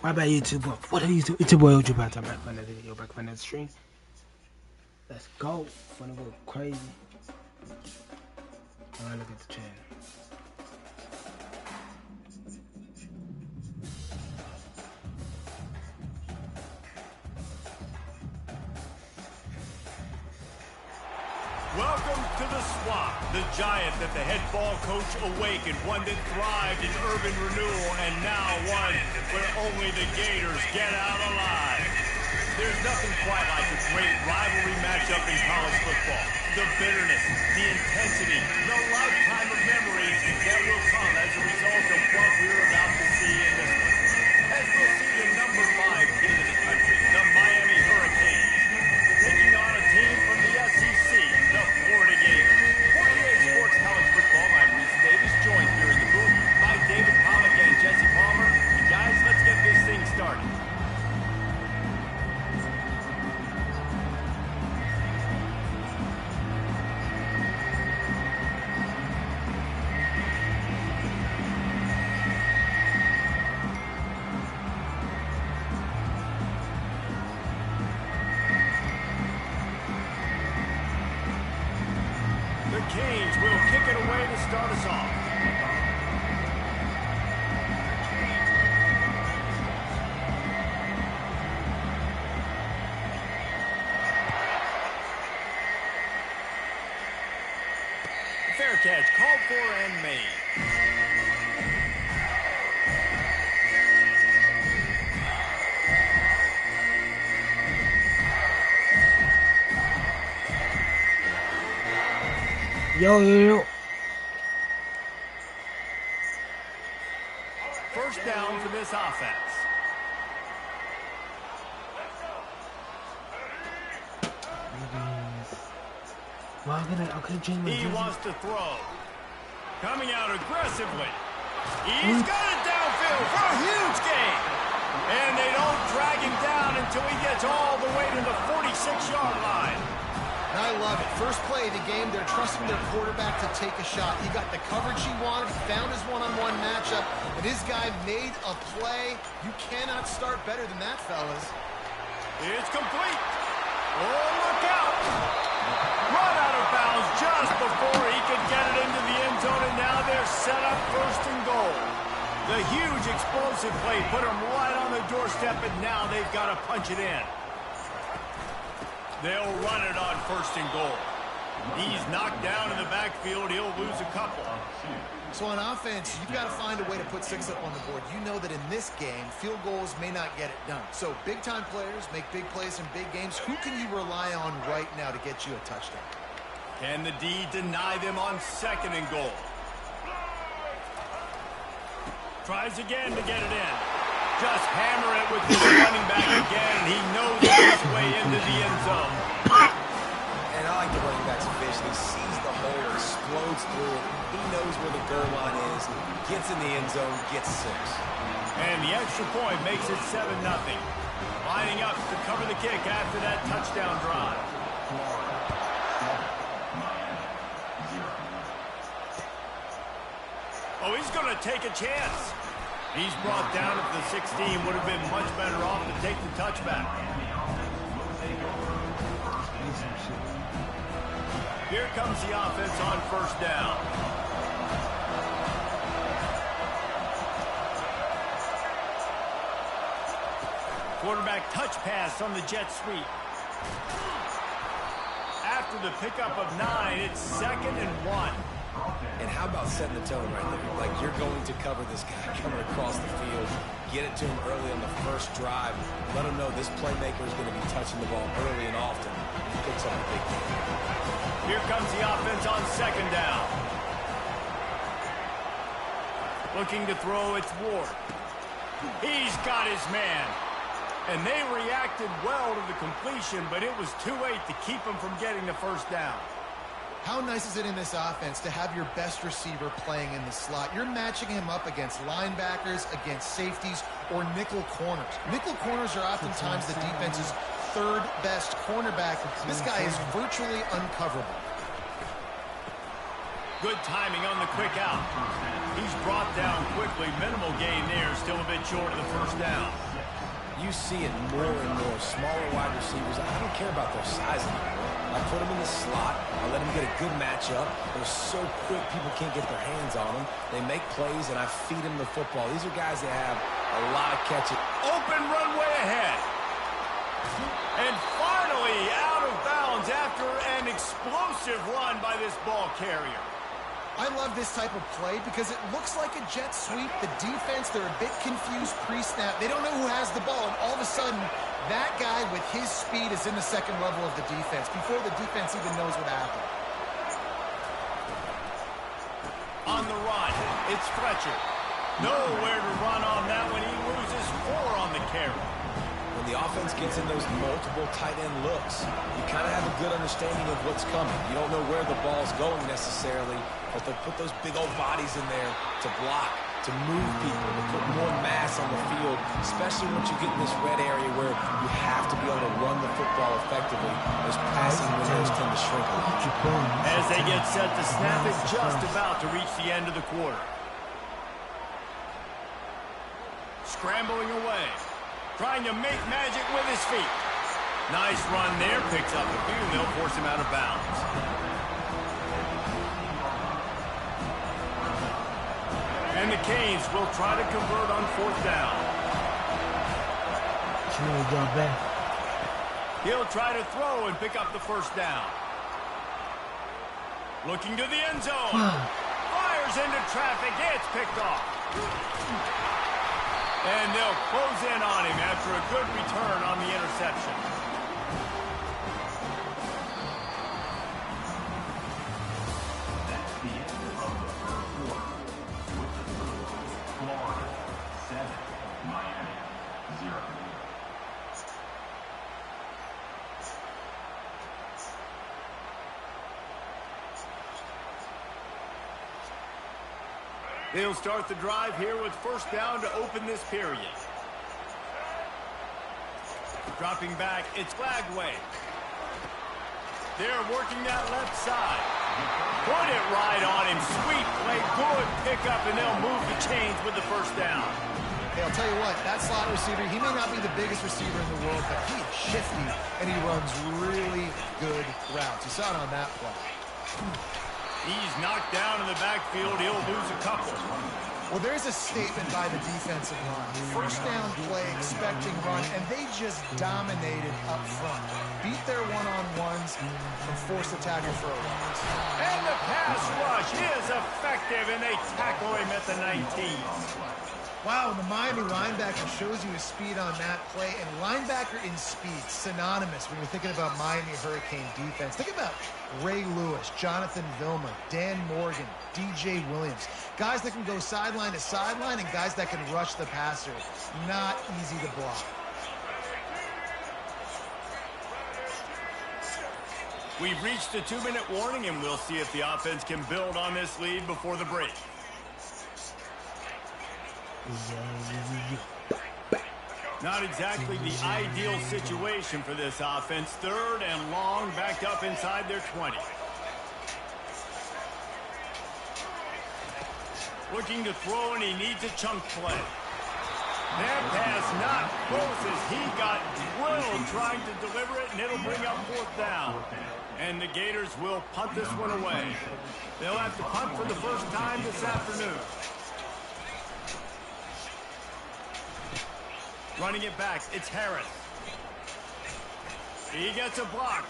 My bad, YouTube. What are you doing? It's your boy OGPrimetime back for another video, back for another stream. Let's go. Wanna go crazy. Alright, look at the channel. Welcome to the Swamp, the giant that the head ball coach awakened, one that thrived in urban renewal, and now one where only the Gators get out alive. There's nothing quite like a great rivalry matchup in college football. The bitterness, the intensity, the lifetime of memories that will come as a result of what we're about to see in this one. As we'll see the number 5 team in the country, the Miami Hurricanes, taking on a team from the SEC, the Florida Gators. 48 Sports College Football, I'm Reese Davis, joined here in the booth by David Pollack and Jesse Palmer. And guys, let's get this thing started. The Canes will kick it away to start us off. Fair catch, called for and made. Yo. First down for this offense. He wants to throw. Coming out aggressively. He's got it downfield for a huge gain. And they don't drag him down until he gets all the way to the 46-yard line. I love it. First play of the game, they're trusting their quarterback to take a shot. He got the coverage he wanted, he found his one-on-one matchup, and his guy made a play. You cannot start better than that, fellas. It's complete. Oh, look out. Run out of bounds just before he could get it into the end zone, and now they're set up first and goal. The huge explosive play put him right on the doorstep, and now they've got to punch it in. They'll run it on first and goal. He's knocked down in the backfield. He'll lose a couple. So on offense, you've got to find a way to put 6 up on the board. You know that in this game, field goals may not get it done. So big-time players make big plays in big games. Who can you rely on right now to get you a touchdown? Can the D deny them on second and goal? Tries again to get it in. Just hammer it with his running back again. He knows his way into the end zone. And I like the running back's vision. He sees the hole, explodes through it. He knows where the goal line is, gets in the end zone, gets 6. And the extra point makes it 7-0. Lining up to cover the kick after that touchdown drive. Oh, he's going to take a chance. He's brought down at the 16. Would have been much better off to take the touchback. Here comes the offense on first down. Quarterback touch pass on the jet sweep. After the pickup of 9, it's 2nd and 1. And how about setting the tone right there? Like, you're going to cover this guy coming across the field, get it to him early on the first drive, let him know this playmaker is going to be touching the ball early and often. He picks up a big game. Here comes the offense on second down. Looking to throw, it's Ward. He's got his man. And they reacted well to the completion, but it was too late to keep him from getting the first down. How nice is it in this offense to have your best receiver playing in the slot? You're matching him up against linebackers, against safeties, or nickel corners. Nickel corners are oftentimes the defense's 3rd best cornerback. This guy is virtually uncoverable. Good timing on the quick out. He's brought down quickly. Minimal gain there, still a bit short of the first down. You see it more and more. Smaller wide receivers, I don't care about their size anymore. I put them in the slot. I let them get a good matchup. They're so quick, people can't get their hands on them. They make plays, and I feed them the football. These are guys that have a lot of catches. Open runway ahead. And finally out of bounds after an explosive run by this ball carrier. I love this type of play because it looks like a jet sweep. The defense, they're a bit confused pre-snap. They don't know who has the ball, and all of a sudden, that guy with his speed is in the second level of the defense before the defense even knows what happened. On the run, it's Fletcher. Nowhere to run on that one. He loses 4 on the carry. When the offense gets in those multiple tight end looks, you kind of have a good understanding of what's coming. You don't know where the ball's going necessarily, but they'll put those big old bodies in there to block, to move people, to put more mass on the field, especially once you get in this red area where you have to be able to run the football effectively. Those passing windows tend to shrink a lot. As they get set to snap it, just about to reach the end of the quarter. Scrambling away. Trying to make magic with his feet. Nice run there. Picks up a few, and they'll force him out of bounds. And the Canes will try to convert on 4th down. He'll try to throw and pick up the 1st down. Looking to the end zone. Fires into traffic. It's picked off. And they'll close in on him after a good return on the interception. That's the end of the first quarter. With the total, Florida 7, Miami 0. They'll start the drive here with 1st down to open this period. Dropping back, it's Flagway. They're working that left side. Put it right on him. Sweet play, good pickup, and they'll move the chains with the 1st down. Hey, I'll tell you what, that slot receiver, he may not be the biggest receiver in the world, but he is shifty, and he runs really good routes. You saw it on that play. He's knocked down in the backfield. He'll lose a couple. Well, there's a statement by the defensive line. 1st down play, expecting run, and they just dominated up front. Beat their one-on-ones and forced the tackle for a loss. And the pass rush is effective, and they tackle him at the 19. Wow, the Miami linebacker shows you his speed on that play, and linebacker in speed, synonymous when you're thinking about Miami Hurricane defense. Think about Ray Lewis, Jonathan Vilma, Dan Morgan, DJ Williams. Guys that can go sideline to sideline and guys that can rush the passer. Not easy to block. We've reached a 2-minute warning, and we'll see if the offense can build on this lead before the break. Not exactly the ideal situation for this offense. 3rd and long, backed up inside their 20. Looking to throw, and he needs a chunk play. That pass not close as he got drilled trying to deliver it, and it'll bring up 4th down. And the Gators will punt this one away. They'll have to punt for the 1st time this afternoon. Running it back, it's Harris. He gets a block.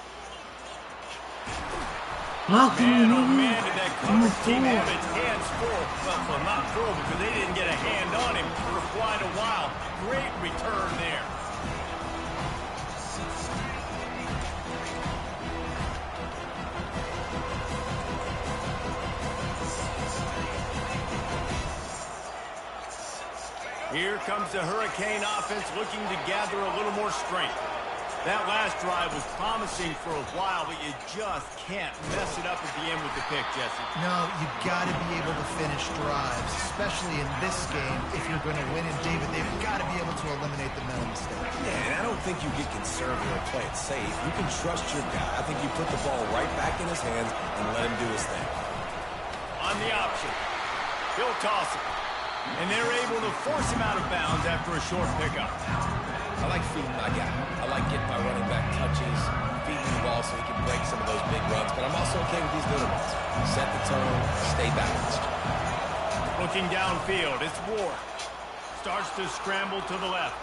Man, oh man, did that coverage team have its hands full. Well, not full because they didn't get a hand on him for quite a while. Great return there. Here comes the Hurricane offense looking to gather a little more strength. That last drive was promising for a while, but you just can't mess it up at the end with the pick, Jesse. No, you've got to be able to finish drives, especially in this game. If you're going to win in David, they've got to be able to eliminate the mental mistakes. Yeah, and I don't think you get conservative or play it safe. You can trust your guy. I think you put the ball right back in his hands and let him do his thing. On the option, he'll toss it. And they're able to force him out of bounds after a short pickup. I like feeding my guy. I like getting my running back touches, feeding the ball so he can break some of those big runs. But I'm also okay with these little ones. Set the tone, stay balanced. Looking downfield, it's Ward. Starts to scramble to the left.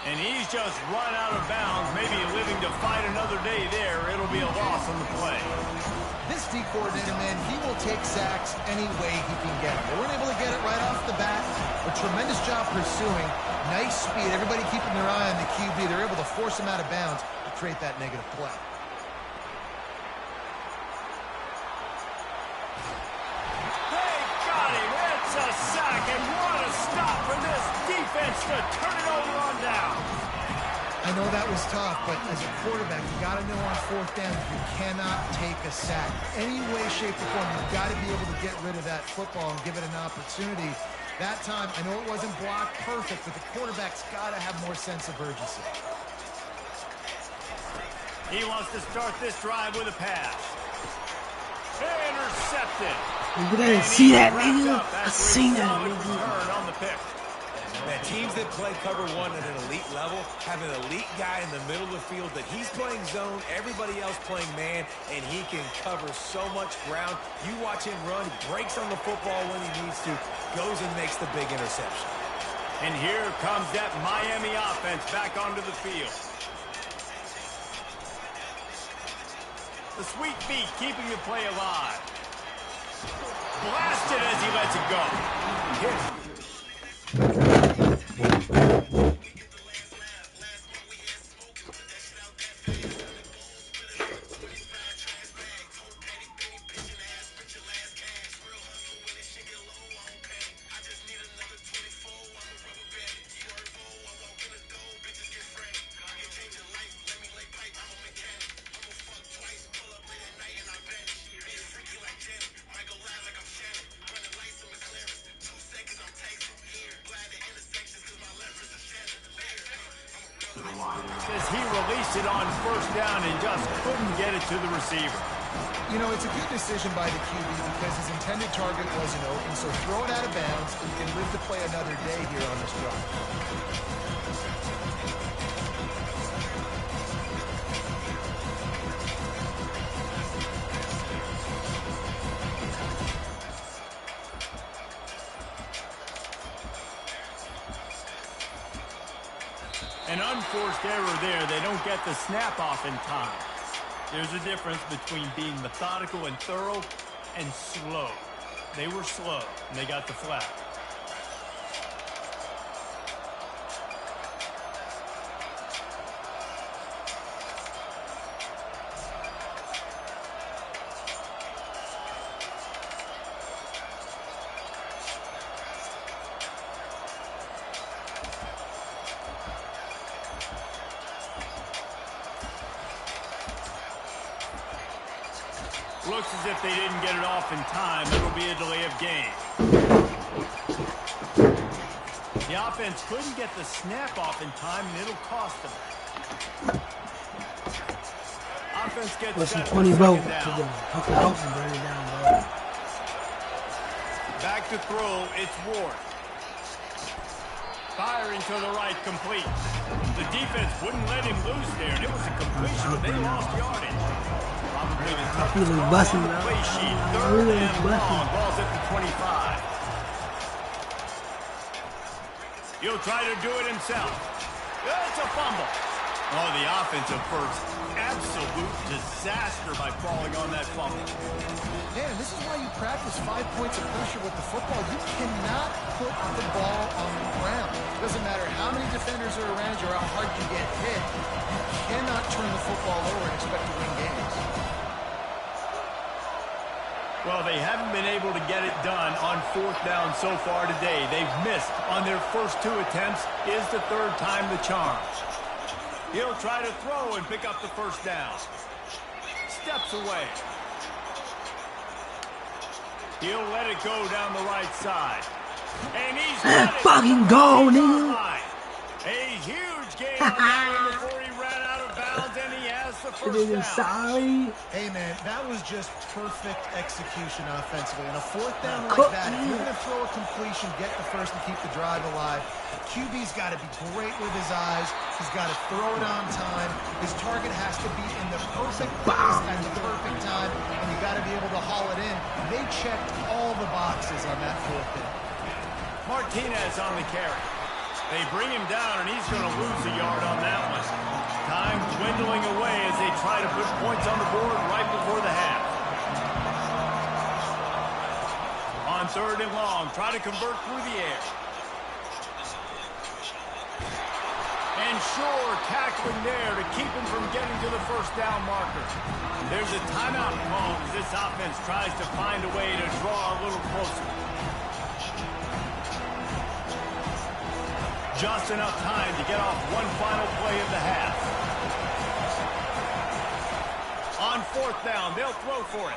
And he's just run out of bounds, maybe living to fight another day there. It'll be a loss on the play. This D coordinator, man, he will take sacks any way he can get them. They weren't able to get it right off the bat. A tremendous job pursuing. Nice speed. Everybody keeping their eye on the QB. They're able to force him out of bounds to create that negative play. They got him. It's a sack, and what a stop for this defense to turn it over on down. I know that was tough, but as a quarterback, you got to know on fourth down you cannot take a sack. Any way, shape, or form, you've got to be able to get rid of that football and give it an opportunity. That time, I know it wasn't blocked perfect, but the quarterback's got to have more sense of urgency. He wants to start this drive with a pass. Intercepted. You didn't see that, nigga? I seen that, nigga. On the pick. Man, teams that play cover one at an elite level have an elite guy in the middle of the field that he's playing zone, everybody else playing man, and he can cover so much ground. You watch him run, he breaks on the football when he needs to, goes and makes the big interception. And here comes that Miami offense back onto the field. The sweet feet keeping the play alive. Blasted as he lets it go. Hit. Says he released it on first down and just couldn't get it to the receiver. You know, it's a good decision by the QB because his intended target wasn't open, so throw it out of bounds and you can live to play another day here on this drive. An unforced error there. They don't get the snap off in time. There's a difference between being methodical and thorough and slow. They were slow, and they got the flag. Looks as if they didn't get it off in time. It'll be a delay of game. The offense couldn't get the snap off in time, and it'll cost them. Offense gets Listen, set 20 for vote. second down. Okay, hopefully bring it down, bro. Back to throw, it's Ward. Firing to the right, complete. The defense wouldn't let him loose there, and it was a completion, but they lost yardage. Probably the toughest Really call busting on the out. play sheet. Really Third and busting. long. Ball's at the 25. He'll try to do it himself. It's a fumble. Oh, the offensive first. Absolute disaster by falling on that fumble. Man, this is why you practice 5 points of pressure with the football. You cannot put the ball on the ground. It doesn't matter how many defenders are around you or how hard you get hit. You cannot turn the football over and expect to win games. Well, they haven't been able to get it done on fourth down so far today. They've missed on their first 2 attempts. Is the third time the charm. He'll try to throw and pick up the first down. Steps away. He'll let it go down the right side. And he's got it. Fucking go, nigga. A huge gain on that one before he ran out of bounds, and he has the first down. Sorry. Hey, man, that was just perfect execution offensively. And a fourth down like that, if you're going to throw a completion, get the first and keep the drive alive, QB's got to be great with his eyes. He's got to throw it on time. His target has to be in the perfect place at the perfect time, and you got to be able to haul it in. They checked all the boxes on that fourth down. Martinez on the carry. They bring him down, and he's going to lose a yard on that one. Time dwindling away as they try to put points on the board right before the half. On 3rd and long, try to convert through the air. And Shore tackling there to keep him from getting to the first down marker. There's a timeout called as this offense tries to find a way to draw a little closer. Just enough time to get off one final play of the half. On 4th down, they'll throw for it.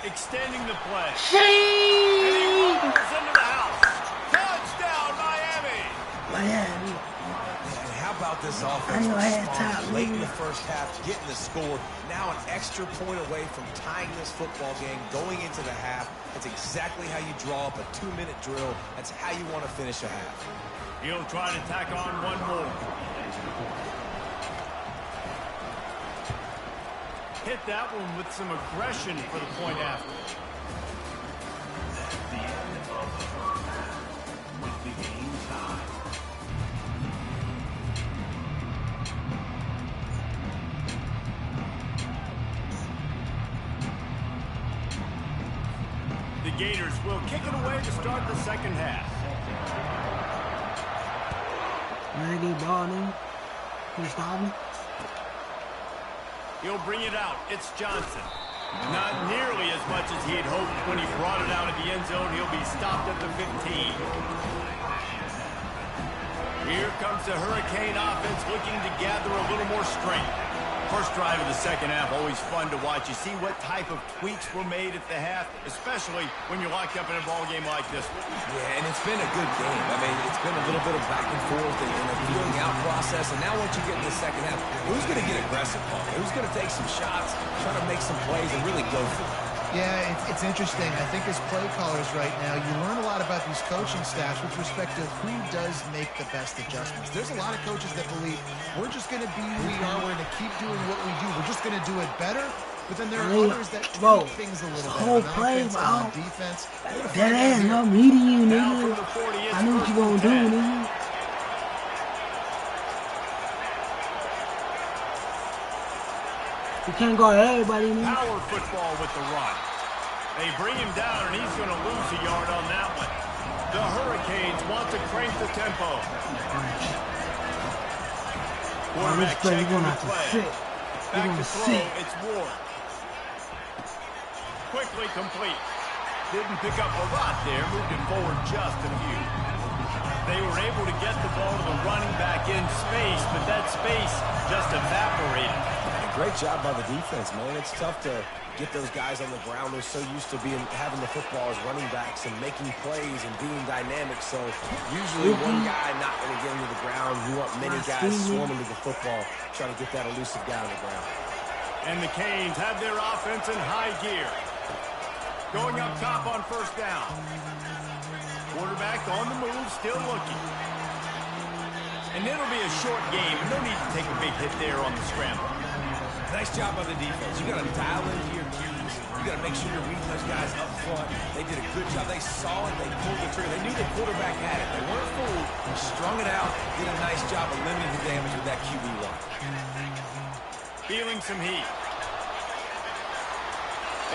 Extending the play. And he rolls into the house. Touchdown, Miami! Miami. And how about this offense responding late in the first half, getting the score. Now an extra point away from tying this football game, going into the half. That's exactly how you draw up a 2-minute drill. That's how you want to finish a half. He'll try to tack on one more. Hit that one with some aggression for the point after. That's the end of the first half with the game tied. The Gators will kick it away to start the second half. Maggie Barney. He's Bobby. He'll bring it out. It's Johnson. Not nearly as much as he had hoped when he brought it out of the end zone. He'll be stopped at the 15. Here comes the Hurricane offense looking to gather a little more strength. First drive of the second half, always fun to watch. You see what type of tweaks were made at the half, especially when you're locked up in a ball game like this one. Yeah, and it's been a good game. I mean, it's been a little bit of back and forth and a feeling out process. And now once you get in the second half, who's going to get aggressive, Paul? Who's going to take some shots, try to make some plays, and really go for it? Yeah, it's interesting. I think as play callers right now, you learn a lot about these coaching staffs with respect to who does make the best adjustments. There's a lot of coaches that believe we're just going to be who we are. We're going to keep doing what we do. We're just going to do it better. But then there are others that tweak things a little bit. Whole play, bro. On defense. That ass no meeting you, Now nigga. from the 40, it's I know what you first gonna and do, 10. nigga. You can't guard everybody, nigga. Power football with the run. They bring him down, and he's going to lose a yard on that one. The Hurricanes want to crank the tempo. Quarterback You're checking gonna the have to play. sit. Back You're to gonna throw, sit. it's Ward. Quickly complete. Didn't pick up a lot there, moved it forward just a few. They were able to get the ball to the running back in space, but that space just evaporated. Great job by the defense, man. It's tough to get those guys on the ground. They're so used to having the football as running backs and making plays and being dynamic. So usually one guy not going to get into the ground. You want many guys swarming to the football, trying to get that elusive guy on the ground. And the Canes have their offense in high gear. Going up top on first down. Quarterback on the move, still looking. And it'll be a short game. No need to take a big hit there on the scramble. Nice job by the defense. You got to dial into your keys. You got to make sure you're reading those guys up front. They did a good job. They saw it. They pulled the trigger. They knew the quarterback had it. They weren't fooled. They strung it out. Did a nice job of limiting the damage with that QB run. Feeling some heat.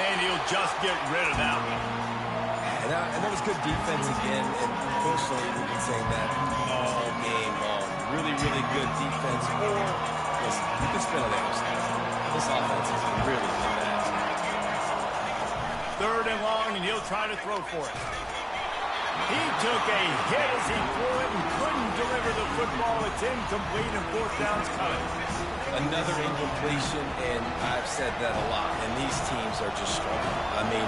And he'll just get rid of that one. And that was good defense again. And personally, we've been saying that all game long. Really, really good defense. Or, listen, you can spin on the other side. This offense is really bad. 3rd and long, and he'll try to throw for it. He took a hit as he threw it and couldn't deliver the football. It's incomplete, and 4th down's coming. Another incompletion, and I've said that a lot, and these teams are just strong. I mean,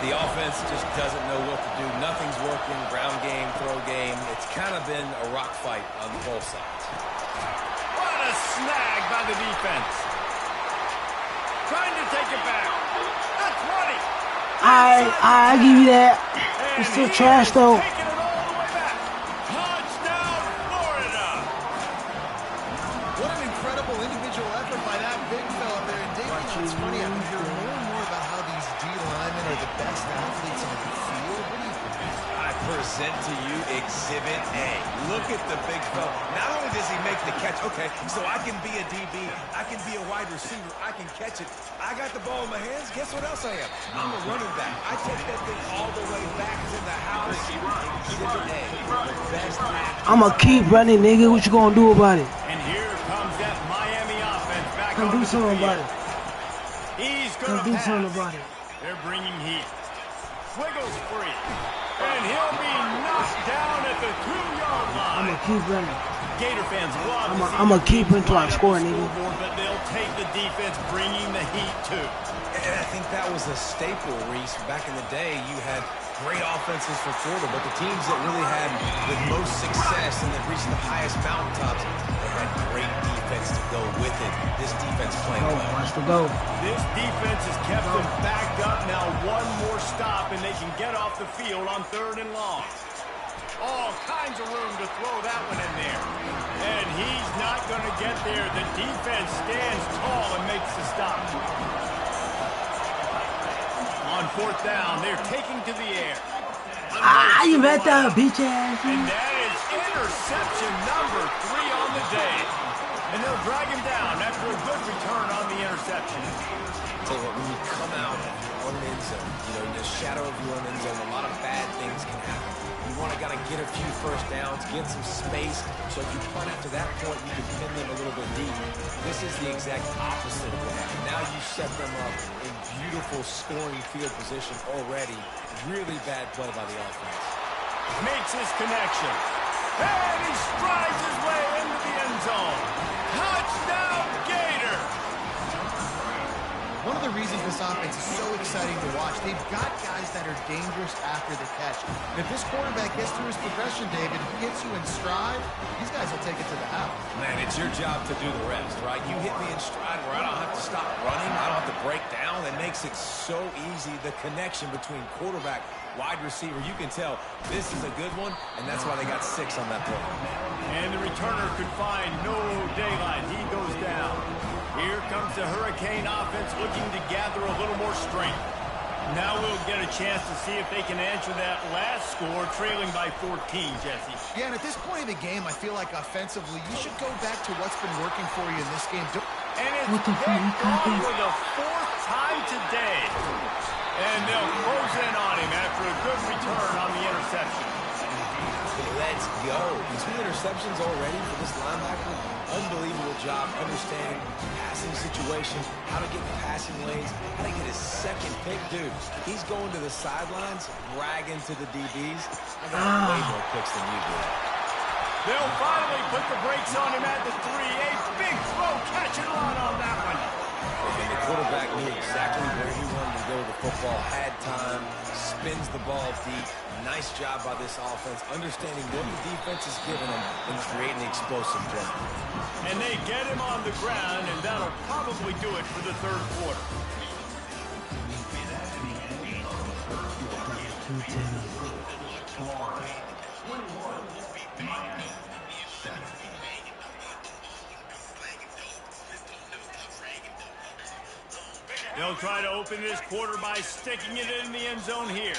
the offense just doesn't know what to do. Nothing's working, ground game, throw game. It's kind of been a rock fight on both sides. What a snag by the defense. Trying to take it back. The 20. I give you that. It's still trash though. Taking it all the way back. Touchdown, Florida. What an incredible individual effort by that big fella there. And David, it's funny, I'm hearing more and more about how these D linemen are the best athletes on the field. What do you think? I present to you Exhibit A. Look at the big fella. Not only does he make the catch, okay, so I can be a DB, I can be a wide receiver, I can catch it. I got the ball in my hands. Guess what else I am? I'm a running back. I take that thing all the way back to the house. Exhibit A, the best athlete. I'ma keep running, nigga. What you gonna do about it? And here comes that Miami offense back Come onto do the something field. about it. He's Come going to do pass. something about it. They're bringing heat. Wiggles free. And he'll be knocked down at the 2-yard line. I'ma keep running. Gator fans love to see I'ma the keep defense until I line up score, the nigga. scoreboard, but they'll take the defense bringing the heat too. And I think that was a staple, Reese. Back in the day, you had great offenses for Florida, but the teams that really had the most success and that reached the highest mountaintops, they had great defense to go with it. This defense playing Go, well. watch the go. This defense has kept them backed up. Now one more stop and they can get off the field on 3rd and long. All kinds of room to throw that one in there. And he's not going to get there. The defense stands tall and makes the stop. On 4th down, they're taking to the air. You bet that bitch ass. And that is interception number 3 on the day. And they'll drag him down after a good return on the interception. Tell you what, when you come out on an end zone, you know, in the shadow of your own end zone, a lot of bad things can happen. You want to gotta get a few first downs, get some space, so if you punt after that point, you can pin them a little bit deep. This is the exact opposite of what happened. Now you set them up in beautiful scoring field position already. Really bad play by the offense. Makes his connection. And he strides his way into the end zone. Touchdown, Gator! One of the reasons this offense is so exciting to watch, they've got guys that are dangerous after the catch. And if this quarterback gets through his progression, David, if he hits you in stride, these guys will take it to the house. Man, it's your job to do the rest, right? You hit me in stride where I don't have to stop running, I don't have to break down. That makes it so easy. The connection between quarterback, wide receiver, you can tell this is a good one, and that's why they got 6 on that play. And the returner could find no daylight. He goes down. Here comes the Hurricane offense looking to gather a little more strength. Now we'll get a chance to see if they can answer that last score, trailing by 14, Jesse. Yeah, and at this point of the game, I feel like offensively, you should go back to what's been working for you in this game. And it's What the fuck, you gone copy? for the 4th time today. And they'll close in on him after a good return on the interception. Let's go. 2 interceptions already for this linebacker. Unbelievable job understanding passing situations, how to get in passing lanes, how to get his 2nd pick. Dude, he's going to the sidelines, bragging to the DBs. I got way more picks than you did. They'll finally put the brakes on him at the 3. A big throw, catch and run on that one. And the quarterback knew exactly where he wanted to go with the football, had time, spins the ball deep. Nice job by this offense, understanding what the defense is giving them and creating the explosive play. And they get him on the ground, and that'll probably do it for the 3rd quarter. They'll try to open this quarter by sticking it in the end zone here.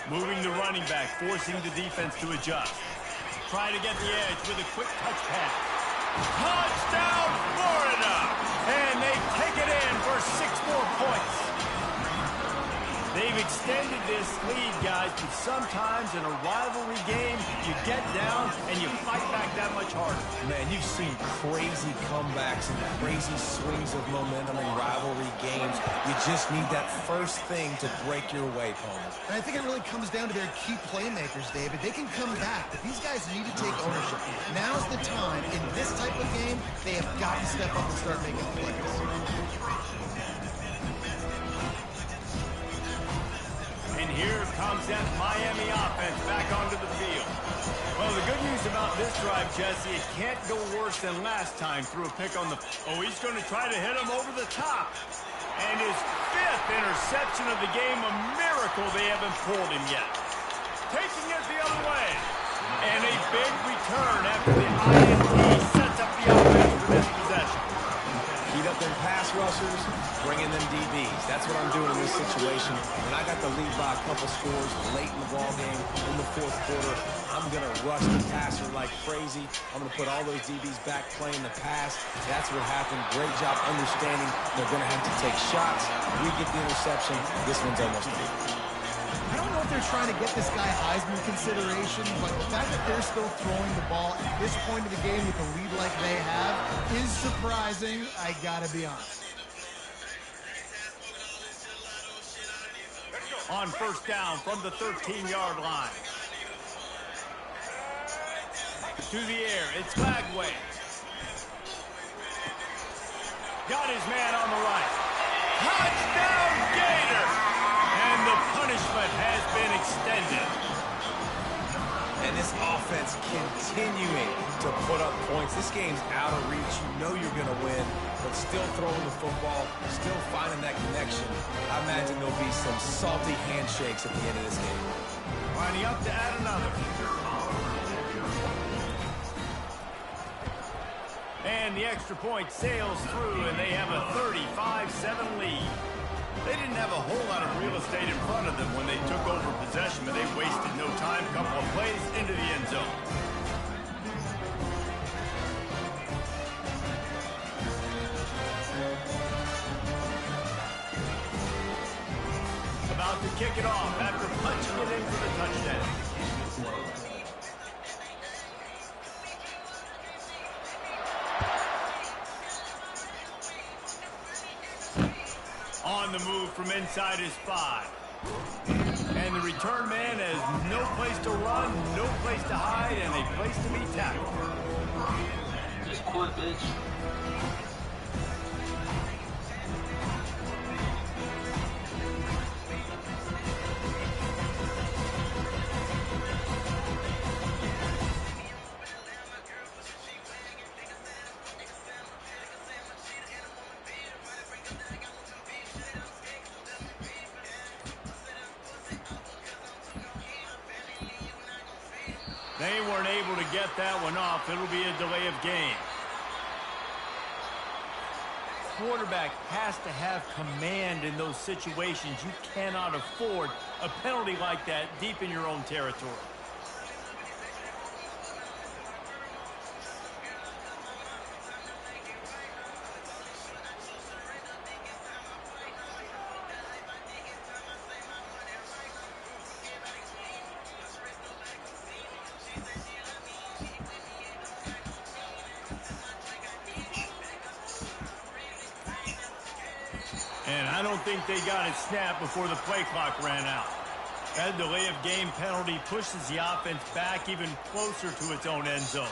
Moving the running back, forcing the defense to adjust. Trying to get the edge with a quick touch pass. Touchdown, Florida! And they take it in for 6 more points. They've extended this lead, guys, but sometimes in a rivalry game, you get down and you fight back that much harder. Man, you've seen crazy comebacks and crazy swings of momentum in rivalry games. You just need that first thing to break your way, opponent. And I think it really comes down to their key playmakers, David. They can come back, but these guys need to take ownership. Now's the time. In this type of game, they have got to step up and start making plays. And here comes that Miami offense back onto the field. Well, the good news about this drive, Jesse, it can't go worse than last time through a pick on the... Oh, he's going to try to hit him over the top. And his 5th interception of the game, a miracle they haven't pulled him yet. Taking it the other way. And a big return after the INT sets up the offense for this possession. Heat up them pass rushers, bring in them DBs. That's what I'm doing in this situation. When I got the lead by a couple scores late in the ball game, in the 4th quarter, I'm going to rush the passer like crazy. I'm going to put all those DBs back playing the pass. That's what happened. Great job understanding they're going to have to take shots. We get the interception. This one's almost over. I don't know if they're trying to get this guy Heisman consideration, but the fact that they're still throwing the ball at this point of the game with a lead like they have is surprising, I gotta be honest. On first down from the 13-yard line. To the air, it's Lagway. Got his man on the right. Touchdown, Gator! And the punishment has been extended. And this offense continuing to put up points. This game's out of reach. You know you're going to win, but still throwing the football, still finding that connection. I imagine there'll be some salty handshakes at the end of this game. Lining up to add another. And the extra point sails through, and they have a 35-7 lead. They didn't have a whole lot of real estate in front of them when they took over possession, but they wasted no time. Couple of plays into the end zone. About to kick it off after punching it in for the touchdown. On the move from inside his 5. And the return man has no place to run, no place to hide, and a place to be tackled. Just quit, bitch. They weren't able to get that one off. It'll be a delay of game. Quarterback has to have command in those situations. You cannot afford a penalty like that deep in your own territory. And I don't think they got it snapped before the play clock ran out. That delay of game penalty pushes the offense back even closer to its own end zone.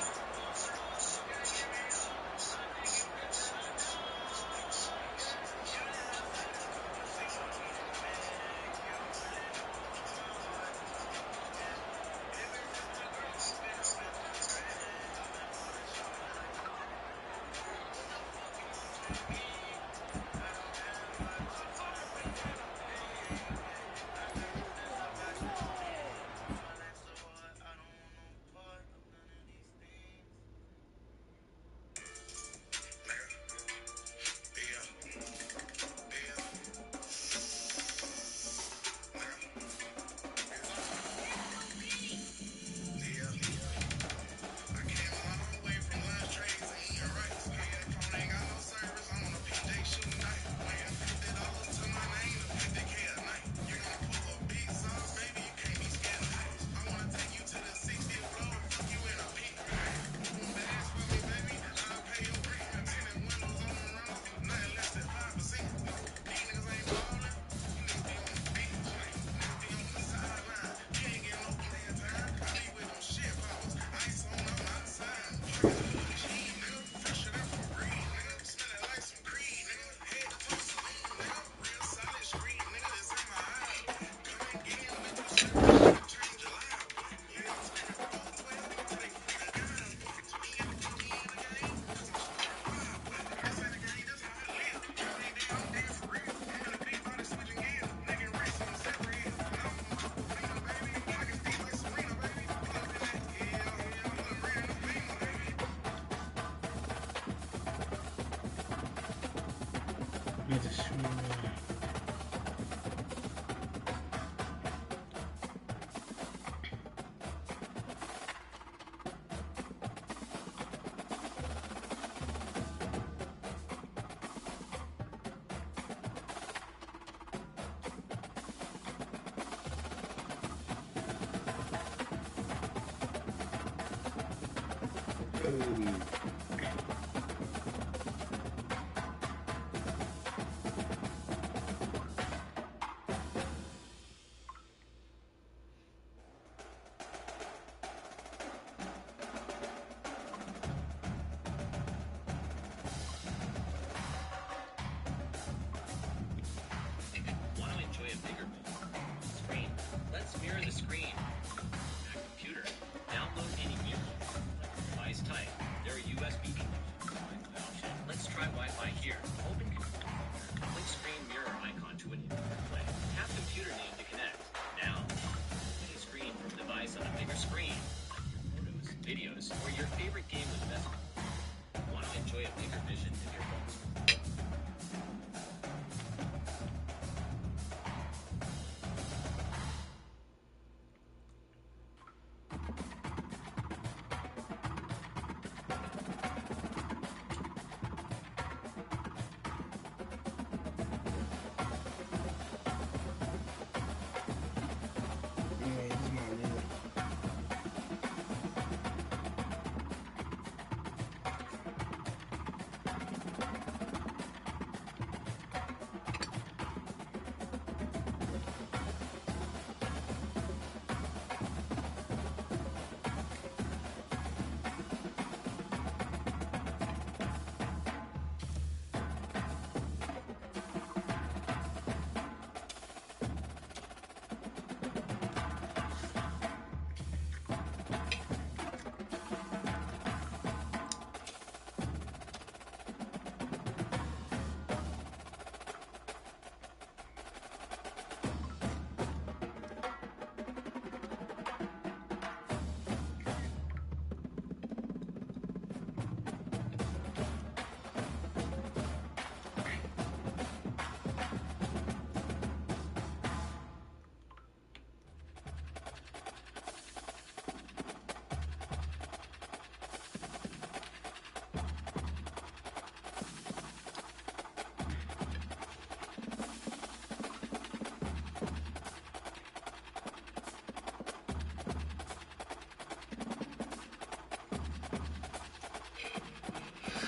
Let us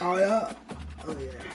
Oh yeah. Oh yeah.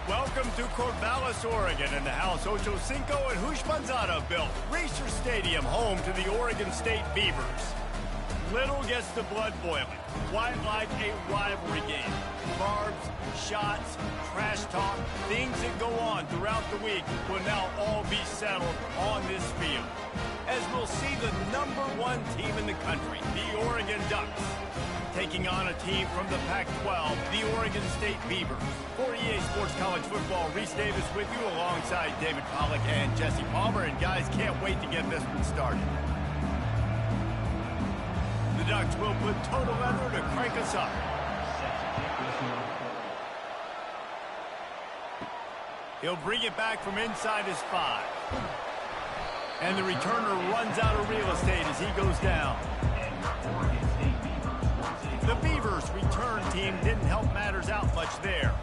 Welcome to Corvallis, Oregon, in the house Ocho Cinco and Hoosh Manzana built. Racer Stadium, home to the Oregon State Beavers. Little gets the blood boiling. Quite like a rivalry game. Barbs, shots, trash talk, things that go on throughout the week will now all be settled on this field. As we'll see the #1 team in the country, the Oregon Ducks, taking on a team from the Pac-12, the Oregon State Beavers. For EA Sports College Football, Reese Davis with you alongside David Pollack and Jesse Palmer. And guys, can't wait to get this one started. The Ducks will put total leather to crank us up. He'll bring it back from inside his 5. And the returner runs out of real estate as he goes down. The Beavers' return team didn't help matters out much there.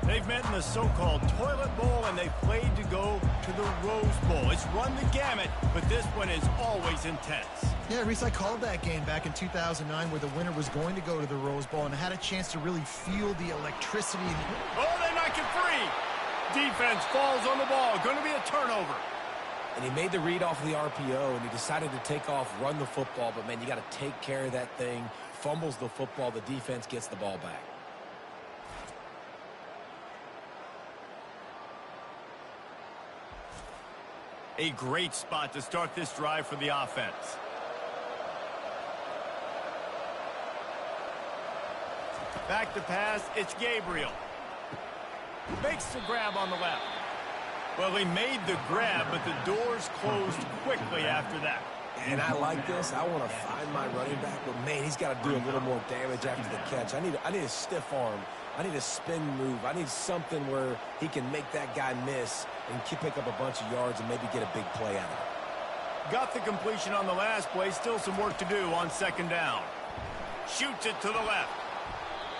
They've met in the so-called Toilet Bowl, and they've played to go to the Rose Bowl. It's run the gamut, but this one is always intense. Yeah, Reese, I called that game back in 2009 where the winner was going to go to the Rose Bowl, and I had a chance to really feel the electricity. Oh, they knock it free. Defense falls on the ball. Going to be a turnover. And he made the read off of the RPO, and he decided to take off, run the football. But, man, you got to take care of that thing. Fumbles the football. The defense gets the ball back. A great spot to start this drive for the offense. Back to pass. It's Gabriel. Makes the grab on the left. Well, he made the grab, but the doors closed quickly after that. And I like this. I want to find my running back, but, man, he's got to do a little more damage after the catch. I need a stiff arm. I need a spin move. I need something where he can make that guy miss and pick up a bunch of yards and maybe get a big play out of it. Got the completion on the last play. Still some work to do on second down. Shoots it to the left.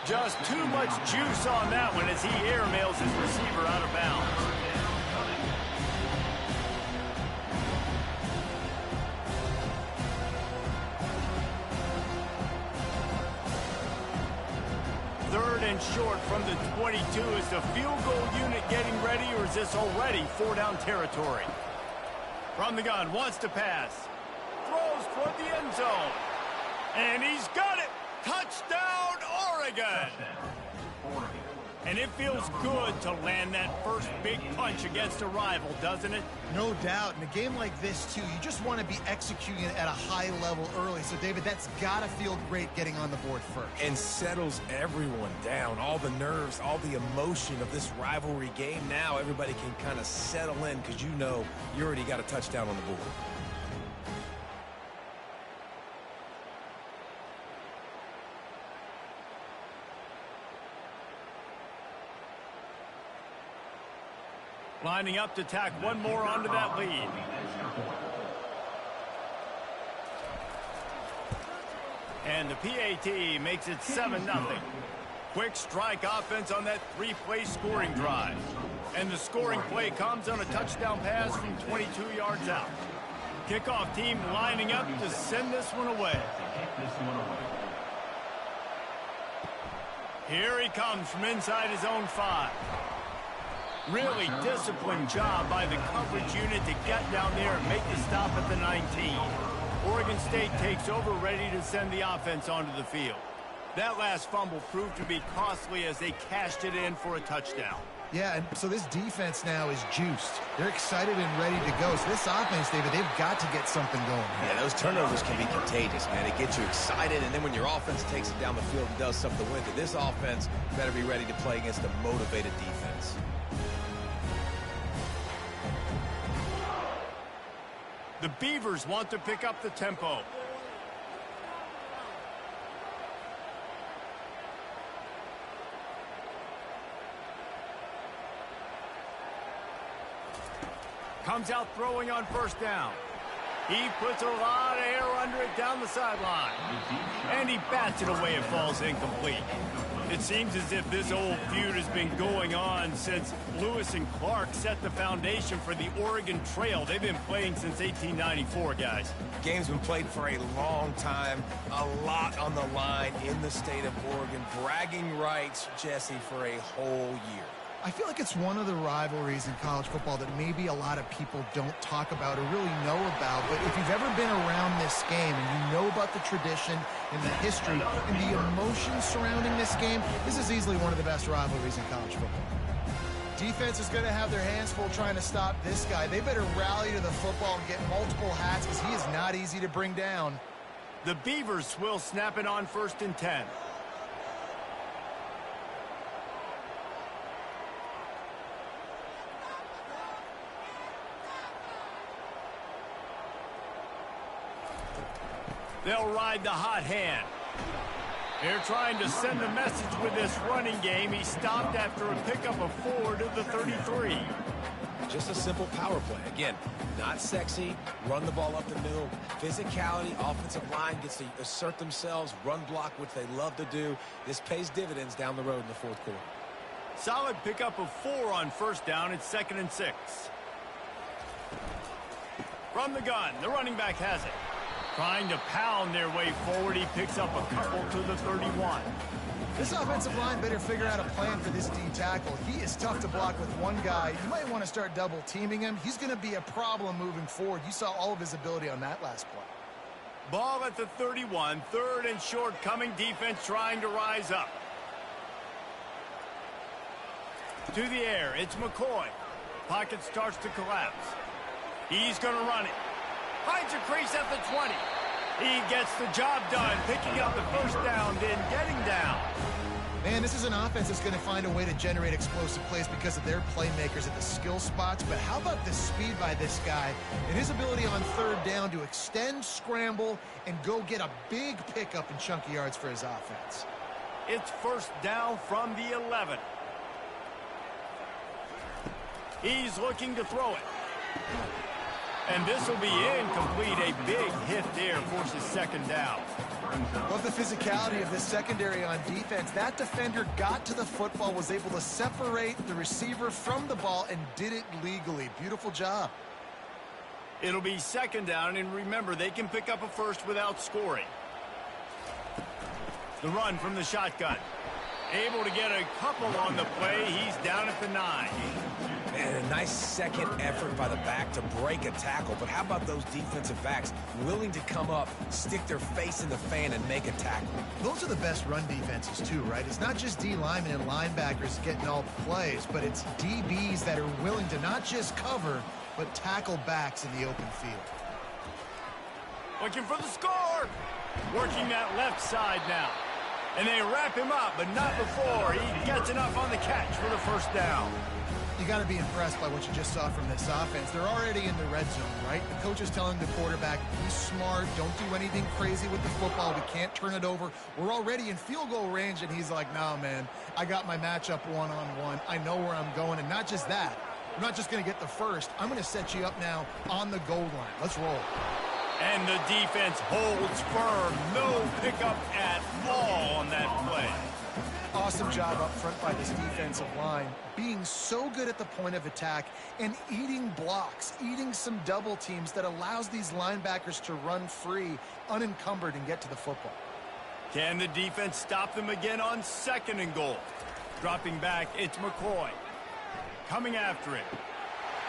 Just too much juice on that one as he airmails his receiver out of bounds. Third and short from the 22. Is the field goal unit getting ready, or is this already 4-down territory? From the gun, wants to pass. Throws toward the end zone. And he's got it! Touchdown, Oregon! And it feels good to land that first big punch against a rival, doesn't it? No doubt. In a game like this, too, you just want to be executing it at a high level early. So, David, that's got to feel great getting on the board first. And settles everyone down. All the nerves, all the emotion of this rivalry game. Now everybody can kind of settle in because you know you already got a touchdown on the board. Lining up to tack one more onto that lead. And the PAT makes it 7-0. Quick strike offense on that three-play scoring drive. And the scoring play comes on a touchdown pass from 22 yards out. Kickoff team lining up to send this one away. Here he comes from inside his own 5. Really disciplined job by the coverage unit to get down there and make the stop at the 19. Oregon State takes over, ready to send the offense onto the field. That last fumble proved to be costly as they cashed it in for a touchdown. Yeah, and so this defense now is juiced. They're excited and ready to go. So this offense, David, they've got to get something going. Yeah, those turnovers can be contagious, man. It gets you excited, and then when your offense takes it down the field and does something with it, this offense better be ready to play against a motivated defense. The Beavers want to pick up the tempo. Comes out throwing on first down. He puts a lot of air under it down the sideline. And he bats it away and falls incomplete. It seems as if this old feud has been going on since Lewis and Clark set the foundation for the Oregon Trail. They've been playing since 1894, guys. Game's been played for a long time, a lot on the line in the state of Oregon. Bragging rights, Jesse, for a whole year. I feel like it's one of the rivalries in college football that maybe a lot of people don't talk about or really know about. But if you've ever been around this game and you know about the tradition and the history and the emotions surrounding this game, this is easily one of the best rivalries in college football. Defense is going to have their hands full trying to stop this guy. They better rally to the football and get multiple hats because he is not easy to bring down. The Beavers will snap it on 1st and 10. They'll ride the hot hand. They're trying to send a message with this running game. He stopped after a pickup of 4 to the 33. Just a simple power play. Again, not sexy, run the ball up the middle. Physicality, offensive line gets to assert themselves, run block, which they love to do. This pays dividends down the road in the 4th quarter. Solid pickup of 4 on first down. It's 2nd and 6. From the gun, the running back has it. Trying to pound their way forward, he picks up a couple to the 31. This offensive line better figure out a plan for this D tackle. He is tough to block with one guy. You might want to start double teaming him. He's going to be a problem moving forward. You saw all of his ability on that last play. Ball at the 31, 3rd and short, coming defense trying to rise up. To the air, it's McCoy. Pocket starts to collapse. He's going to run it. Finds a crease at the 20. He gets the job done, picking up the first down, then getting down. Man, this is an offense that's going to find a way to generate explosive plays because of their playmakers at the skill spots. But how about the speed by this guy and his ability on 3rd down to extend, scramble, and go get a big pickup and chunky yards for his offense? It's 1st down from the 11. He's looking to throw it. And this will be incomplete. A big hit there forces 2nd down. Love the physicality of this secondary on defense. That defender got to the football, was able to separate the receiver from the ball, and did it legally. Beautiful job. It'll be 2nd down, and remember, they can pick up a first without scoring. The run from the shotgun. Able to get a couple on the play. He's down at the 9. And a nice second effort by the back to break a tackle. But how about those defensive backs willing to come up, stick their face in the fan, and make a tackle? Those are the best run defenses too, right? It's not just D linemen and linebackers getting all the plays, but it's DBs that are willing to not just cover, but tackle backs in the open field. Looking for the score. Working that left side now. And they wrap him up, but not before he gets enough on the catch for the 1st down. You got to be impressed by what you just saw from this offense. They're already in the red zone, right? The coach is telling the quarterback, be smart, don't do anything crazy with the football. We can't turn it over. We're already in field goal range, and he's like, nah, man, I got my matchup one-on-one. I know where I'm going, and not just that. I'm not just going to get the first. I'm going to set you up now on the goal line. Let's roll. And the defense holds firm. No pickup at all on that play. Awesome job up front by this defensive line, being so good at the point of attack and eating blocks, eating some double teams that allows these linebackers to run free, unencumbered, and get to the football. Can the defense stop them again on 2nd and goal? Dropping back, it's McCoy. Coming after it.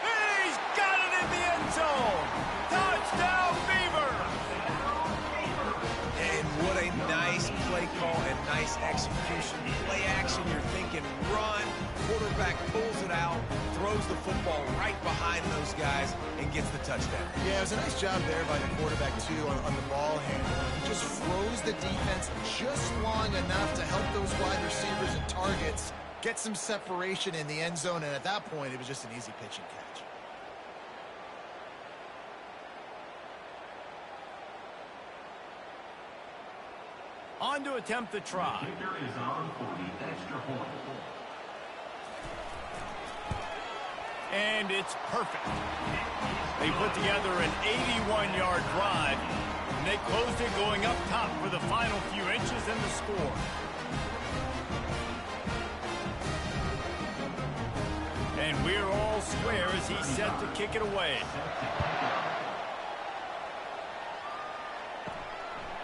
He's got it in the end zone! Touchdown, Beaver! And what a nice play call and nice execution. Play action, you're thinking run. Quarterback pulls it out, throws the football right behind those guys, and gets the touchdown. Yeah, it was a nice job there by the quarterback, too, on the ball handle. He just froze the defense just long enough to help those wide receivers and targets get some separation in the end zone, and at that point, it was just an easy pitch and catch. On to attempt the try. Kicker is on for the extra point. And it's perfect. They put together an 81-yard drive, and they closed it going up top for the final few inches in the score. And we're all square as he's set to kick it away.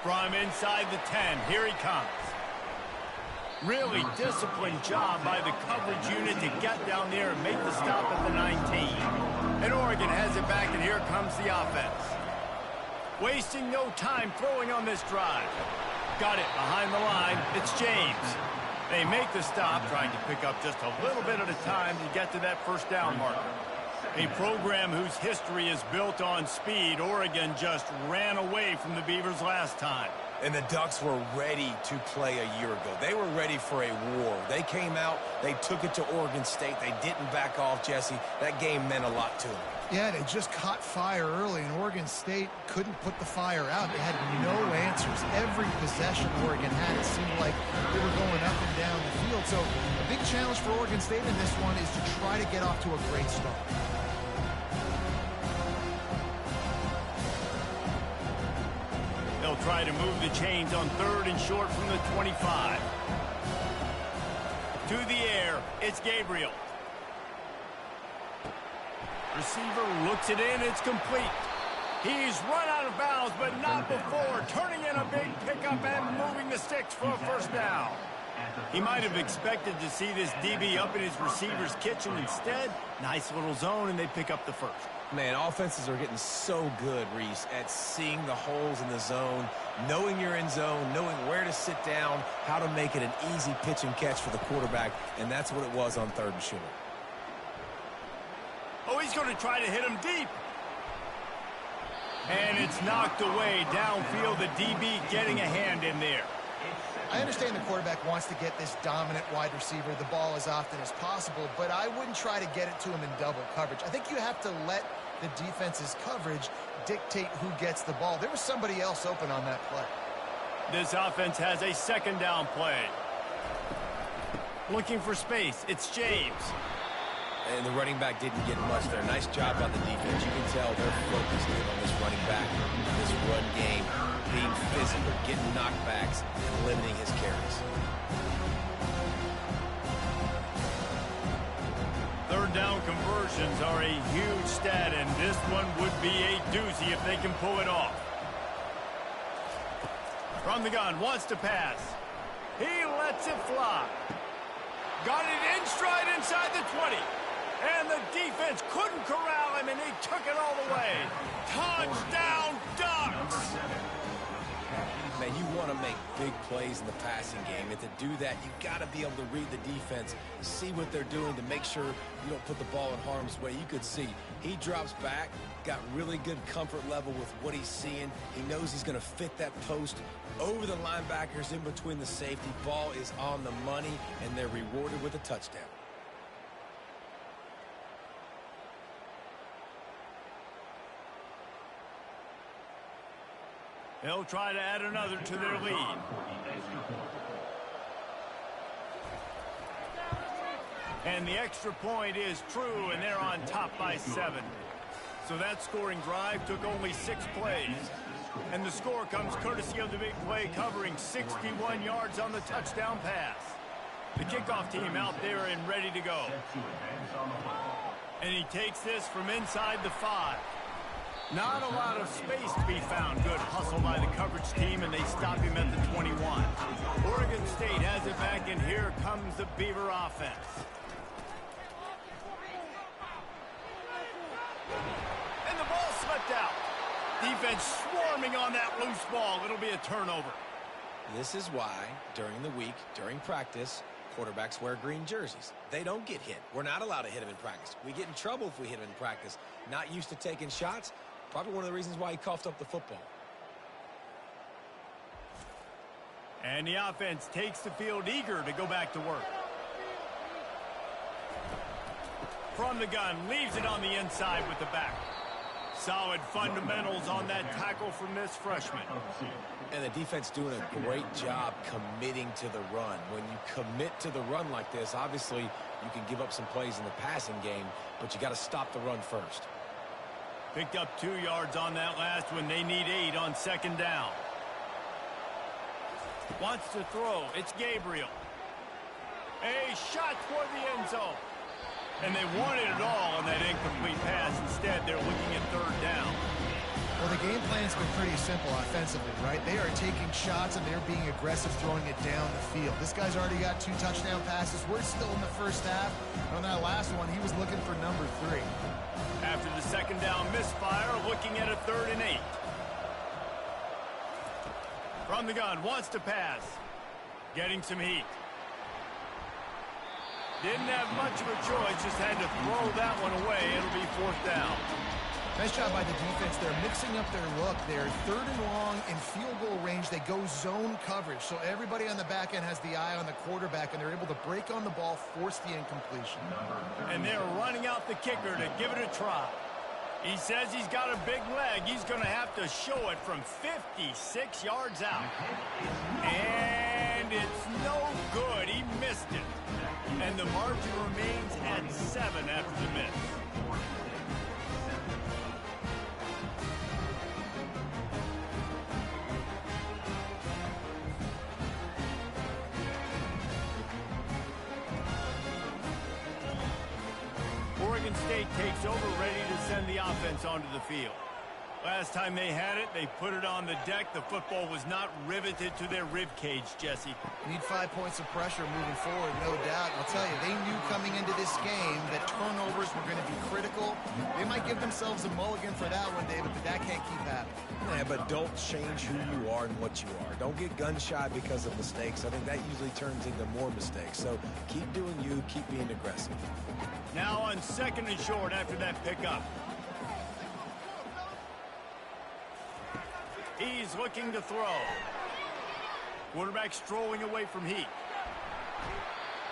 From inside the 10, here he comes. Really disciplined job by the coverage unit to get down there and make the stop at the 19. And Oregon has it back, and here comes the offense. Wasting no time throwing on this drive. Got it behind the line. It's James. They make the stop, trying to pick up just a little bit at a time to get to that first down marker. A program whose history is built on speed. Oregon just ran away from the Beavers last time. And the Ducks were ready to play a year ago. They were ready for a war. They came out, they took it to Oregon State. They didn't back off, Jesse. That game meant a lot to them. Yeah, they just caught fire early, and Oregon State couldn't put the fire out. They had no answers. Every possession Oregon had, it seemed like they were going up and down the field. So a big challenge for Oregon State in this one is to try to get off to a great start. They'll try to move the chains on 3rd and short from the 25. To the air, it's Gabriel. Receiver looks it in, it's complete. He's run out of bounds, but not before turning in a big pickup and moving the sticks for a first down. He might have expected to see this DB up in his receiver's kitchen. Instead, nice little zone, and they pick up the first. Man, offenses are getting so good, Reese, at seeing the holes in the zone, knowing you're in zone, knowing where to sit down, how to make it an easy pitch and catch for the quarterback, and that's what it was on 3rd and short. Oh, he's going to try to hit him deep. And it's knocked away downfield, the DB getting a hand in there. I understand the quarterback wants to get this dominant wide receiver the ball as often as possible, but I wouldn't try to get it to him in double coverage. I think you have to let the defense's coverage dictate who gets the ball. There was somebody else open on that play. This offense has a 2nd down play. Looking for space, it's James. And the running back didn't get much there. Nice job by the defense. You can tell they're focused in on this running back, this run game, being physical, getting knockbacks, and limiting his carries. 3rd down conversions are a huge stat, and this one would be a doozy if they can pull it off. From the gun, wants to pass. He lets it fly. Got it in stride inside the 20. And the defense couldn't corral him, and he took it all the way. Touchdown, Ducks! Man, you want to make big plays in the passing game, and to do that, you got to be able to read the defense, see what they're doing to make sure you don't put the ball in harm's way. You could see he drops back, got really good comfort level with what he's seeing. He knows he's going to fit that post over the linebackers in between the safety. Ball is on the money, and they're rewarded with a touchdown. They'll try to add another to their lead. And the extra point is true, and they're on top by 7. So that scoring drive took only 6 plays. And the score comes courtesy of the big play covering 61 yards on the touchdown pass. The kickoff team out there and ready to go. And he takes this from inside the 5. Not a lot of space to be found. Good hustle by the coverage team, and they stop him at the 21. Oregon State has it back, and here comes the Beaver offense. And the ball slipped out. Defense swarming on that loose ball. It'll be a turnover. This is why, during the week, during practice, quarterbacks wear green jerseys. They don't get hit. We're not allowed to hit them in practice. We get in trouble if we hit them in practice. Not used to taking shots. Probably one of the reasons why he coughed up the football. And the offense takes the field eager to go back to work. From the gun, leaves it on the inside with the back. Solid fundamentals on that tackle from this freshman. And the defense doing a great job committing to the run. When you commit to the run like this, obviously you can give up some plays in the passing game, but you got to stop the run first. Picked up 2 yards on that last one. They need 8 on second down. Wants to throw. It's Gabriel. A shot toward the end zone. And they wanted it all on that incomplete pass. Instead, they're looking at third down. Well, the game plan's been pretty simple offensively, right? They are taking shots, and they're being aggressive throwing it down the field. This guy's already got 2 touchdown passes. We're still in the first half. On that last one, he was looking for number 3. After the second down misfire, looking at a 3rd and 8. From the gun, wants to pass. Getting some heat. Didn't have much of a choice, just had to throw that one away. It'll be 4th down. Nice job by the defense. They're mixing up their look. They're 3rd and long in field goal range. They go zone coverage, so everybody on the back end has the eye on the quarterback, and they're able to break on the ball, force the incompletion. And they're running out the kicker to give it a try. He says he's got a big leg. He's going to have to show it from 56 yards out. And it's no good. He missed it. And the margin remains at 7 after the miss. Oregon State takes over, ready to send the offense onto the field. Last time they had it, they put it on the deck. The football was not riveted to their rib cage, Jesse. Need 5 points of pressure moving forward, no doubt. I'll tell you, they knew coming into this game that turnovers were going to be critical. They might give themselves a mulligan for that one, David, but that can't keep happening. Yeah, but don't change who you are and what you are. Don't get gun shy because of mistakes. I think that usually turns into more mistakes. So keep doing you, keep being aggressive. Now on 2nd and short after that pickup. He's looking to throw. Quarterback strolling away from heat.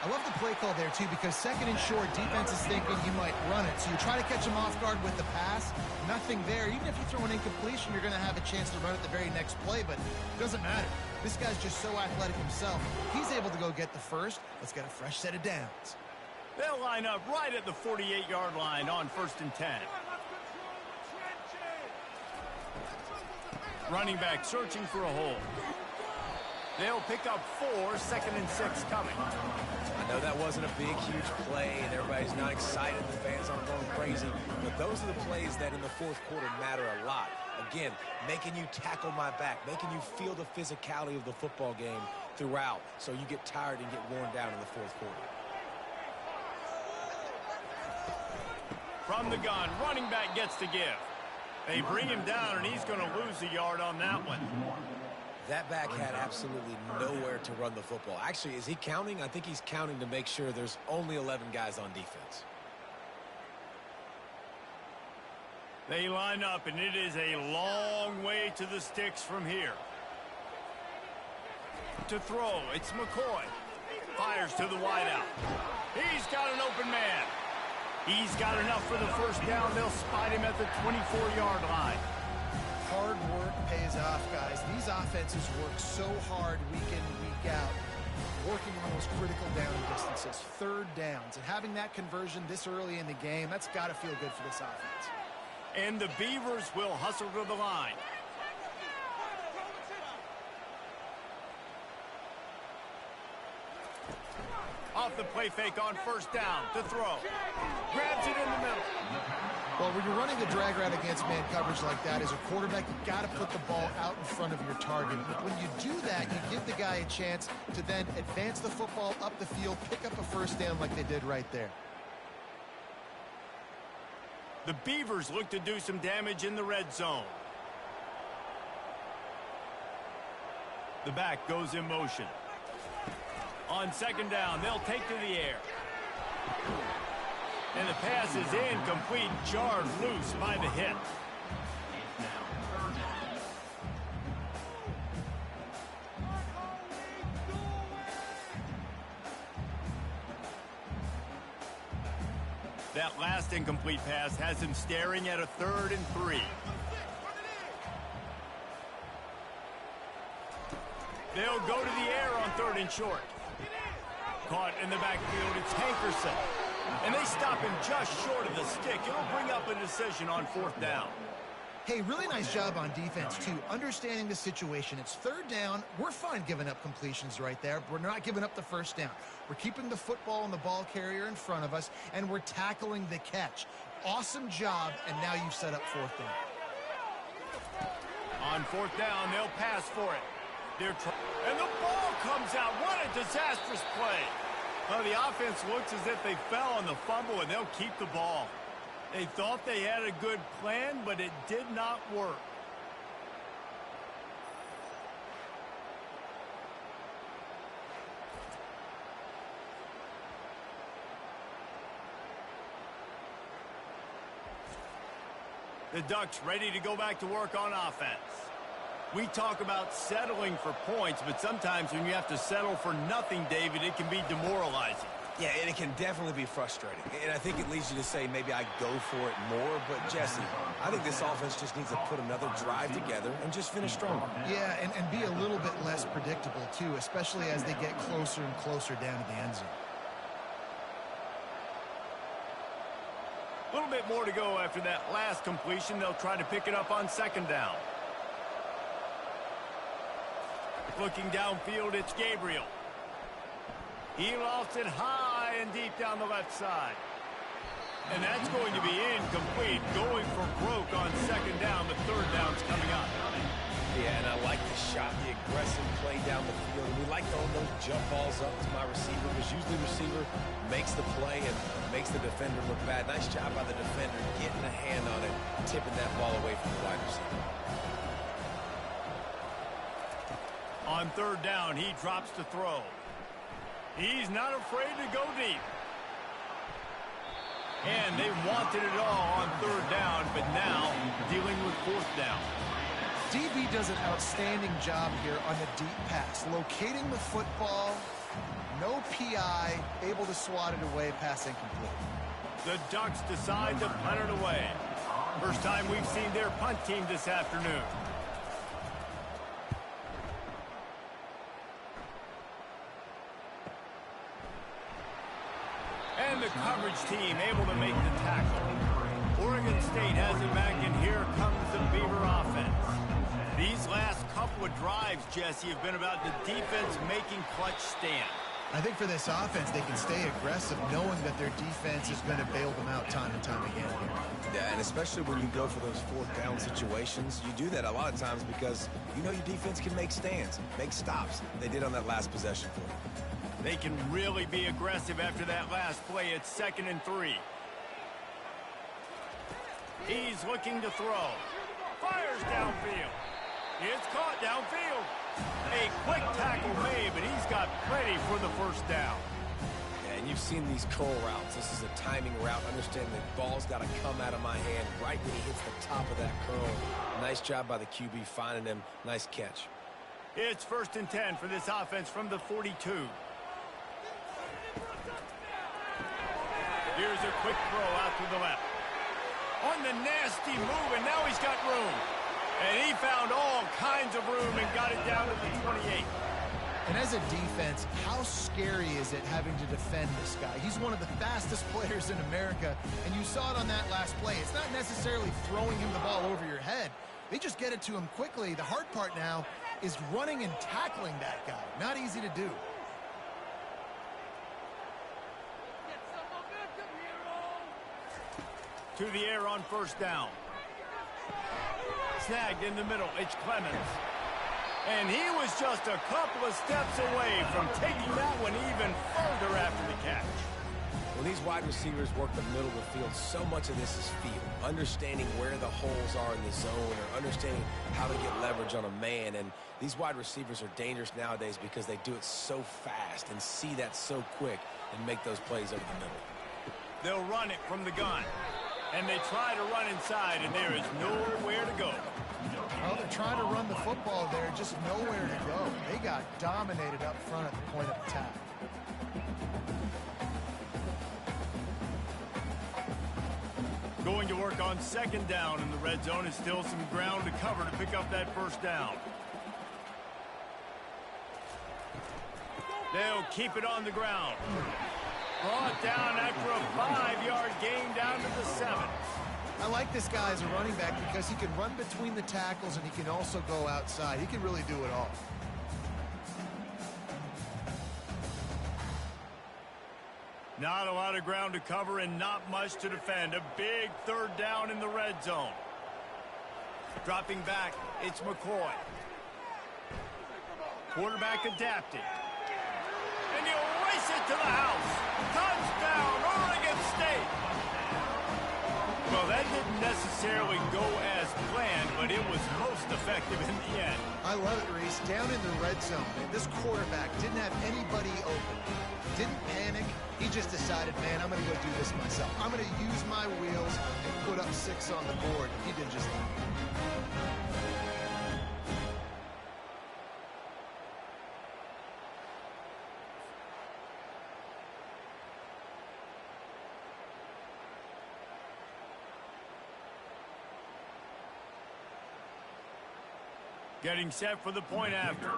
I love the play call there, too, because 2nd and short, defense is thinking you might run it. So you try to catch him off guard with the pass. Nothing there. Even if you throw an incompletion, you're going to have a chance to run it the very next play, but it doesn't matter. This guy's just so athletic himself. He's able to go get the first. Let's get a fresh set of downs. They'll line up right at the 48-yard line on 1st and 10. Running back searching for a hole. They'll pick up 4, 2nd and 6 coming. I know that wasn't a big, huge play, and everybody's not excited. The fans aren't going crazy. But those are the plays that in the 4th quarter matter a lot. Again, making you tackle my back, making you feel the physicality of the football game throughout, so you get tired and get worn down in the 4th quarter. From the gun, running back gets to give. They bring him down, and he's going to lose a yard on that one. That back had absolutely nowhere to run the football. Actually, is he counting? I think he's counting to make sure there's only 11 guys on defense. They line up, and it is a long way to the sticks from here. To throw, it's McCoy. Fires to the wideout. He's got an open man. He's got enough for the first down. They'll spot him at the 24-yard line. Hard work pays off, guys. These offenses work so hard week in, week out. working on those critical down distances, third downs, and having that conversion this early in the game, that's got to feel good for this offense. And the Beavers will hustle to the line. Off the play fake on first down to throw. Grabs it in the middle. Well, when you're running the drag route against man coverage like that, as a quarterback, you've got to put the ball out in front of your target. But when you do that, you give the guy a chance to then advance the football up the field, pick up a first down like they did right there. The Beavers look to do some damage in the red zone. The back goes in motion. On second down, they'll take to the air. And the pass is incomplete, jarred loose by the hit. It's now third down. That last incomplete pass has him staring at a 3rd and 3. They'll go to the air on 3rd and short. Caught in the backfield, it's Hankerson. And they stop him just short of the stick. It'll bring up a decision on 4th down. Hey, really nice job on defense, too, understanding the situation. It's 3rd down. We're fine giving up completions right there. We're not giving up the first down. We're keeping the football and the ball carrier in front of us, and we're tackling the catch. Awesome job, and now you've set up 4th down. On 4th down, they'll pass for it. And the ball comes out. What a disastrous play. Well, the offense looks as if they fell on the fumble, and they'll keep the ball. They thought they had a good plan, but it did not work. The Ducks ready to go back to work on offense. We talk about settling for points, but sometimes when you have to settle for nothing, David, it can be demoralizing. Yeah, and it can definitely be frustrating. And I think it leads you to say maybe I go for it more. But, Jesse, I think this offense just needs to put another drive together and just finish stronger. Yeah, and be a little bit less predictable, too, especially as they get closer and closer down to the end zone. A little bit more to go after that last completion. They'll try to pick it up on 2nd down. Looking downfield, it's Gabriel. He lofts it high and deep down the left side. And that's going to be incomplete. Going for broke on 2nd down, but 3rd down's coming up. Yeah, and I like the shot, the aggressive play down the field. We like throwing those jump balls up to my receiver, because usually the receiver makes the play and makes the defender look bad. Nice job by the defender getting a hand on it, tipping that ball away from the wide receiver. On 3rd down, he drops to throw. He's not afraid to go deep. And they wanted it all on 3rd down, but now dealing with 4th down. DB does an outstanding job here on the deep pass, locating the football, no PI, able to swat it away, pass incomplete. The Ducks decide to punt it away. First time we've seen their punt team this afternoon. And the coverage team able to make the tackle. Oregon State has it back, and here comes the Beaver offense. These last couple of drives, Jesse, have been about the defense making clutch stand. I think for this offense, they can stay aggressive knowing that their defense is going to bail them out time and time again. Yeah, and especially when you go for those 4th down situations, you do that a lot of times because you know your defense can make stands, make stops. They did on that last possession for them. They can really be aggressive after that last play. It's 2nd and 3. He's looking to throw. Fires downfield. It's caught downfield. A quick tackle made, but he's got plenty for the first down. Yeah, and you've seen these curl routes. This is a timing route. Understand the ball's got to come out of my hand right when he hits the top of that curl. Nice job by the QB finding him. Nice catch. It's 1st and 10 for this offense from the 42. Here's a quick throw out to the left. On the nasty move, and now he's got room. And he found all kinds of room and got it down to the 28. And as a defense, how scary is it having to defend this guy? He's one of the fastest players in America, and you saw it on that last play. It's not necessarily throwing him the ball over your head. They just get it to him quickly. The hard part now is running and tackling that guy. Not easy to do. To the air on first down. Snagged in the middle. It's Clemens. And he was just a couple of steps away from taking that one even further after the catch. When these wide receivers work the middle of the field, so much of this is feel. Understanding where the holes are in the zone or understanding how to get leverage on a man. And these wide receivers are dangerous nowadays because they do it so fast and see that so quick and make those plays over the middle. They'll run it from the gun. And they try to run inside, and there is nowhere to go. Well, they're trying to run the football there, just nowhere to go. They got dominated up front at the point of attack. Going to work on second down in the red zone. Is still some ground to cover to pick up that first down. They'll keep it on the ground. Brought down after a 5-yard gain down to the 7. I like this guy as a running back because he can run between the tackles and he can also go outside. He can really do it all. Not a lot of ground to cover and not much to defend. A big third down in the red zone. Dropping back, it's McCoy. Quarterback adapting. And he'll race it to the house. Touchdown, Oregon State. Well, that didn't necessarily go as planned, but it was most effective in the end. I love it, Reese. Down in the red zone, this quarterback didn't have anybody open. Didn't panic. He just decided, man, I'm going to go do this myself. I'm going to use my wheels and put up 6 on the board. He did just that. Getting set for the point after.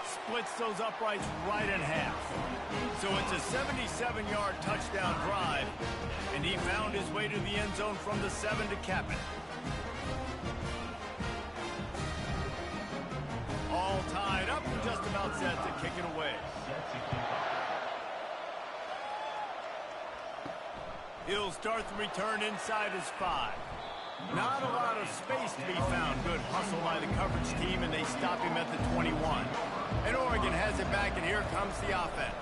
Splits those uprights right in half. So it's a 77-yard touchdown drive, and he found his way to the end zone from the 7 to cap it. All tied up and just about set to kick it away. He'll start the return inside his 5. Not a lot of space to be found. Good hustle by the coverage team, and they stop him at the 21. And Oregon has it back, and here comes the offense.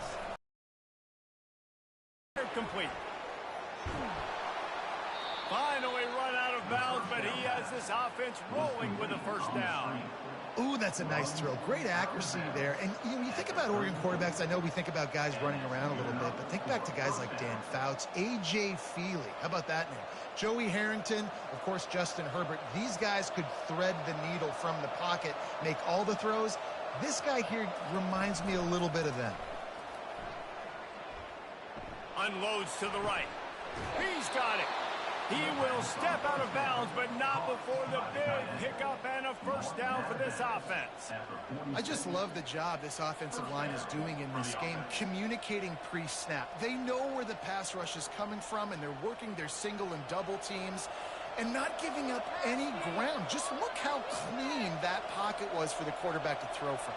Complete. Finally run out of bounds, but he has this offense rolling with a first down. Ooh, that's a nice throw. Great accuracy there. And when you think about Oregon quarterbacks, I know we think about guys running around a little bit, but think back to guys like Dan Fouts, A.J. Feely. How about that name? Joey Harrington, of course, Justin Herbert. These guys could thread the needle from the pocket, make all the throws. This guy here reminds me a little bit of them. Unloads to the right. He's got it. He will step out of bounds, but not before the big pickup and a first down for this offense. I just love the job this offensive line is doing in this game, communicating pre-snap. They know where the pass rush is coming from, and they're working their single and double teams and not giving up any ground. Just look how clean that pocket was for the quarterback to throw from.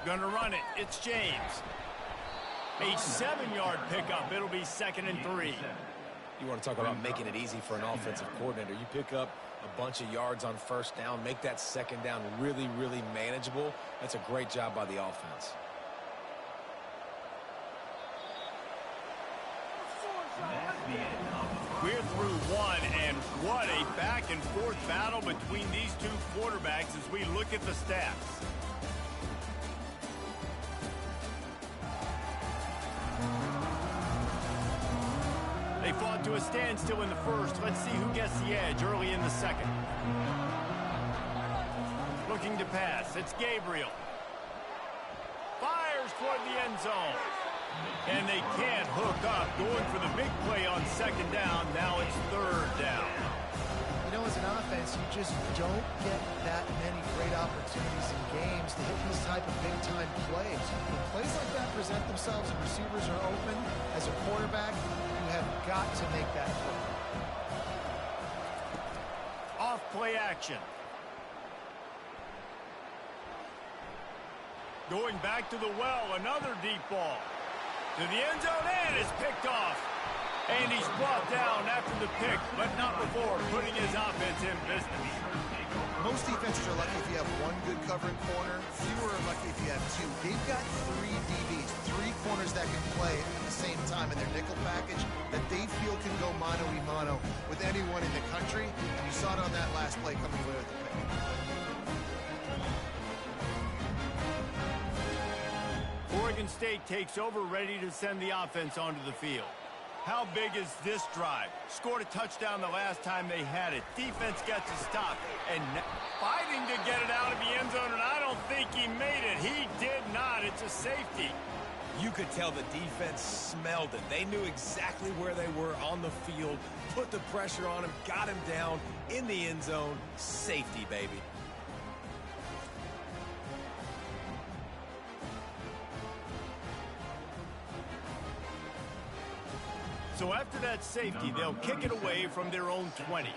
Gonna run it. It's James. A 7-yard pickup. It'll be 2nd and 3. You want to talk about making it easy for an offensive coordinator. You pick up a bunch of yards on first down, make that second down really, really manageable. That's a great job by the offense. We're through one, and what a back-and-forth battle between these two quarterbacks as we look at the stats. They fought to a standstill in the first. Let's see who gets the edge early in the second. Looking to pass. It's Gabriel. Fires toward the end zone. And they can't hook up. Going for the big play on second down. Now it's third down. You know, as an offense, you just don't get that many great opportunities in games to hit these type of big-time plays. When plays like that present themselves and receivers are open, as a quarterback, you have got to make that play. Off play action. Going back to the well, another deep ball. To the end zone, and it's picked off. And he's brought down after the pick, but not before putting his offense in business. Most defenses are lucky if you have one good covering corner. Fewer are lucky if you have two. They've got three DBs, three corners that can play at the same time in their nickel package that they feel can go mano-a-mano with anyone in the country. And you saw it on that last play coming away with the pick. Oregon State takes over, ready to send the offense onto the field. How big is this drive? Scored a touchdown the last time they had it. Defense gets a stop and fighting to get it out of the end zone, and I don't think he made it. He did not. It's a safety. You could tell the defense smelled it. They knew exactly where they were on the field, put the pressure on him, got him down in the end zone. Safety, baby. So after that safety, they'll kick it away from their own 20.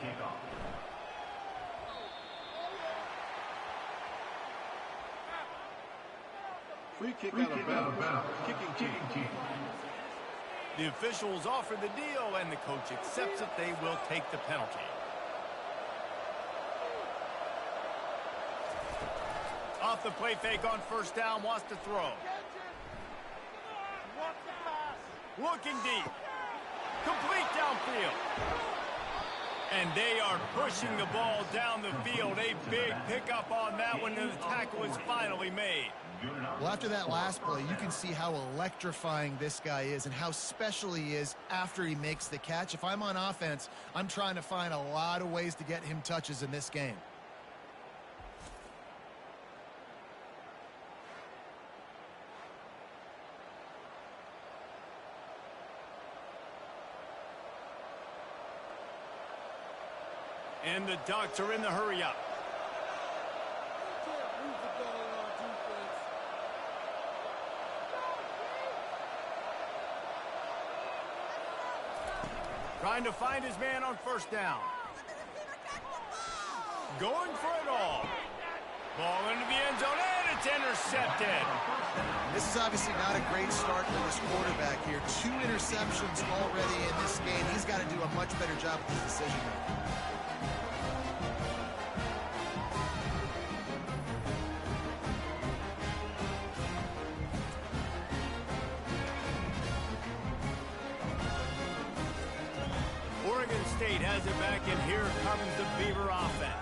Free kick out of bounds. Kicking team. The officials offer the deal, and the coach accepts it. They will take the penalty. Off the play fake on first down, wants to throw. Looking deep. Complete downfield. And they are pushing the ball down the field. A big pickup on that one, and the tackle is finally made. Well, after that last play, you can see how electrifying this guy is and how special he is after he makes the catch. If I'm on offense, I'm trying to find a lot of ways to get him touches in this game. And the Ducks are in the hurry-up. Trying to find his man on first down. Going for it all. Ball into the end zone, and it's intercepted. This is obviously not a great start for this quarterback here. 2 interceptions already in this game. He's got to do a much better job with his decision making. Oregon State has it back, and here comes the Beaver offense.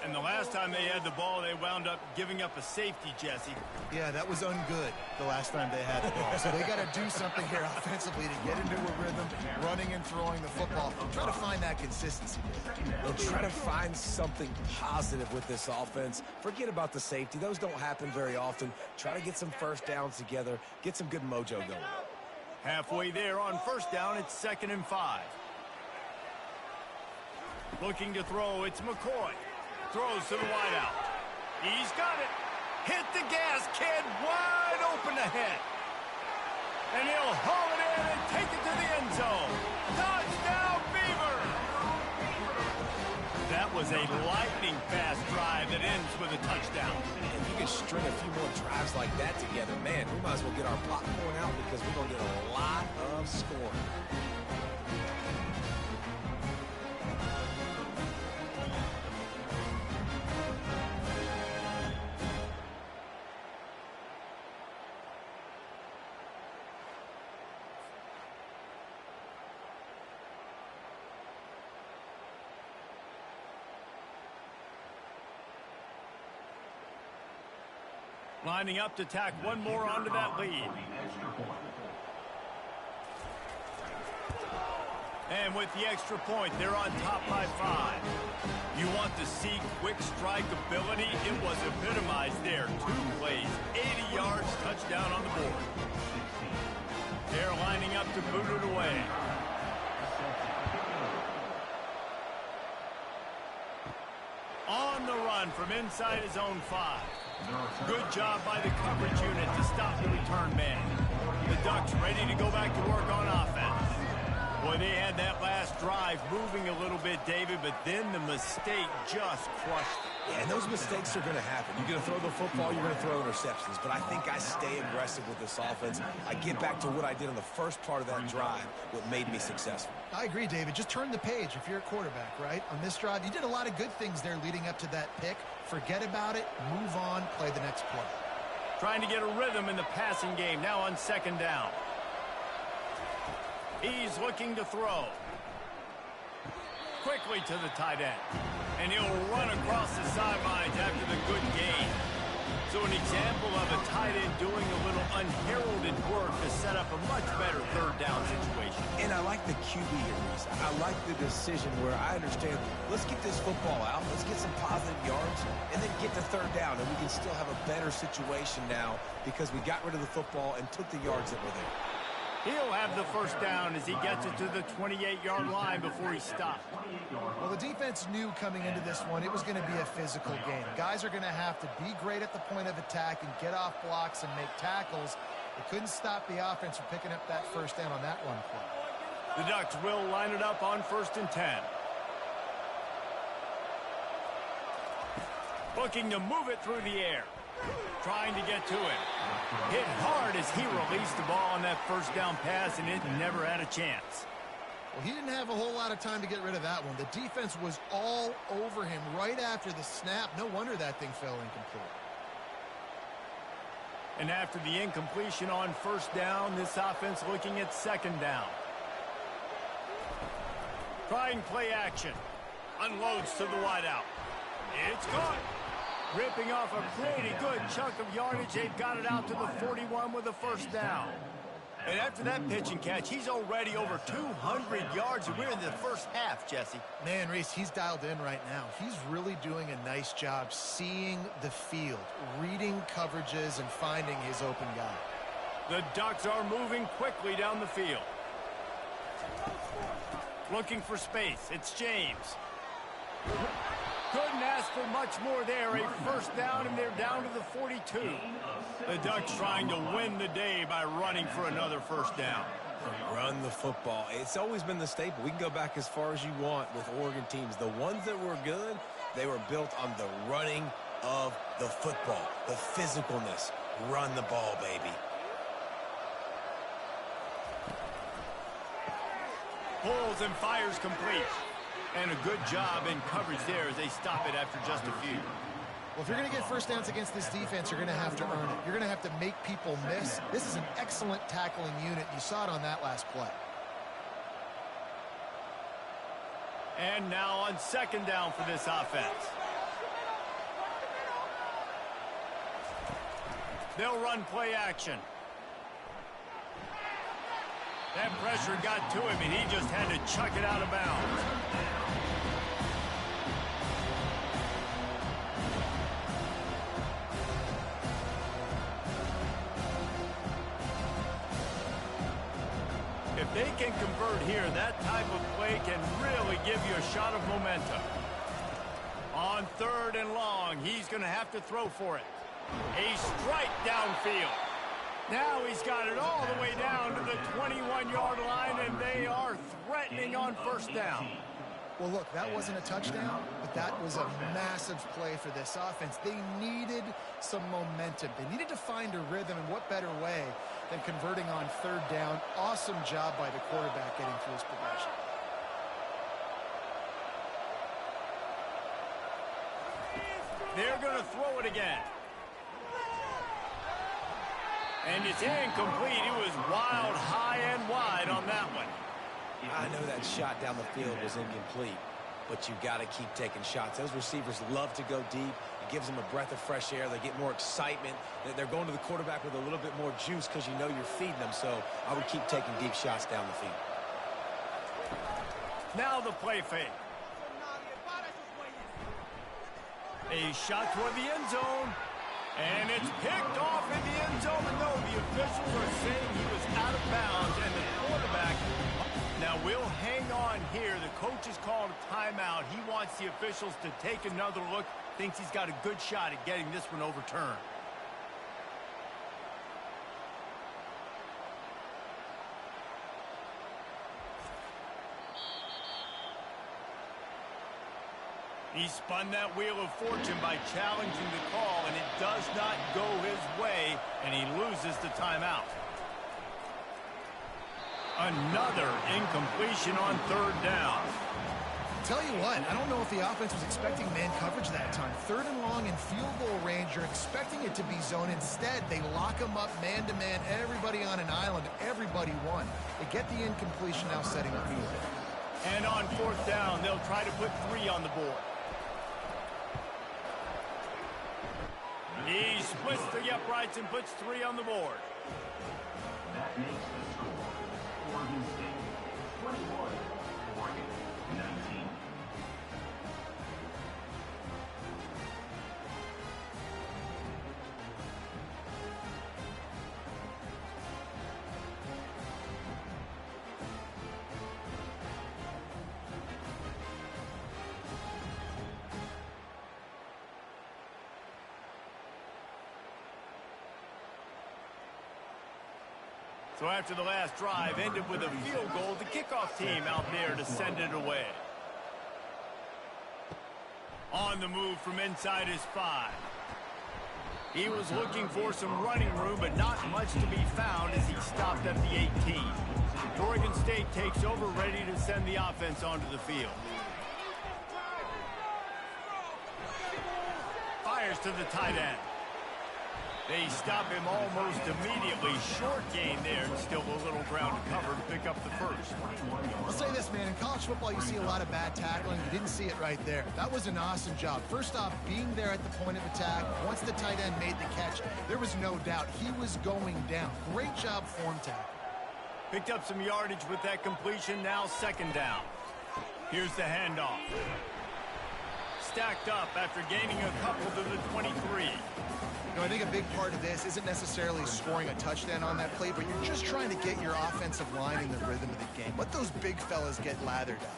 And the last time they had the ball, they wound up giving up a safety, Jesse. Yeah, that was ungood the last time they had the ball. So they got to do something here offensively to get into a rhythm, running and throwing the football. Try to find that consistency. They'll try to find something positive with this offense. Forget about the safety. Those don't happen very often. Try to get some first downs together, get some good mojo going. Halfway there on first down, it's 2nd and 5. Looking to throw, it's McCoy. Throws to the wideout. He's got it. Hit the gas, kid. Wide open ahead. And he'll haul it in and take it to the end zone. Touchdown, Beaver! That was a lightning-fast drive that ends with a touchdown. If you can string a few more drives like that together, man, we might as well get our popcorn out because we're going to get a lot of scoring. Lining up to tack one more onto that lead. And with the extra point, they're on top by 5. You want want to see quick strike ability? It was epitomized there. 2 plays, 80 yards, touchdown on the board. They're lining up to boot it away. On the run from inside his own 5. Good job by the coverage unit to stop the return man. The Ducks ready to go back to work on offense. Boy, they had that last drive moving a little bit, David, but then the mistake just crushed it. Yeah, and those mistakes are going to happen. You're going to throw the football, you're going to throw interceptions. But I think I stay aggressive with this offense. I get back to what I did in the first part of that drive, what made me successful. I agree, David. Just turn the page if you're a quarterback, right? On this drive, you did a lot of good things there leading up to that pick. Forget about it, move on, play the next play. Trying to get a rhythm in the passing game, now on 2nd down. He's looking to throw. Quickly to the tight end. And he'll run across the sidelines after the good gain. So an example of a tight end doing a little unheralded work to set up a much better 3rd down situation. And I like the QB here, Reese. I like the decision where I understand, let's get this football out, let's get some positive yards, and then get to 3rd down, and we can still have a better situation now because we got rid of the football and took the yards that were there. He'll have the 1st down as he gets it to the 28-yard line before he stops. Well, the defense knew coming into this one it was going to be a physical game. Guys are going to have to be great at the point of attack and get off blocks and make tackles. They couldn't stop the offense from picking up that 1st down on that one play. The Ducks will line it up on 1st and 10. Looking to move it through the air. Trying to get to it. Hit hard as he released the ball on that 1st down pass, and it never had a chance. Well, he didn't have a whole lot of time to get rid of that one. The defense was all over him right after the snap. No wonder that thing fell incomplete. And after the incompletion on 1st down, this offense looking at 2nd down. Trying play action. Unloads to the wideout. It's gone. Ripping off a pretty good chunk of yardage. They've got it out to the 41 with a 1st down. And after that pitch and catch, he's already over 200 yards, and we're in the 1st half, Jesse. Man, Reese, he's dialed in right now. He's really doing a nice job seeing the field, reading coverages, and finding his open guy. The Ducks are moving quickly down the field. Looking for space. It's James. Couldn't ask for much more there. A 1st down, and they're down to the 42. The Ducks trying to win the day by running for another 1st down. Run the football. It's always been the staple. We can go back as far as you want with Oregon teams. The ones that were good, they were built on the running of the football, the physicalness. Run the ball, baby. Pulls and fires complete. And a good job in coverage there as they stop it after just a few. Well, if you're going to get 1st downs against this defense, you're going to have to earn it. You're going to have to make people miss. This is an excellent tackling unit. You saw it on that last play. And now on 2nd down for this offense. They'll run play action. That pressure got to him, and he just had to chuck it out of bounds. If they can convert here, that type of play can really give you a shot of momentum. On 3rd and long, he's going to have to throw for it. A strike downfield. Now he's got it all the way down to the 21-yard line, and they are threatening on 1st down. Well, look, that wasn't a touchdown, but that was a massive play for this offense. They needed some momentum. They needed to find a rhythm, and what better way than converting on 3rd down. Awesome job by the quarterback getting through his progression. They're going to throw it again. And it's incomplete. It was wild, high and wide on that one. I know that shot down the field was incomplete, but you've got to keep taking shots. Those receivers love to go deep. It gives them a breath of fresh air. They get more excitement. They're going to the quarterback with a little bit more juice because you know you're feeding them. So I would keep taking deep shots down the field. Now the play fake. A shot toward the end zone. And it's picked off in the end zone. And no, the officials are saying he was out of bounds. And the quarterback... Now, we'll hang on here. The coach has called a timeout. He wants the officials to take another look. Thinks he's got a good shot at getting this one overturned. He spun that wheel of fortune by challenging the call, and it does not go his way, and he loses the timeout. Another incompletion on third down. Tell you what, I don't know if the offense was expecting man coverage that time. Third and long in field goal range, you're expecting it to be zone. Instead, they lock them up man-to-man, everybody on an island, everybody won. They get the incompletion, now setting the field. And on fourth down, they'll try to put 3 on the board. He splits the uprights and puts 3 on the board. That makes the score Oregon State 21, Oregon 19. So after the last drive ended with a field goal, the kickoff team out there to send it away. On the move from inside his 5. He was looking for some running room, but not much to be found as he stopped at the 18. Oregon State takes over, ready to send the offense onto the field. Fires to the tight end. They stop him almost immediately. Short gain there, and still a little ground to cover to pick up the first. I'll say this, man. In college football, you see a lot of bad tackling. You didn't see it right there. That was an awesome job. First off, being there at the point of attack. Once the tight end made the catch, there was no doubt he was going down. Great job form tackle. Picked up some yardage with that completion. Now second down. Here's the handoff. Stacked up after gaining a couple to the 23. You know, I think a big part of this isn't necessarily scoring a touchdown on that play, but you're just trying to get your offensive line in the rhythm of the game. Let those big fellas get lathered up.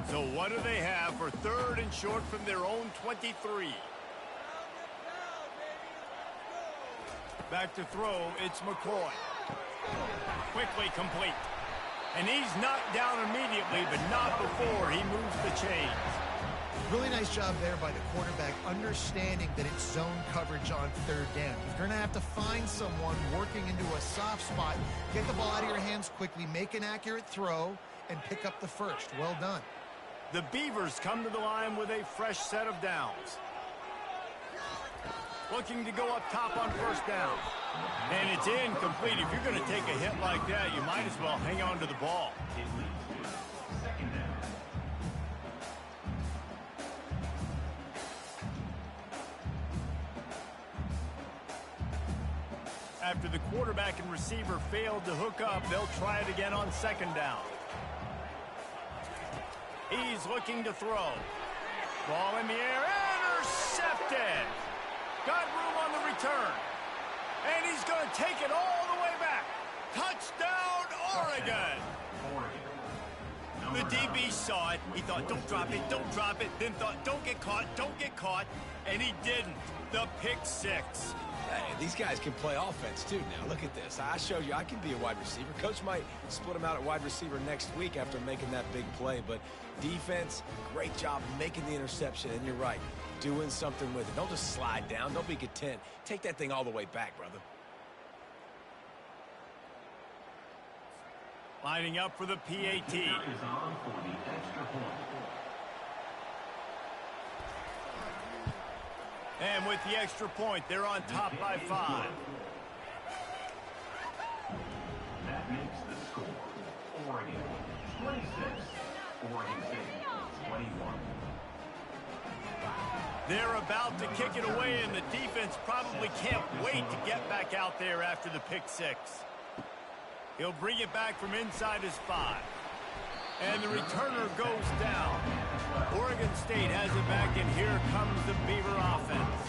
So what do they have for third and short from their own 23? Back to throw, it's McCoy. Quickly complete. And he's knocked down immediately, but not before he moves the chains. Really nice job there by the quarterback, understanding that it's zone coverage on third down. You're going to have to find someone working into a soft spot, get the ball out of your hands quickly, make an accurate throw, and pick up the first. Well done. The Beavers come to the line with a fresh set of downs. Looking to go up top on first down. And it's incomplete. If you're going to take a hit like that, you might as well hang on to the ball. Second down. After the quarterback and receiver failed to hook up, they'll try it again on second down. He's looking to throw. Ball in the air, intercepted. Got room on the return. And he's going to take it all the way back. Touchdown, Oregon. The DB saw it. He thought, don't drop it, don't drop it. Then thought, don't get caught, don't get caught. And he didn't. The pick 6. Hey, these guys can play offense, too, now. Look at this. I showed you I can be a wide receiver. Coach might split him out at wide receiver next week after making that big play. But defense, great job making the interception. And you're right, doing something with it. Don't just slide down. Don't be content. Take that thing all the way back, brother. Lining up for the PAT. Is on for the extra point. And with the extra point, they're on top by 5. That makes the score Oregon 26, Oregon State 21. They're about to kick it away, and the defense probably can't wait to get back out there after the pick 6. He'll bring it back from inside his 5. And the returner goes down. Oregon Oregon State has it back, and here comes the Beaver offense.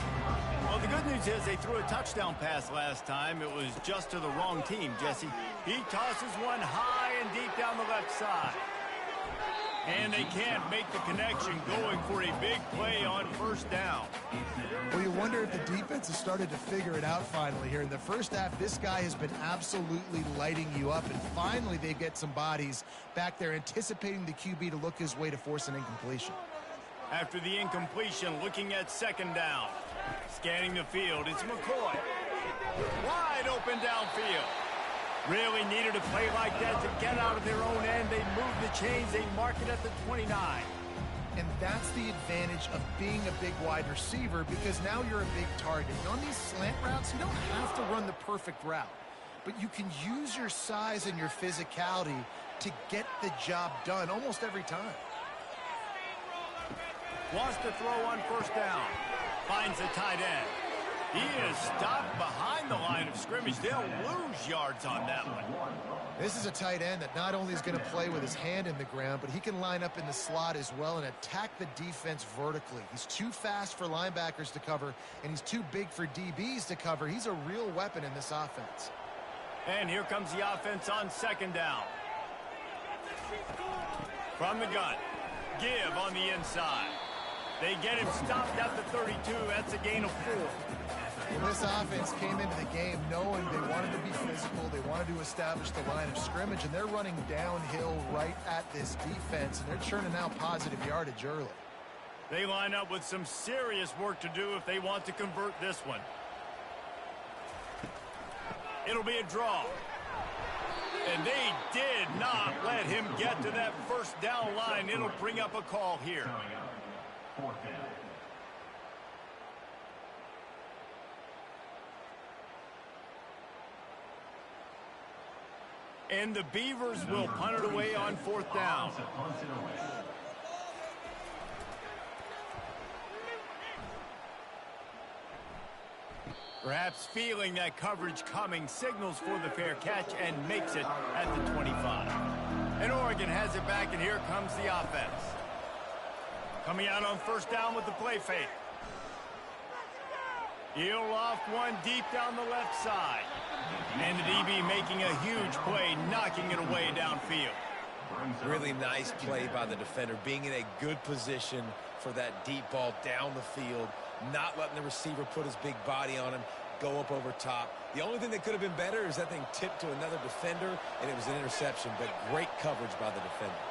Well, the good news is they threw a touchdown pass last time. It was just to the wrong team, Jesse. He tosses one high and deep down the left side. And they can't make the connection, going for a big play on first down. Well, you wonder if the defense has started to figure it out finally here. In the first half, this guy has been absolutely lighting you up, and finally they get some bodies back there anticipating the QB to look his way to force an incompletion. After the incompletion, looking at second down. Scanning the field, it's McCoy. Wide open downfield. Really needed a play like that to get out of their own end. They move the chains. They mark it at the 29. And that's the advantage of being a big wide receiver, because now you're a big target. And on these slant routes, you don't have to run the perfect route, but you can use your size and your physicality to get the job done almost every time. Wants to throw on first down. Finds the tight end. He is stopped behind the line of scrimmage. They'll lose yards on that one. This is a tight end that not only is going to play with his hand in the ground, but he can line up in the slot as well and attack the defense vertically. He's too fast for linebackers to cover, and he's too big for DBs to cover. He's a real weapon in this offense. And here comes the offense on second down. From the gun. Give on the inside. They get him stopped at the 32. That's a gain of 4. Well, this offense came into the game knowing they wanted to be physical. They wanted to establish the line of scrimmage, and they're running downhill right at this defense, and they're churning out positive yardage early. They line up with some serious work to do if they want to convert this one. It'll be a draw. And they did not let him get to that first down line. It'll bring up a call here. Fourth down. And the Beavers will punt it away on fourth down. Perhaps feeling that coverage coming, signals for the fair catch and makes it at the 25. And Oregon has it back, and here comes the offense. Coming out on first down with the play fake. He'll loft one deep down the left side. And the DB making a huge play, knocking it away downfield. Really nice play by the defender, being in a good position for that deep ball down the field, not letting the receiver put his big body on him, go up over top. The only thing that could have been better is that thing tipped to another defender, and it was an interception, but great coverage by the defender.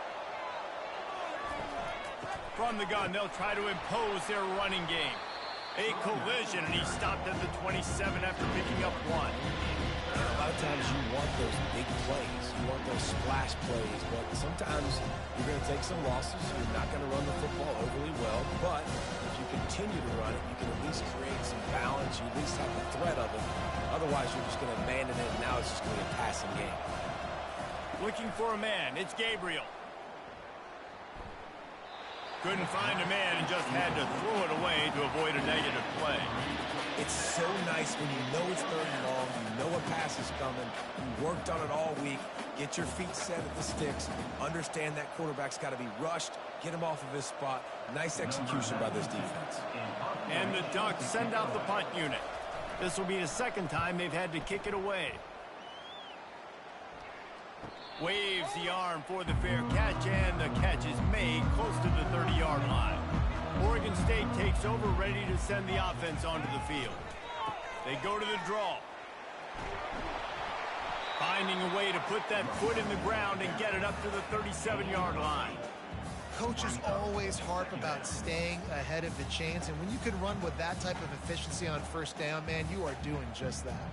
From the gun, they'll try to impose their running game. A collision, and he stopped at the 27 after picking up 1. A lot of times you want those big plays. You want those splash plays, but sometimes you're going to take some losses. You're not going to run the football overly well, but if you continue to run it, you can at least create some balance. You at least have the threat of it. Otherwise, you're just going to abandon it, and now it's just going to be a passing game. Looking for a man. It's Gabriel. Couldn't find a man and just had to throw it away to avoid a negative play. It's so nice when you know it's third and long, you know a pass is coming, you worked on it all week, get your feet set at the sticks, understand that quarterback's got to be rushed, get him off of his spot. Nice execution by this defense. And the Ducks send out the punt unit. This will be the second time they've had to kick it away. Waves the arm for the fair catch, and the catch is made close to the 30-yard line. Oregon State takes over, ready to send the offense onto the field. They go to the draw. Finding a way to put that foot in the ground and get it up to the 37-yard line. Coaches always harp about staying ahead of the chains, and when you can run with that type of efficiency on first down, man, you are doing just that.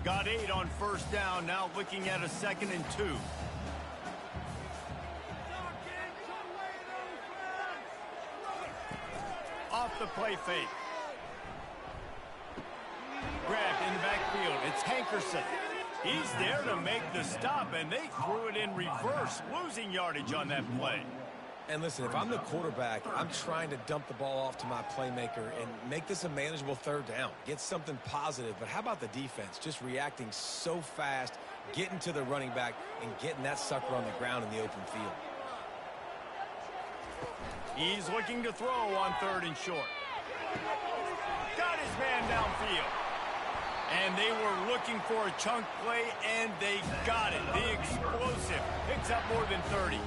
Got 8 on first down, now looking at a 2nd and 2. Off the play fake. Grabbed in the backfield. It's Hankerson. He's there to make the stop, and they threw it in reverse, losing yardage on that play. And listen, if I'm the quarterback, I'm trying to dump the ball off to my playmaker and make this a manageable third down. Get something positive. But how about the defense? Just reacting so fast, getting to the running back, and getting that sucker on the ground in the open field. He's looking to throw on 3rd and short. Got his man downfield. And they were looking for a chunk play, and they got it. The explosive picks up more than 30.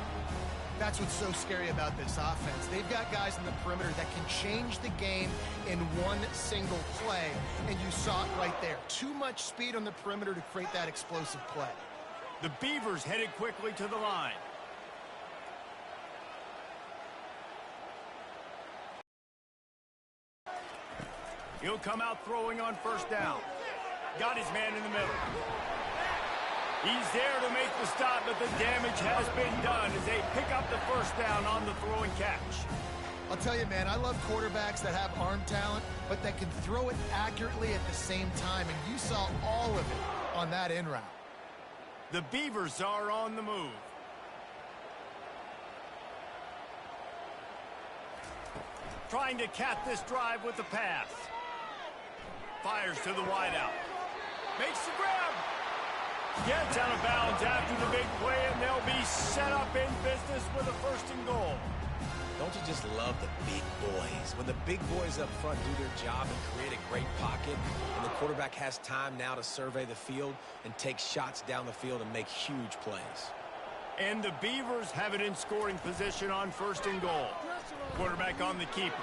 That's what's so scary about this offense. They've got guys in the perimeter that can change the game in one single play, and you saw it right there. Too much speed on the perimeter to create that explosive play. The Beavers headed quickly to the line. He'll come out throwing on 1st down. Got his man in the middle. He's there to make the stop, but the damage has been done as they pick up the 1st down on the throw and catch. I'll tell you, man, I love quarterbacks that have arm talent, but that can throw it accurately at the same time, and you saw all of it on that in route. The Beavers are on the move. Trying to cap this drive with the pass. Fires to the wideout. Makes the grab. Gets out of bounds after the big play, and they'll be set up in business with a 1st and goal. Don't you just love the big boys? When the big boys up front do their job and create a great pocket, and the quarterback has time now to survey the field and take shots down the field and make huge plays. And the Beavers have it in scoring position on 1st and goal. Quarterback on the keeper.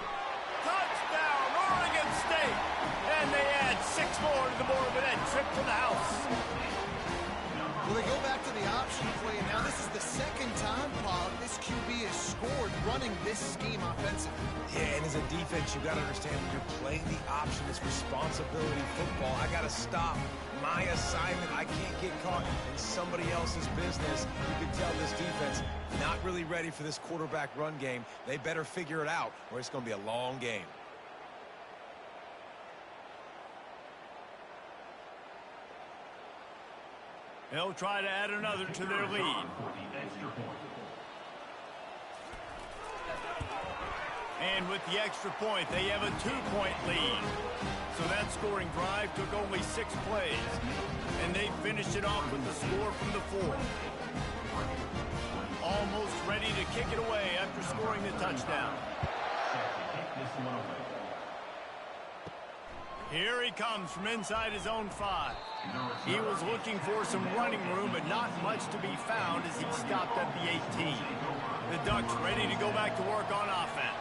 Touchdown, Oregon State! And they add 6 more to the board with that trip to the house. Well, they go back to the option play, and now this is the 2nd time, Paul, this QB has scored running this scheme offensively. Yeah, and as a defense, you got to understand when you're playing the option, it's responsibility football. I got to stop my assignment. I can't get caught in somebody else's business. You can tell this defense not really ready for this quarterback run game. They better figure it out, or it's going to be a long game. They'll try to add another to their lead. And with the extra point, they have a 2-point lead. So that scoring drive took only 6 plays. And they finished it off with the score from the 4th. Almost ready to kick it away after scoring the touchdown. Here he comes from inside his own 5. He was looking for some running room, but not much to be found as he stopped at the 18. The Ducks ready to go back to work on offense.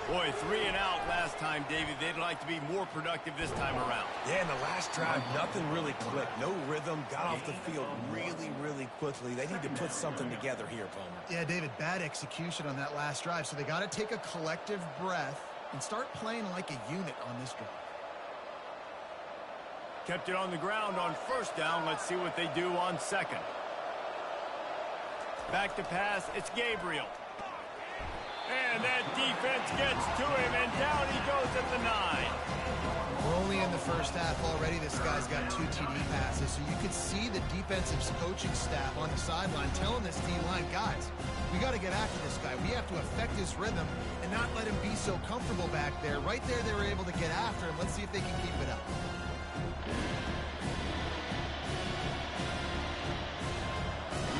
Boy, 3 and out last time, David. They'd like to be more productive this time around. Yeah, in the last drive, nothing really clicked. No rhythm, got off the field really quickly. They need to put something together here, Palmer. Yeah, David, bad execution on that last drive, so they got to take a collective breath and start playing like a unit on this drive. Kept it on the ground on 1st down. Let's see what they do on 2nd. Back to pass. It's Gabriel. And that defense gets to him, and down he goes at the 9. We're only in the 1st half already. This guy's got 2 TD passes, so you could see the defensive coaching staff on the sideline telling this D-line, guys, we got to get after this guy. We have to affect his rhythm and not let him be so comfortable back there. Right there, they were able to get after him. Let's see if they can keep it up.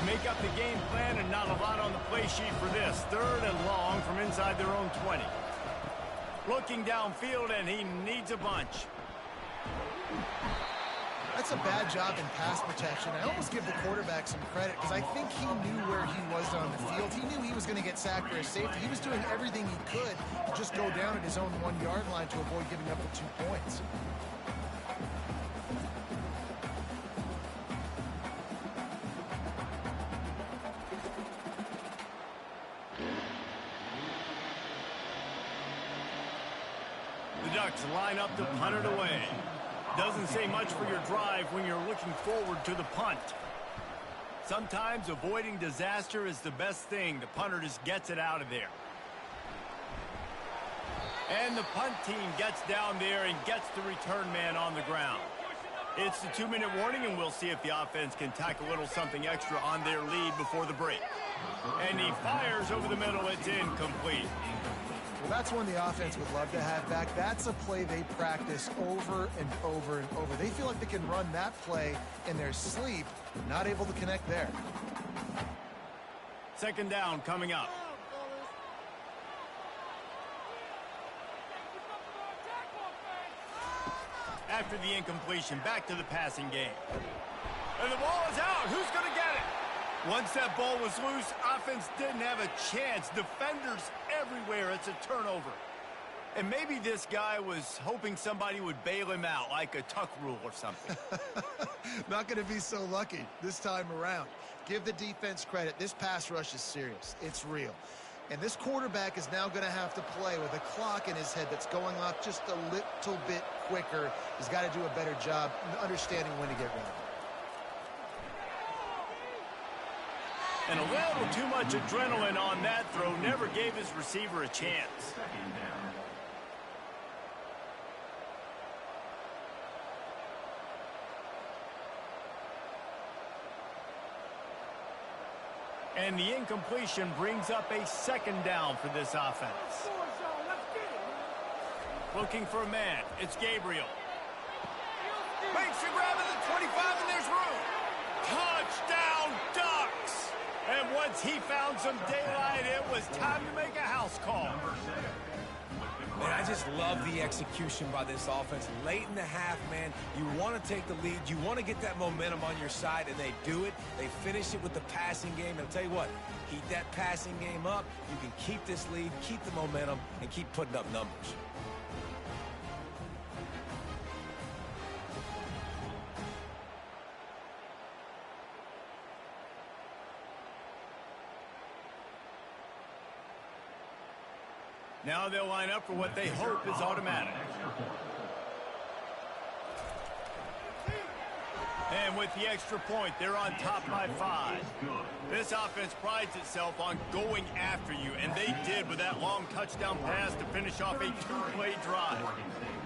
Make up the game plan and not a lot on the play sheet for this. 3rd and long from inside their own 20. Looking downfield, and he needs a bunch. That's a bad job in pass protection. I almost give the quarterback some credit because I think he knew where he was on the field. He knew he was going to get sacked for a safety. He was doing everything he could to just go down at his own 1-yard line to avoid giving up the 2 points. Ducks line up to punt it away. Doesn't say much for your drive when you're looking forward to the punt. Sometimes avoiding disaster is the best thing. The punter just gets it out of there. And the punt team gets down there and gets the return man on the ground. It's the 2-minute warning, and we'll see if the offense can tack a little something extra on their lead before the break. And he fires over the middle. It's incomplete. Well, that's one the offense would love to have back. That's a play they practice over and over and over. They feel like they can run that play in their sleep, not able to connect there. 2nd down coming up. After the incompletion, back to the passing game. And the ball is out. Who's going to get it? Once that ball was loose, offense didn't have a chance. Defenders everywhere. It's a turnover. And maybe this guy was hoping somebody would bail him out, like a tuck rule or something. Not going to be so lucky this time around. Give the defense credit. This pass rush is serious. It's real. And this quarterback is now going to have to play with a clock in his head that's going off just a little bit quicker. He's got to do a better job understanding when to get ready. And a little too much adrenaline on that throw never gave his receiver a chance. Second down. And the incompletion brings up a second down for this offense. Looking for a man. It's Gabriel. Makes the grab at the 25, and there's room. Touchdown, Ducks! And once he found some daylight, it was time to make a house call. Man, I just love the execution by this offense. Late in the half, man, you want to take the lead. You want to get that momentum on your side, and they do it. They finish it with the passing game. And I'll tell you what, keep that passing game up. You can keep this lead, keep the momentum, and keep putting up numbers. Now they'll line up for what they hope is automatic. And with the extra point, they're on top by 5. This offense prides itself on going after you, and they did with that long touchdown pass to finish off a 2-play drive.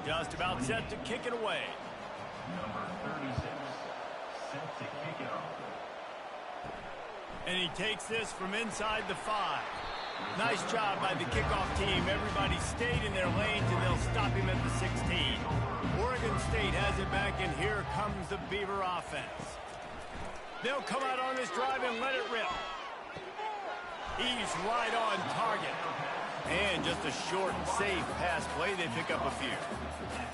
Just about set to kick it away. Number 36, set to kick it off. And he takes this from inside the 5. Nice job by the kickoff team. Everybody stayed in their lanes, and they'll stop him at the 16. Oregon State has it back, and here comes the Beaver offense. They'll come out on this drive and let it rip. He's right on target. And just a short, safe pass play. They pick up a few.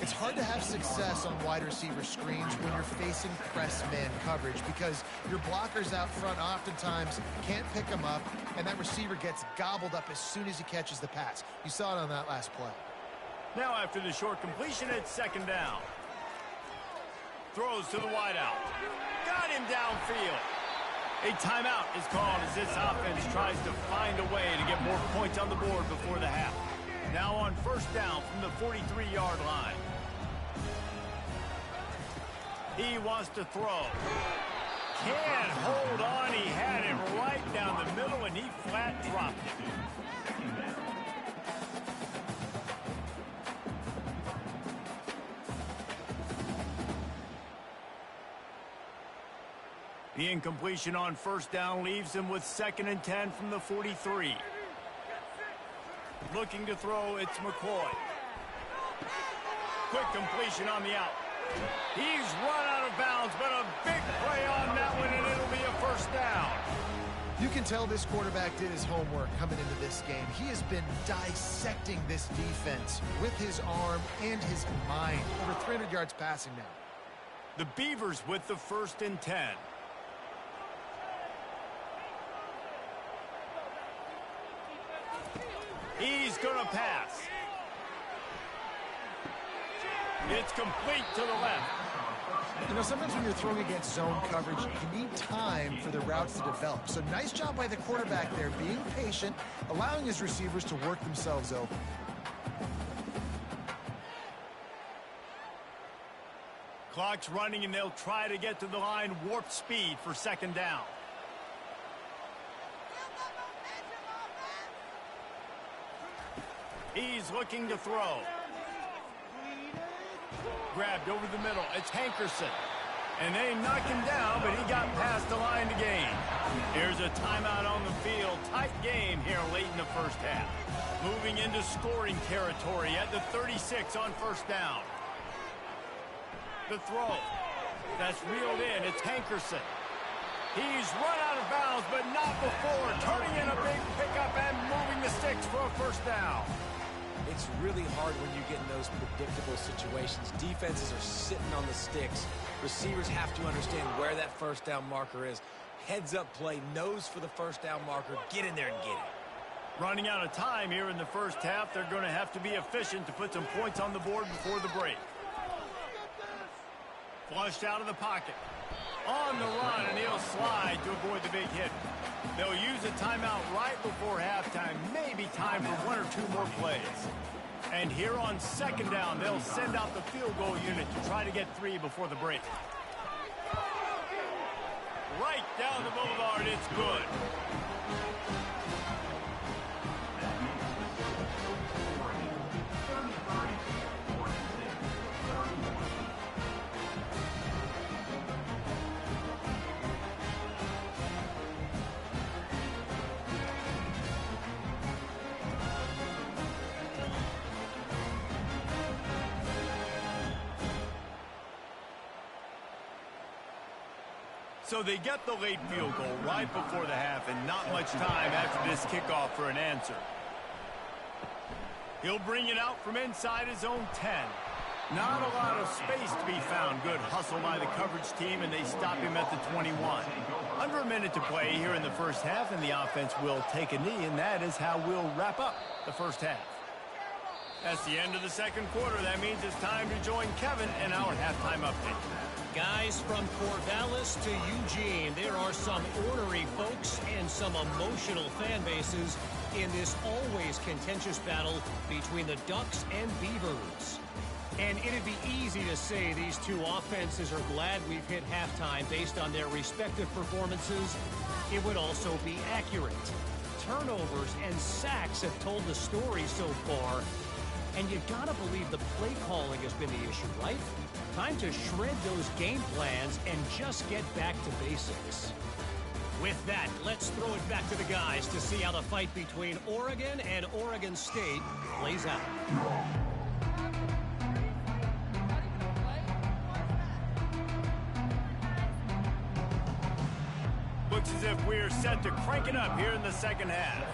It's hard to have success on wide receiver screens when you're facing press man coverage because your blockers out front oftentimes can't pick them up, and that receiver gets gobbled up as soon as he catches the pass. You saw it on that last play. Now after the short completion, it's second down. Throws to the wideout. Got him downfield. A timeout is called as this offense tries to find a way to get more points on the board before the half. Now on first down from the 43-yard line. He wants to throw. Can't hold on. He had it right down the middle, and he flat dropped it. The incompletion on first down leaves him with 2nd and 10 from the 43. Looking to throw, it's McCoy. Quick completion on the out. He's run out of bounds, but a big play on that one, and it'll be a first down. You can tell this quarterback did his homework coming into this game. He has been dissecting this defense with his arm and his mind. Over 300 yards passing now. The Beavers with the 1st and 10. He's going to pass. It's complete to the left. You know, sometimes when you're throwing against zone coverage, you need time for the routes to develop. So nice job by the quarterback there, being patient, allowing his receivers to work themselves open. Clock's running, and they'll try to get to the line warp speed for second down. He's looking to throw. Grabbed over the middle. It's Hankerson. And they knocked him down, but he got past the line to gain. Here's a timeout on the field. Tight game here late in the first half. Moving into scoring territory at the 36 on first down. The throw. That's reeled in. It's Hankerson. He's run out of bounds, but not before. Turning in a big pickup and moving the sticks for a first down. it's really hard when you get in those predictable situations. Defenses are sitting on the sticks. Receivers have to understand where that first down marker is. Heads-up play, nose for the first down marker. Get in there and get it. Running out of time here in the first half. They're going to have to be efficient to put some points on the board before the break. Flushed out of the pocket. On the run, and he'll slide to avoid the big hit. They'll use a timeout right before halftime. Maybe time for one or two more plays. And here on second down, they'll send out the field goal unit to try to get 3 before the break. Right down the boulevard, it's good. So they get the late field goal right before the half, and not much time after this kickoff for an answer. He'll bring it out from inside his own 10. Not a lot of space to be found. Good hustle by the coverage team, and they stop him at the 21. Under a minute to play here in the first half, and the offense will take a knee, and that is how we'll wrap up the first half. That's the end of the second quarter. That means it's time to join Kevin and our halftime update. Guys, from Corvallis to Eugene, there are some ornery folks and some emotional fan bases in this always contentious battle between the Ducks and Beavers. And it'd be easy to say these two offenses are glad we've hit halftime based on their respective performances. It would also be accurate. Turnovers and sacks have told the story so far. And you gotta believe the play calling has been the issue, right? Time to shred those game plans and just get back to basics. With that, let's throw it back to the guys to see how the fight between Oregon and Oregon State plays out. Looks as if we're set to crank it up here in the second half.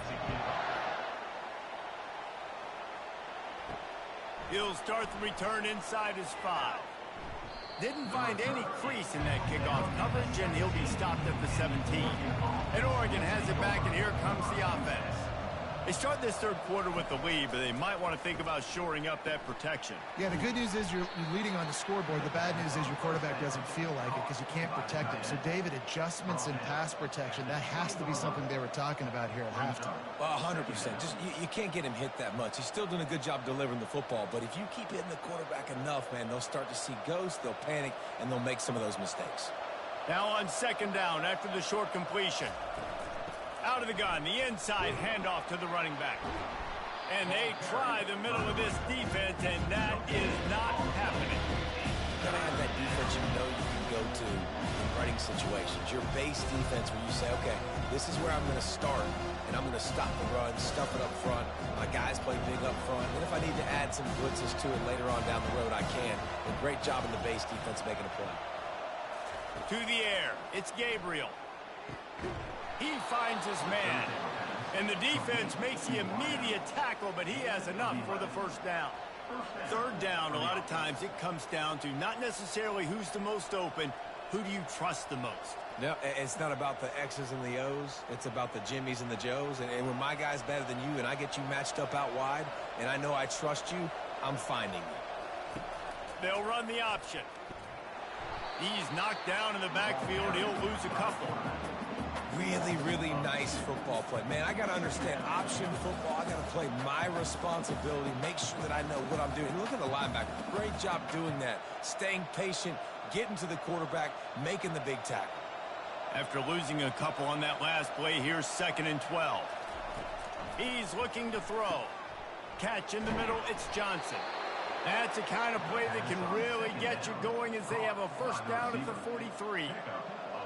He'll start the return inside his 5. Didn't find any crease in that kickoff coverage, and he'll be stopped at the 17. And Oregon has it back, and here comes the offense. They start this third quarter with the lead, but they might want to think about shoring up that protection. Yeah, the good news is you're leading on the scoreboard. The bad news is your quarterback doesn't feel like it because you can't protect him. So, David, adjustments in pass protection, that has to be something they were talking about here at halftime. Well, 100%. Just you can't get him hit that much. He's still doing a good job delivering the football, but if you keep hitting the quarterback enough, man, they'll start to see ghosts, they'll panic, and they'll make some of those mistakes. Now on second down after the short completion. Out of the gun, the inside handoff to the running back. And they try the middle of this defense, and that is not happening. You gotta have that defense you know you can go to in running situations. Your base defense where you say, okay, this is where I'm going to start, and I'm going to stop the run, stuff it up front. My guys play big up front, and if I need to add some blitzes to it later on down the road, I can. A great job in the base defense making a play. To the air, it's Gabriel. He finds his man. And the defense makes the immediate tackle, but he has enough for the first down. Third down, a lot of times it comes down to not necessarily who's the most open, who do you trust the most? No, it's not about the X's and the O's. It's about the Jimmies and the Joes. And when my guy's better than you and I get you matched up out wide and I know I trust you, I'm finding you. They'll run the option. He's knocked down in the backfield. He'll lose a couple. Really, really nice football play. Man, I got to understand option football. I got to play my responsibility, make sure that I know what I'm doing. Look at the linebacker. Great job doing that. Staying patient, getting to the quarterback, making the big tackle. After losing a couple on that last play, here's 2nd and 12. He's looking to throw. Catch in the middle, it's Johnson. That's the kind of play that can really get you going as they have a first down at the 43.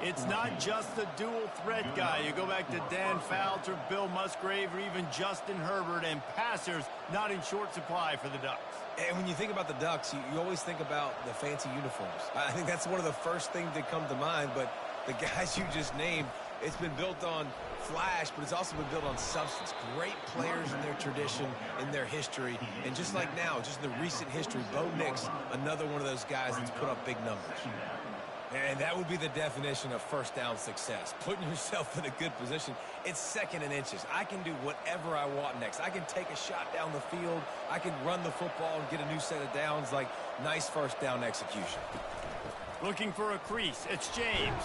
It's not just the dual threat guy. You go back to Dan Fouts or Bill Musgrave or even Justin Herbert, and passers not in short supply for the Ducks. And when you think about the Ducks, you always think about the fancy uniforms. I think that's one of the first things that come to mind, but the guys you just named It's been built on flash, but it's also been built on substance. Great players in their tradition, in their history. And just like now, just in the recent history, Bo Nix, another one of those guys that's put up big numbers. And that would be the definition of first down success. Putting yourself in a good position. It's second and inches. I can do whatever I want next. I can take a shot down the field. I can run the football and get a new set of downs. Like, nice first down execution. Looking for a crease. It's James.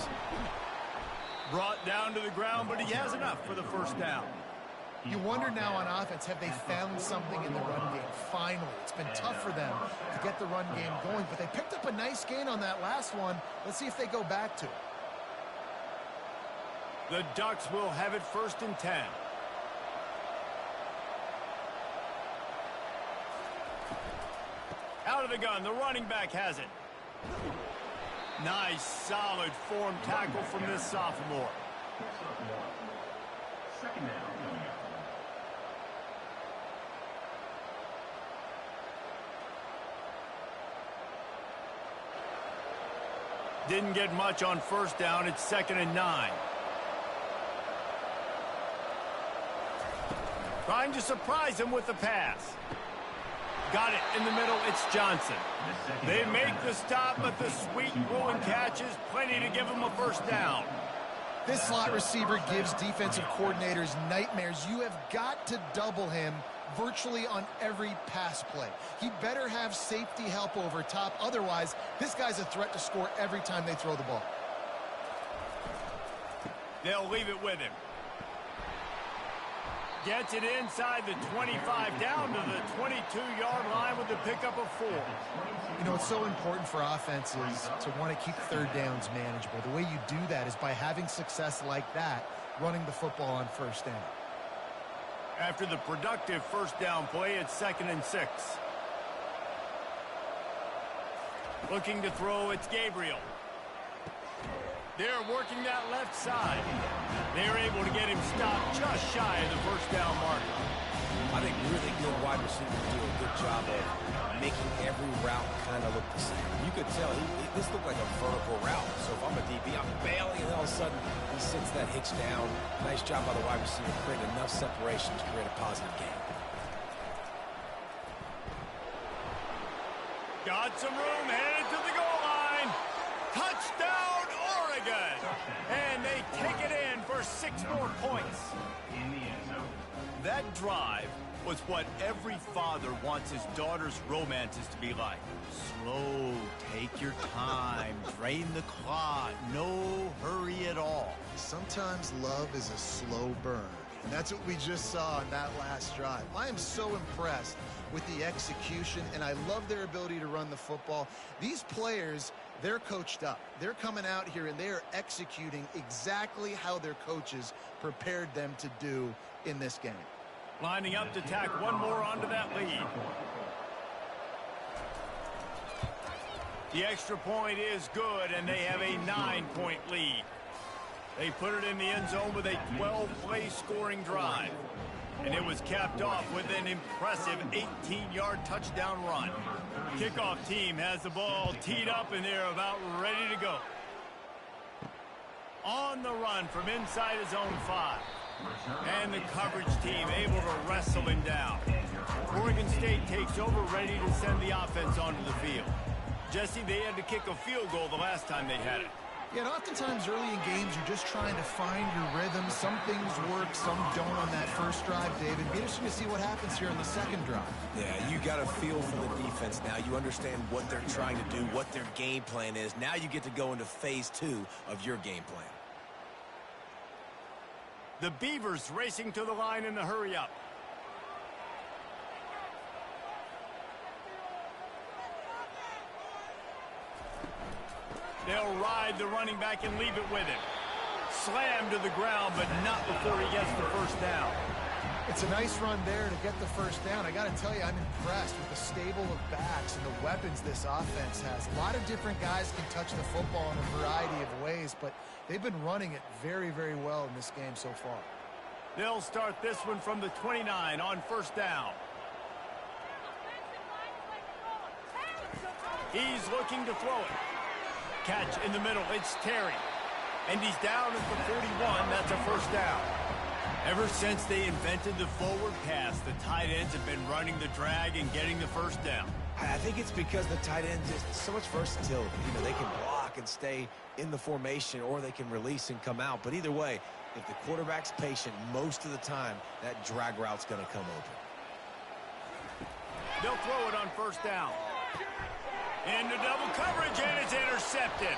Brought down to the ground, but he has enough for the first down. You wonder now on offense, have they found something in the run game? Finally, it's been tough for them to get the run game going, but they picked up a nice gain on that last one. Let's see if they go back to it. The Ducks will have it 1st and 10. Out of the gun, the running back has it. Nice, solid form tackle from this sophomore. Second down. Didn't get much on first down. It's 2nd and 9. Trying to surprise him with the pass. Got it in the middle. It's Johnson. They make the stop, but the sweet rolling catch is plenty to give him a first down. This slot receiver gives defensive coordinators nightmares. You have got to double him virtually on every pass play. He better have safety help over top. Otherwise, this guy's a threat to score every time they throw the ball. They'll leave it with him. Gets it inside the 25, down to the 22-yard line with the pickup of 4. You know, it's so important for offenses to want to keep third downs manageable. The way you do that is by having success like that, running the football on first down. After the productive first down play, it's 2nd and 6. Looking to throw, it's Gabriel. They're working that left side. They're able to get him stopped just shy of the first down marker. I think really good wide receivers do a good job of making every route kind of look the same. You could tell this looked like a vertical route. So if I'm a DB, I'm bailing, and all of a sudden he sits that hitch down. Nice job by the wide receiver, creating enough separation to create a positive game. Got some room, headed to the goal line. Touchdown, Oregon! And they take it in for 6 more points. In the end zone. That drive was what every father wants his daughter's romances to be like. Slow, take your time, drain the clock, no hurry at all. Sometimes love is a slow burn, and that's what we just saw on that last drive. I am so impressed with the execution, and I love their ability to run the football. These players, they're coached up. They're coming out here, and they are executing exactly how their coaches prepared them to do in this game. Lining up to tack one more onto that lead. The extra point is good, and they have a 9-point lead. They put it in the end zone with a 12-play scoring drive. And it was capped off with an impressive 18-yard touchdown run. Kickoff team has the ball teed up, and they're about ready to go. On the run from inside his own 5. And the coverage team able to wrestle him down. Oregon State takes over, ready to send the offense onto the field. Jesse, they had to kick a field goal the last time they had it. Yeah, and oftentimes early in games, you're just trying to find your rhythm. Some things work, some don't on that first drive, David. Be interesting to see what happens here on the second drive. Yeah, you got a feel for the defense now. You understand what they're trying to do, what their game plan is. Now you get to go into phase 2 of your game plan. The Beavers racing to the line in the hurry-up. They'll ride the running back and leave it with him. Slammed to the ground, but not before he gets the first down. It's a nice run there to get the first down. I got to tell you, I'm impressed with the stable of backs and the weapons this offense has. A lot of different guys can touch the football in a variety of ways, but they've been running it very, very well in this game so far. They'll start this one from the 29 on first down. He's looking to throw it. Catch in the middle. It's Terry. And he's down at the 41. That's a first down. Ever since they invented the forward pass, the tight ends have been running the drag and getting the first down. I think it's because the tight end is so much versatility. You know, they can block and stay in the formation, or they can release and come out. But either way, if the quarterback's patient, most of the time, that drag route's going to come open. They'll throw it on first down. Into double coverage, and it's intercepted.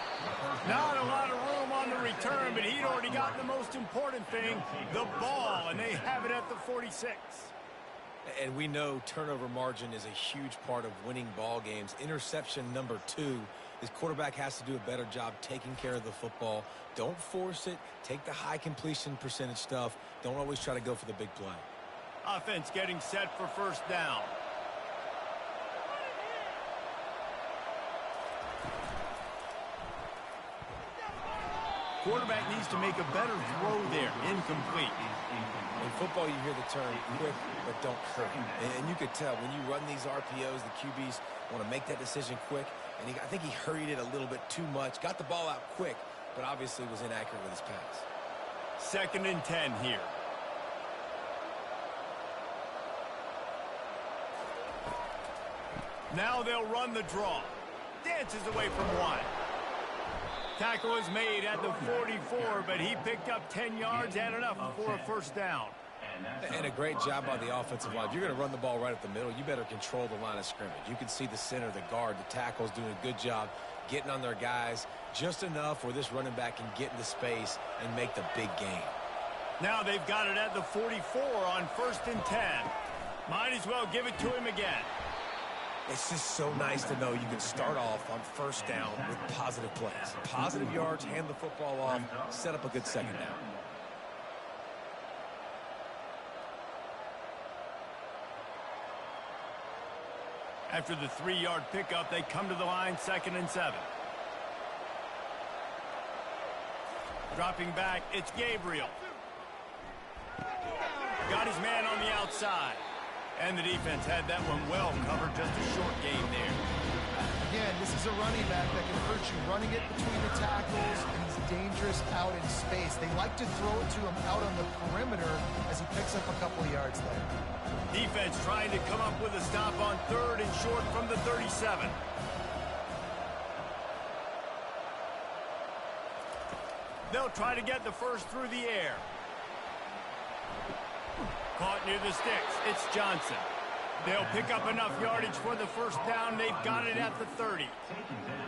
Not a lot of room on the return, but he'd already got the most important thing, the ball, and they have it at the 46. And we know turnover margin is a huge part of winning ball games. Interception number 2. His quarterback has to do a better job taking care of the football. Don't force it. Take the high completion percentage stuff. Don't always try to go for the big play. Offense getting set for first down. Quarterback needs to make a better throw there. Incomplete. In football, you hear the term quick, but don't hurry. And you could tell when you run these RPOs, the QBs want to make that decision quick. And I think he hurried it a little bit too much. Got the ball out quick, but obviously was inaccurate with his pass. 2nd and 10 here. Now they'll run the draw. Dances away from one. Tackle is made at the 44, but he picked up 10 yards and enough for a first down. And a great job by the offensive line. If you're going to run the ball right up the middle, you better control the line of scrimmage. You can see the center, the guard, the tackles doing a good job getting on their guys just enough where this running back can get into space and make the big gain. Now they've got it at the 44 on 1st and 10. Might as well give it to him again. It's just so nice to know you can start off on first down with positive plays. Positive yards, hand the football off, set up a good second down. After the 3-yard pickup, they come to the line, 2nd and 7. Dropping back, it's Gabriel. Got his man on the outside. And the defense had that one well covered, just a short game there. Again, this is a running back that can hurt you. Running it between the tackles, and he's dangerous out in space. They like to throw it to him out on the perimeter as he picks up a couple of yards there. Defense trying to come up with a stop on 3rd and short from the 37. They'll try to get the first through the air. Caught near the sticks. It's Johnson. They'll pick up enough yardage for the first down. They've got it at the 30.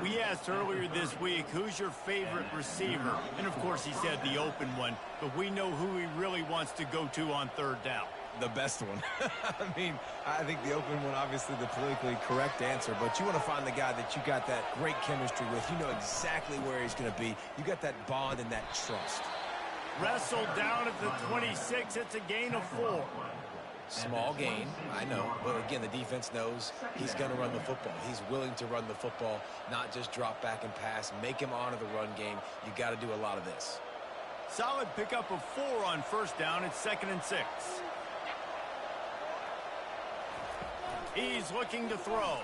We asked earlier this week, who's your favorite receiver? And, of course, he said the open one. But we know who he really wants to go to on 3rd down. The best one. I mean, I think the open one, obviously the politically correct answer, but you want to find the guy that you got that great chemistry with. You know exactly where he's going to be. You got that bond and that trust. Wrestled down at the 26. It's a gain of 4. Small gain, I know. But again, the defense knows he's going to run the football. He's willing to run the football, not just drop back and pass. Make him honor the run game. You got to do a lot of this. Solid pickup of 4 on first down. It's 2nd and 6. He's looking to throw.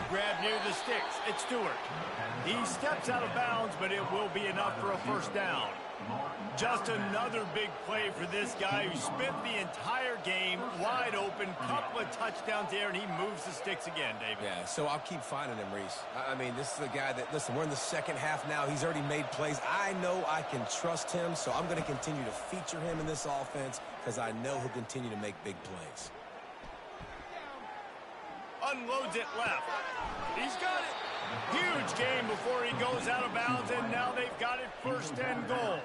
Grab near the sticks. It's Stewart. He steps out of bounds, but it will be enough for a first down. Just another big play for this guy who spent the entire game wide open, couple of touchdowns there, and he moves the sticks again, David. Yeah, so I'll keep finding him, Reese. I mean, this is a guy that, listen, we're in the second half now. He's already made plays. I know I can trust him, so I'm going to continue to feature him in this offense because I know he'll continue to make big plays. Unloads it left. He's got it. Huge game before he goes out of bounds, and now they've got it 1st and goal.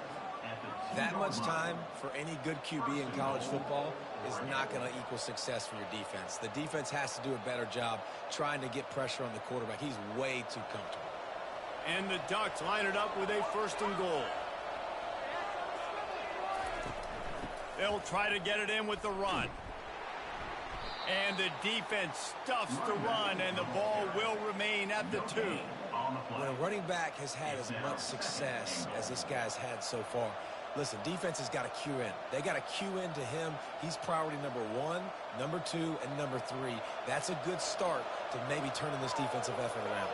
That much time for any good QB in college football is not going to equal success for your defense. The defense has to do a better job trying to get pressure on the quarterback. He's way too comfortable. And the Ducks line it up with a 1st and goal. They'll try to get it in with the run. And the defense stuffs the run, and the ball will remain at the 2. When a running back has had as much success as this guy's had so far, listen, defense has got to cue in. They got to cue in to him. He's priority number 1, number 2, and number 3. That's a good start to maybe turning this defensive effort around.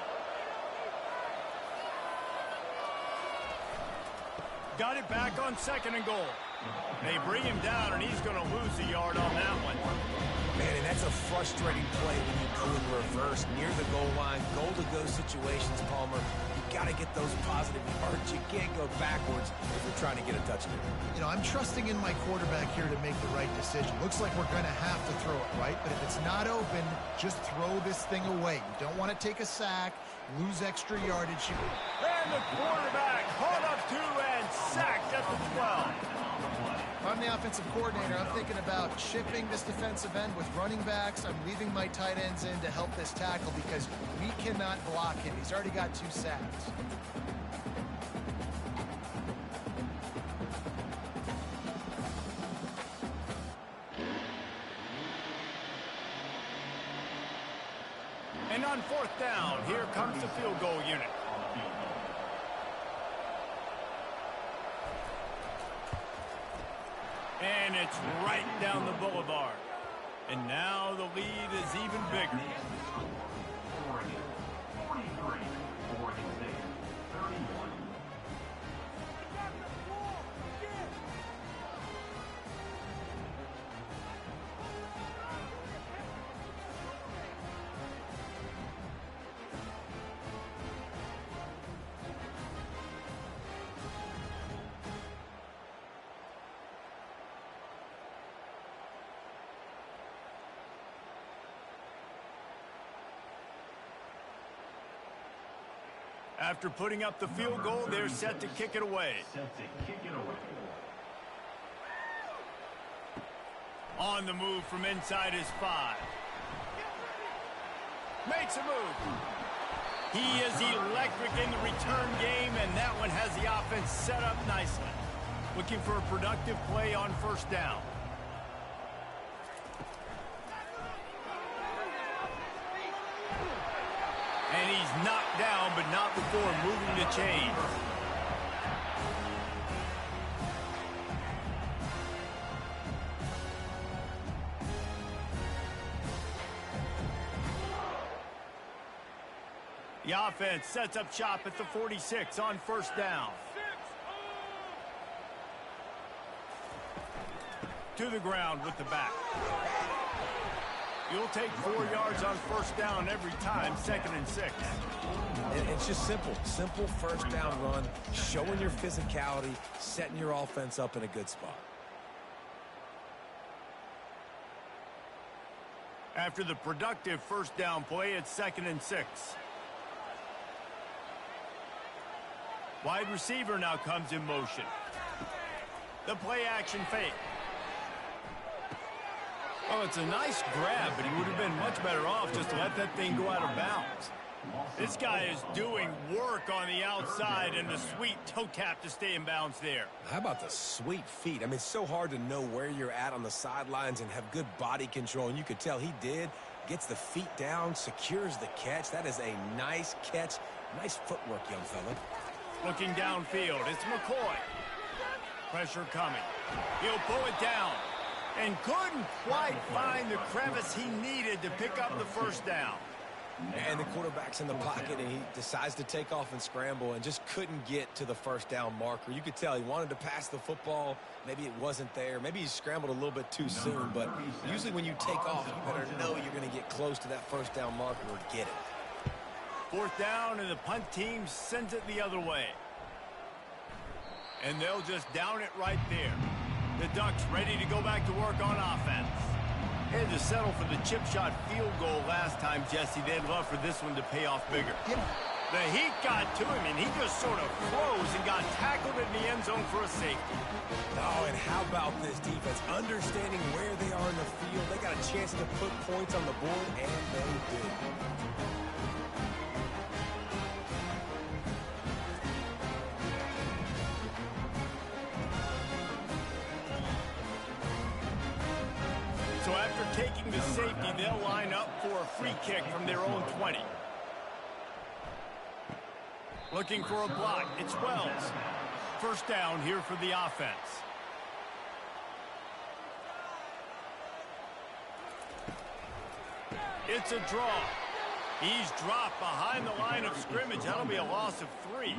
Got it back on 2nd and goal. They bring him down, and he's going to lose a yard on that one. Man, and that's a frustrating play when you go in reverse near the goal line. Goal-to-go situations, Palmer. You got to get those positive yards. You can't go backwards if you're trying to get a touchdown. You know, I'm trusting in my quarterback here to make the right decision. Looks like we're going to have to throw it, right? But if it's not open, just throw this thing away. You don't want to take a sack, lose extra yardage. And the quarterback hauled up 2 and sacked at the 12. If I'm the offensive coordinator, I'm thinking about chipping this defensive end with running backs. I'm leaving my tight ends in to help this tackle because we cannot block him. He's already got 2 sacks. And on 4th down, here comes the field goal unit. And it's right down the boulevard. And now the lead is even bigger. Oregon 43, Oregon State 31. After putting up the field goal, they're set to kick it away. On the move from inside his 5. Makes a move. He is electric in the return game, and that one has the offense set up nicely. Looking for a productive play on 1st down. And he's knocked down, but not before moving the chains. The offense sets up shop at the 46 on 1st down. To the ground with the back. You'll take 4 yards on 1st down every time, 2nd and 6. It's just simple 1st down run, showing your physicality, setting your offense up in a good spot. After the productive 1st down play, it's 2nd and 6. Wide receiver now comes in motion. The play action fake. Oh, it's a nice grab, but he would have been much better off just to let that thing go out of bounds. This guy is doing work on the outside, and the sweet toe tap to stay in bounds there. How about the sweet feet? I mean, it's so hard to know where you're at on the sidelines and have good body control, and you could tell he did. Gets the feet down, secures the catch. That is a nice catch. Nice footwork, young fella. Looking downfield, it's McCoy. Pressure coming. He'll pull it down. And couldn't quite find the crevice he needed to pick up the 1st down. And the quarterback's in the pocket, and he decides to take off and scramble and just couldn't get to the 1st down marker. You could tell he wanted to pass the football. Maybe it wasn't there. Maybe he scrambled a little bit too soon. But usually when you take off, you better know you're going to get close to that 1st down marker or get it. 4th down, and the punt team sends it the other way. And they'll just down it right there. The Ducks ready to go back to work on offense. Had to settle for the chip shot field goal last time, Jesse. They'd love for this one to pay off bigger. The heat got to him, and he just sort of froze and got tackled in the end zone for a safety. Oh, and how about this defense? Understanding where they are in the field. They got a chance to put points on the board, and they did. So after taking the safety, they'll line up for a free kick from their own 20. Looking for a block. It's Wells. 1st down here for the offense. It's a draw. He's dropped behind the line of scrimmage. That'll be a loss of 3.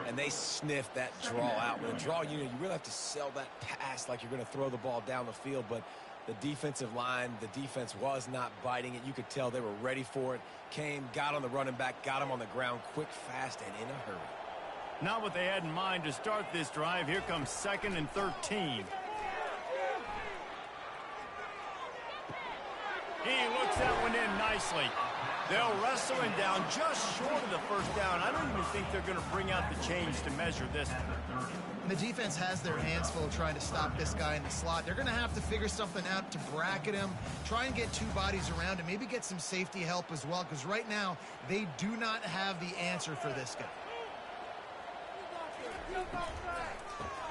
And they sniff that draw out. With a draw unit, you really have to sell that pass like you're going to throw the ball down the field. But the defensive line, the defense was not biting it. You could tell they were ready for it. Came, got on the running back, got him on the ground quick, fast, and in a hurry. Not what they had in mind to start this drive. Here comes 2nd and 13. He looks that one in nicely. They'll wrestle him down just short of the first down. I don't even think they're going to bring out the chains to measure this. And the defense has their hands full trying to stop this guy in the slot. They're going to have to figure something out to bracket him, try and get 2 bodies around him, maybe get some safety help as well, because right now they do not have the answer for this guy.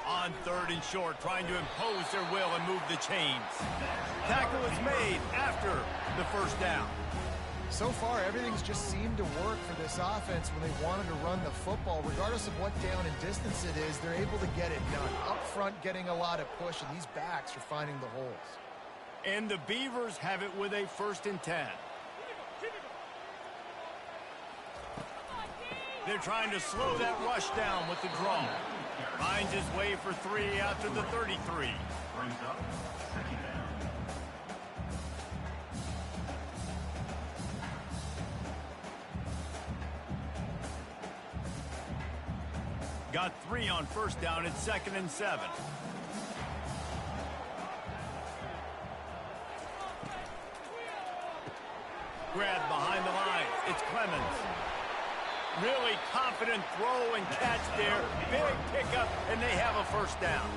On 3rd and short, trying to impose their will and move the chains. Tackle is made after the first down. So far, everything's just seemed to work for this offense when they wanted to run the football. Regardless of what down and distance it is, they're able to get it done. Up front, getting a lot of push, and these backs are finding the holes. And the Beavers have it with a 1st and 10. They're trying to slow that rush down with the draw. Finds his way for 3 out to the 33. Brings up 2nd down. Got 3 on 1st down. It's 2nd and 7. Grabbed behind the line. It's Clemens. Really confident throw and catch there. Big pickup, and they have a 1st down.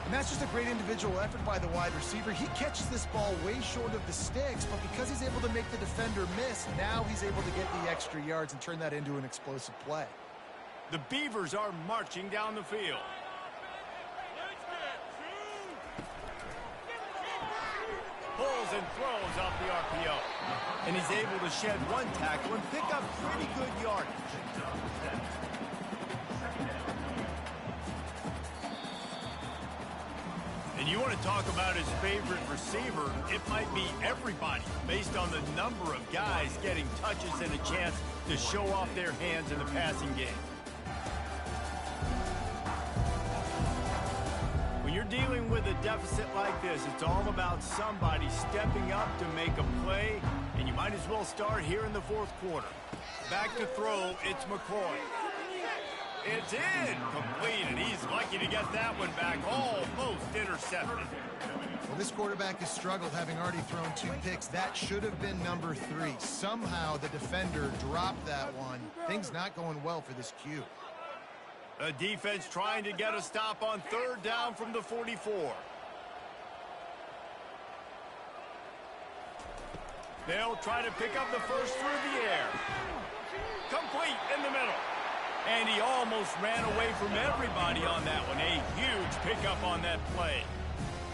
And that's just a great individual effort by the wide receiver. He catches this ball way short of the sticks, but because he's able to make the defender miss, now he's able to get the extra yards and turn that into an explosive play. The Beavers are marching down the field. Pulls and throws off the RPO. And he's able to shed 1 tackle and pick up pretty good yardage. And you want to talk about his favorite receiver, it might be everybody based on the number of guys getting touches and a chance to show off their hands in the passing game. When you're dealing with a deficit like this, it's all about somebody stepping up to make a play, and you might as well start here in the 4th quarter. Back to throw, it's McCoy. It's in, complete, and he's lucky to get that one back, almost intercepted. Well, this quarterback has struggled, having already thrown 2 picks. That should have been number 3. Somehow the defender dropped that one. Things not going well for this Q. The defense trying to get a stop on 3rd down from the 44. They'll try to pick up the first through the air. Complete in the middle. And he almost ran away from everybody on that one. A huge pickup on that play.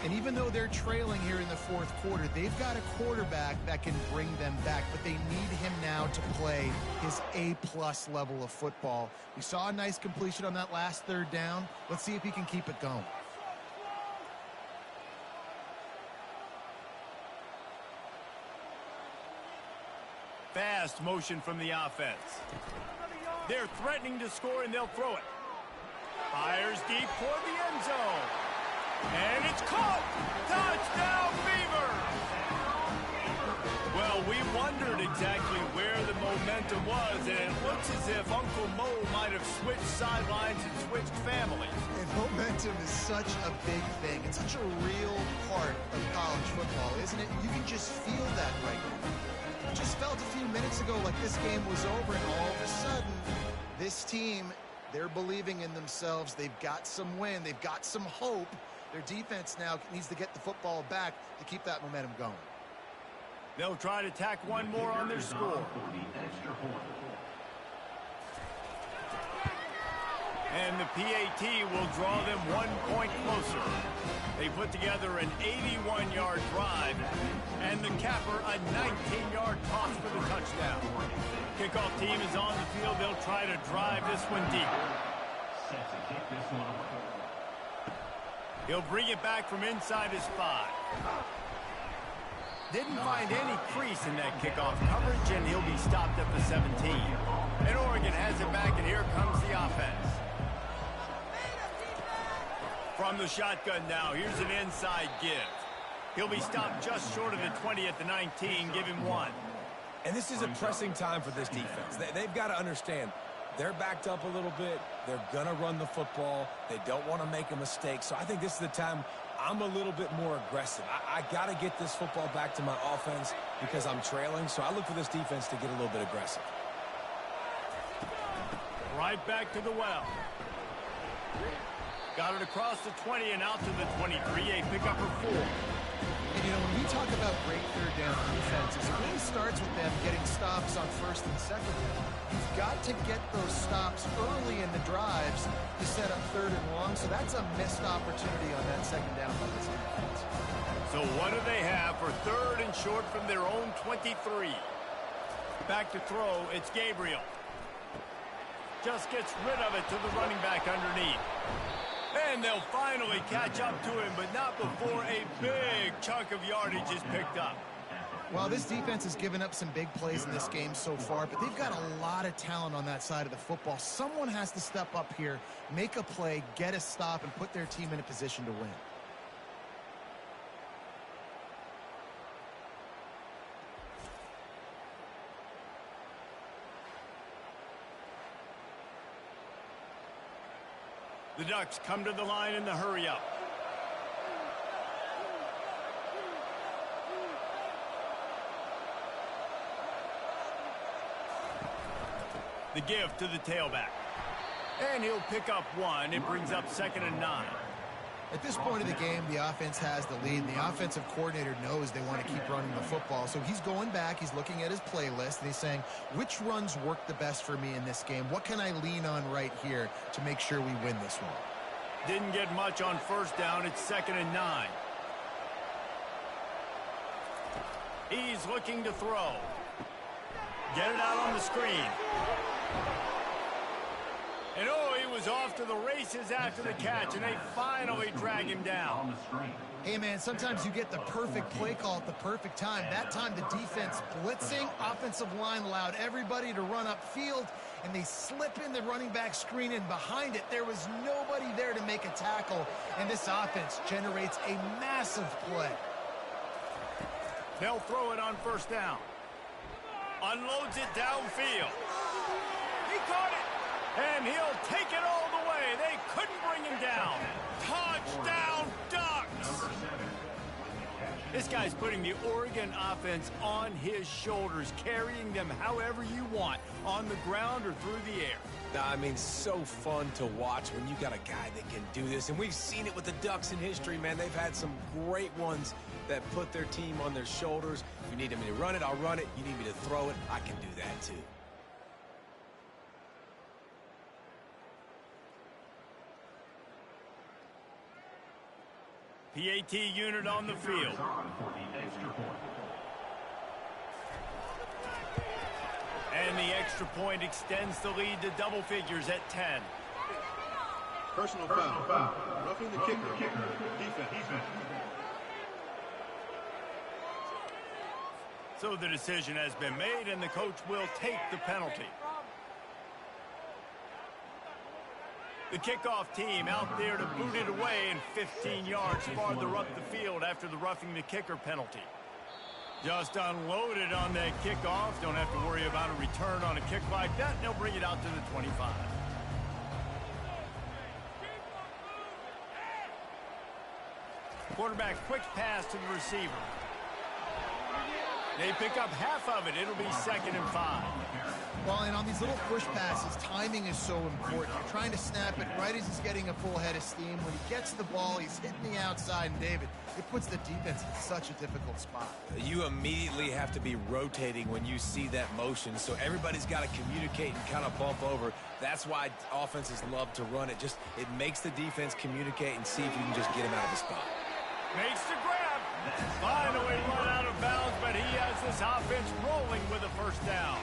And even though they're trailing here in the 4th quarter, they've got a quarterback that can bring them back, but they need him now to play his A-plus level of football. We saw a nice completion on that last 3rd down. Let's see if he can keep it going. Fast motion from the offense. They're threatening to score, and they'll throw it. Fires deep toward the end zone. And it's caught! Touchdown, Beavers! Well, we wondered exactly where the momentum was, and it looks as if Uncle Mo might have switched sidelines and switched families. And momentum is such a big thing. It's such a real part of college football, isn't it? You can just feel that right now. It just felt a few minutes ago like this game was over, and all of a sudden, this team, they're believing in themselves. They've got some win. They've got some hope. Their defense now needs to get the football back to keep that momentum going. They'll try to tack one more on their score. And the PAT will draw them 1 point closer. They put together an 81-yard drive, and the capper a 19-yard toss for the touchdown. Kickoff team is on the field. They'll try to drive this one deep. Set to kick this one off. He'll bring it back from inside his 5. Didn't find any crease in that kickoff coverage, and he'll be stopped at the 17. And Oregon has it back, and here comes the offense. From the shotgun now, here's an inside give. He'll be stopped just short of the 20 at the 19. Give him 1. And this is a pressing time for this defense. They've got to understand, they're backed up a little bit. They're going to run the football. They don't want to make a mistake. So I think this is the time I'm a little bit more aggressive. I got to get this football back to my offense because I'm trailing. So I look for this defense to get a little bit aggressive. Right back to the well. Got it across the 20 and out to the 23. A pickup for 4. And, you know, when we talk about great third down defenses, it really starts with them getting stops on first and second down. You've got to get those stops early in the drives to set up third and long, so that's a missed opportunity on that second down by this defense. So what do they have for third and short from their own 23? Back to throw, it's Gabriel. Just gets rid of it to the running back underneath. And they'll finally catch up to him, but not before a big chunk of yardage is picked up. Well, this defense has given up some big plays in this game so far, but they've got a lot of talent on that side of the football. Someone has to step up here, make a play, get a stop, and put their team in a position to win. The Ducks come to the line in the hurry-up. The give to the tailback. And he'll pick up 1. It brings up 2nd and 9. At this point of the game, the offense has the lead, and the offensive coordinator knows they want to keep running the football. So he's going back, he's looking at his playlist, and he's saying, which runs work the best for me in this game? What can I lean on right here to make sure we win this one? Didn't get much on first down. It's 2nd and 9. He's looking to throw. Get it out on the screen. And oh, he was off to the races after the catch, and they finally drag him down. Hey, man, sometimes you get the perfect play call at the perfect time. That time the defense blitzing, offensive line allowed everybody to run upfield, and they slip in the running back screen, and behind it there was nobody there to make a tackle, and this offense generates a massive play. They'll throw it on first down. Unloads it downfield. He caught it. And he'll take it all the way. They couldn't bring him down. Touchdown, Ducks! This guy's putting the Oregon offense on his shoulders, carrying them however you want, on the ground or through the air. I mean, so fun to watch when you got a guy that can do this. And we've seen it with the Ducks in history, man. They've had some great ones that put their team on their shoulders. If you need me to run it, I'll run it. You need me to throw it, I can do that too. PAT unit on the field. And the extra point extends the lead to double figures at 10. Personal foul. Roughing the kicker. Defense. So the decision has been made, and the coach will take the penalty. The kickoff team out there to boot it away, and 15 yards farther up the field after the roughing the kicker penalty. Just unloaded on that kickoff. Don't have to worry about a return on a kick like that. They'll bring it out to the 25. Quarterback quick pass to the receiver. They pick up half of it. It'll be 2nd and 5. Well, and on these little push passes, timing is so important. You're trying to snap it right as he's getting a full head of steam. When he gets the ball, he's hitting the outside, and David, it puts the defense in such a difficult spot. You immediately have to be rotating when you see that motion, so everybody's got to communicate and kind of bump over. That's why offenses love to run it. It makes the defense communicate and see if you can just get him out of the spot. Makes the grab. Finally run out of bounds, but he has this offense rolling with a first down.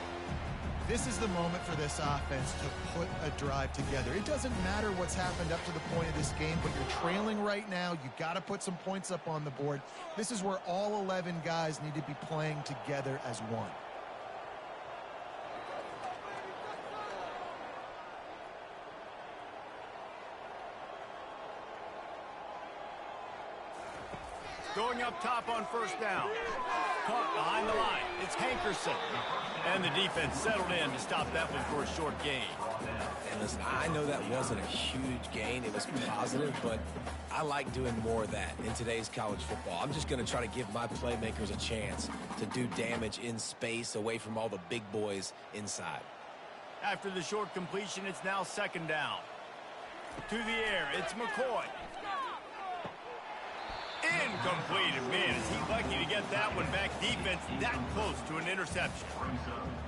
This is the moment for this offense to put a drive together. It doesn't matter what's happened up to the point of this game, but you're trailing right now. You got to put some points up on the board. This is where all 11 guys need to be playing together as one. Going up top on first down. Caught behind the line. It's Hankerson. And the defense settled in to stop that one for a short gain. And listen, I know that wasn't a huge gain. It was positive, but I like doing more of that in today's college football. I'm just going to try to give my playmakers a chance to do damage in space away from all the big boys inside. After the short completion, it's now second down. To the air, it's McCoy. Incomplete. Man, is he lucky to get that one back. Defense that close to an interception.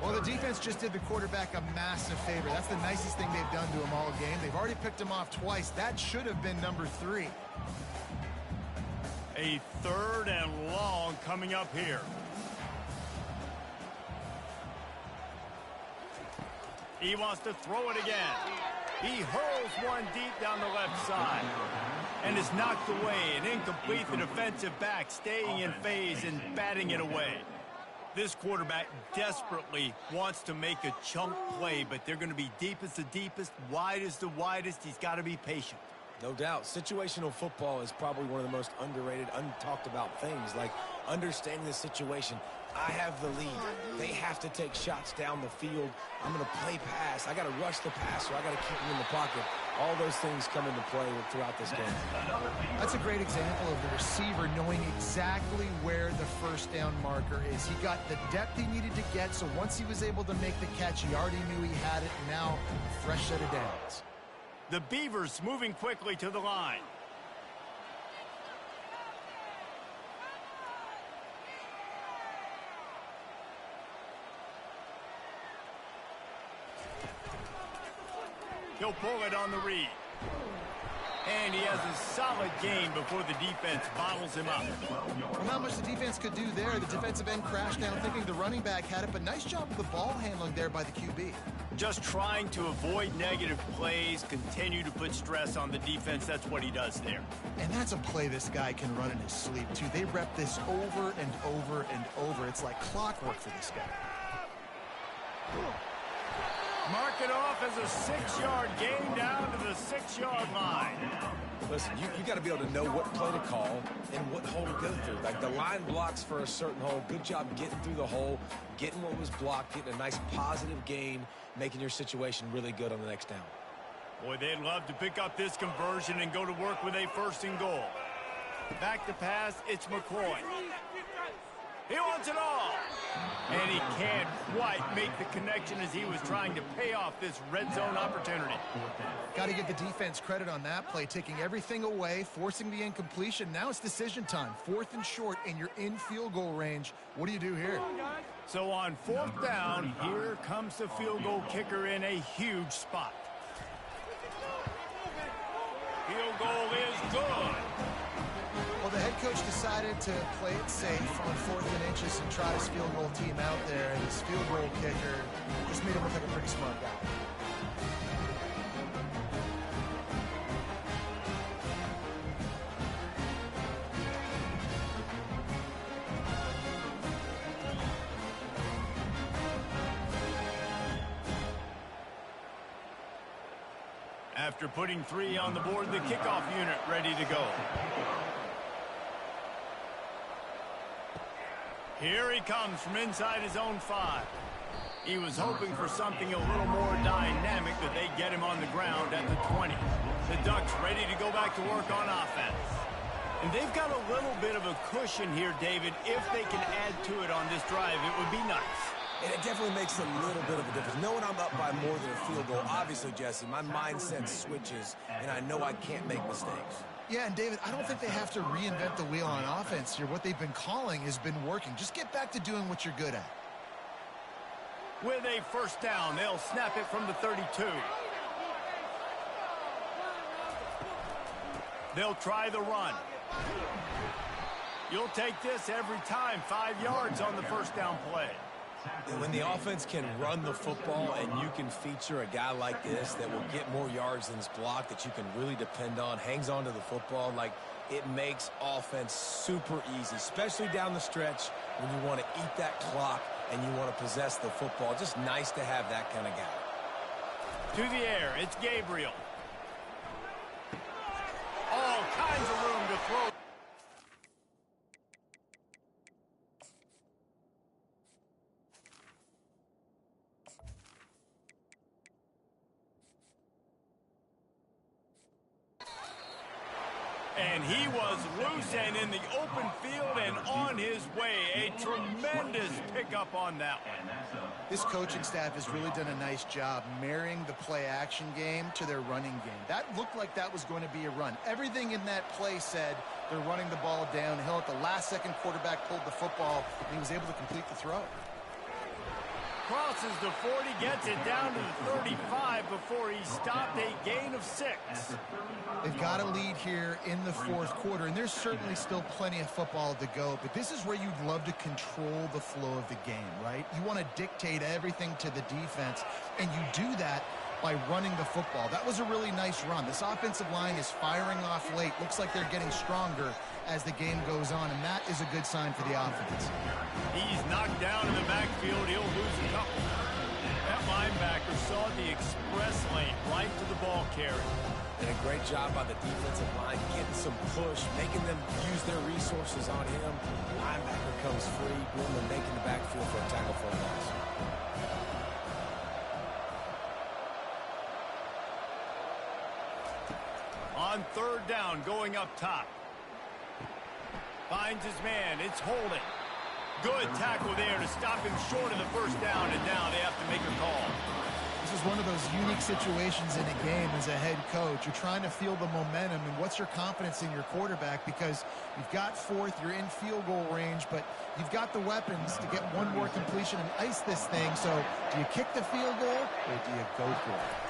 Well, the defense just did the quarterback a massive favor. That's the nicest thing they've done to him all game. They've already picked him off twice. That should have been number 3. A third and long coming up here. He wants to throw it again. He hurls one deep down the left side. And is knocked away and incomplete. The defensive back staying in phase and batting it away. This quarterback desperately wants to make a chunk play, but they're going to be deep as the deepest, wide as the widest. He's got to be patient. No doubt. Situational football is probably one of the most underrated, untalked about things, like understanding the situation. I have the lead. They have to take shots down the field. I'm going to play pass. I got to rush the passer. I got to keep him in the pocket. All those things come into play throughout this game. That's a great example of the receiver knowing exactly where the first down marker is. He got the depth he needed to get, so once he was able to make the catch, he already knew he had it. Now, fresh set of downs. The Beavers moving quickly to the line. He'll pull it on the read. And he has a solid gain before the defense bottles him up. Well, not much the defense could do there. The defensive end crashed down thinking the running back had it, but nice job with the ball handling there by the QB. Just trying to avoid negative plays, continue to put stress on the defense. That's what he does there. And that's a play this guy can run in his sleep, too. They rep this over and over and over. It's like clockwork for this guy. Mark it off as a 6-yard gain down to the 6-yard line. Listen, you got to be able to know what play to call and what hole to go through. Like the line blocks for a certain hole. Good job getting through the hole, getting what was blocked, getting a nice positive gain, making your situation really good on the next down. Boy, they'd love to pick up this conversion and go to work with a first and goal. Back to pass, it's McCoy. He wants it all. And he can't quite make the connection as he was trying to pay off this red zone opportunity. Got to give the defense credit on that play, taking everything away, forcing the incompletion. Now it's decision time. 4th and short, and you're in field goal range. What do you do here? So on 4th down, here comes the field goal kicker in a huge spot. Field goal is good. Well, the head coach decided to play it safe on 4th and inches and try his field goal team out there, and his field goal kicker just made him look like a pretty smart guy. After putting 3 on the board, the kickoff unit ready to go. Here he comes from inside his own 5. He was hoping for something a little more dynamic, but they get him on the ground at the 20. The Ducks ready to go back to work on offense. And they've got a little bit of a cushion here, David. If they can add to it on this drive, it would be nice. And it definitely makes a little bit of a difference. Knowing I'm up by more than a field goal, obviously, Jesse, my mindset switches, and I know I can't make mistakes. Yeah, and David, I don't think they have to reinvent the wheel on offense here. What they've been calling has been working. Just get back to doing what you're good at. With a first down, they'll snap it from the 32. They'll try the run. You'll take this every time. 5 yards on the first down play. And when the offense can run the football and you can feature a guy like this that will get more yards than his block, that you can really depend on, hangs on to the football, like it makes offense super easy, especially down the stretch when you want to eat that clock and you want to possess the football. Just nice to have that kind of guy. To the air, it's Gabriel. All kinds of room to throw. And he was loose and in the open field and on his way. A tremendous pickup on that one. This coaching staff has really done a nice job marrying the play-action game to their running game. That looked like that was going to be a run. Everything in that play said they're running the ball downhill. At the last second, quarterback pulled the football, and he was able to complete the throw. Crosses the 40, gets it down to the 35 before he stopped, a gain of 6. They've got a lead here in the fourth quarter, and there's certainly still plenty of football to go, but this is where you'd love to control the flow of the game, right? You want to dictate everything to the defense, and you do that by running the football. That was a really nice run. This offensive line is firing off late. Looks like they're getting stronger as the game goes on, and that is a good sign for the offense. He's knocked down in the backfield. He'll lose a couple. That linebacker saw the express lane right to the ball carrier. And a great job by the defensive line, getting some push, making them use their resources on him. Linebacker comes free, boom, and making the backfield for a tackle for a loss. On third down, going up top. Finds his man. It's Holding. Good tackle there to stop him short of the first down, and now they have to make a call. This is one of those unique situations in a game as a head coach. You're trying to feel the momentum, and what's your confidence in your quarterback? Because you've got fourth, you're in field goal range, but you've got the weapons to get one more completion and ice this thing. So do you kick the field goal, or do you go for it?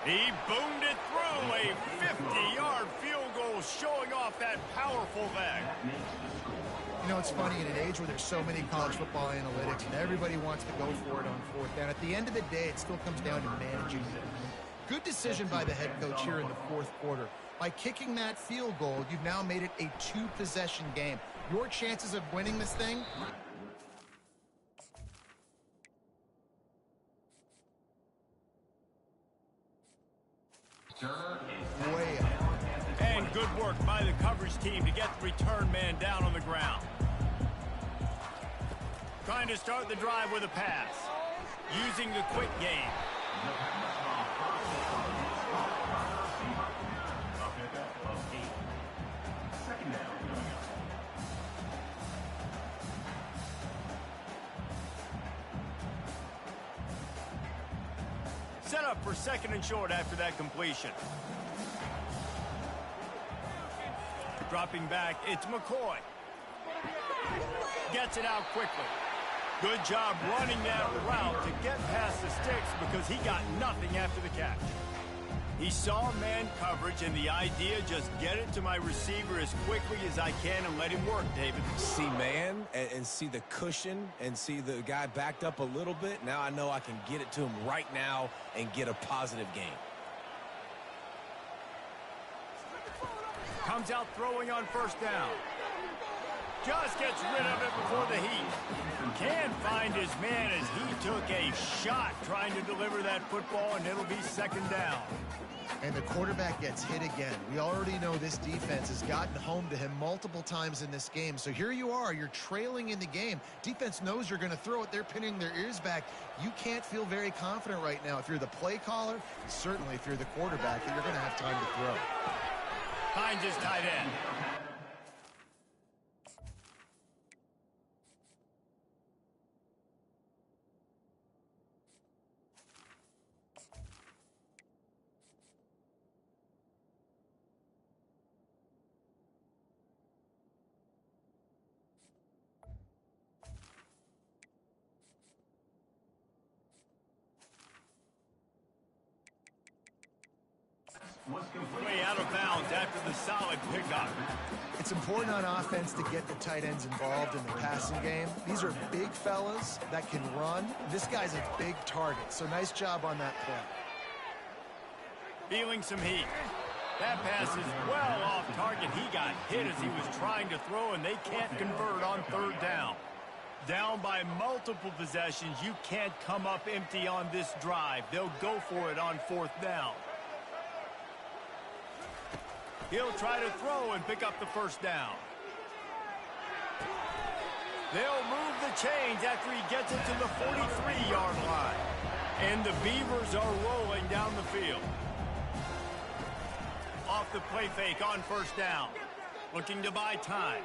He boomed it through, a 50-yard field goal showing off that powerful leg. You know, it's funny, in an age where there's so many college football analytics and everybody wants to go for it on fourth down, at the end of the day, it still comes down to managing it. Good decision by the head coach here in the fourth quarter. By kicking that field goal, you've now made it a two-possession game. Your chances of winning this thing... way up. And good work by the coverage team to get the return man down on the ground. Trying to start the drive with a pass. Using the quick game. Set up for second and short after that completion. Dropping back, it's McCoy. Gets it out quickly. Good job running that route to get past the sticks because he got nothing after the catch. He saw man coverage, and the idea, just get it to my receiver as quickly as I can and let him work, David. See man and see the cushion and see the guy backed up a little bit. Now I know I can get it to him right now and get a positive gain. Comes out throwing on first down. Just gets rid of it before the heat. Can find his man as he took a shot trying to deliver that football, and it'll be second down. And the quarterback gets hit again. We already know this defense has gotten home to him multiple times in this game. So here you are, you're trailing in the game. Defense knows you're going to throw it. They're pinning their ears back. You can't feel very confident right now if you're the play caller, and certainly if you're the quarterback, that you're going to have time to throw. Finds his tight end. Way out of bounds after the solid pickup. It's important on offense to get the tight ends involved in the passing game. These are big fellas that can run. This guy's a big target, so nice job on that play. Feeling some heat. That pass is well off target. He got hit as he was trying to throw, and they can't convert on third down. Down by multiple possessions, you can't come up empty on this drive. They'll go for it on fourth down. He'll try to throw and pick up the first down. They'll move the chains after he gets it to the 43-yard line. And the Beavers are rolling down the field. Off the play fake on first down. Looking to buy time.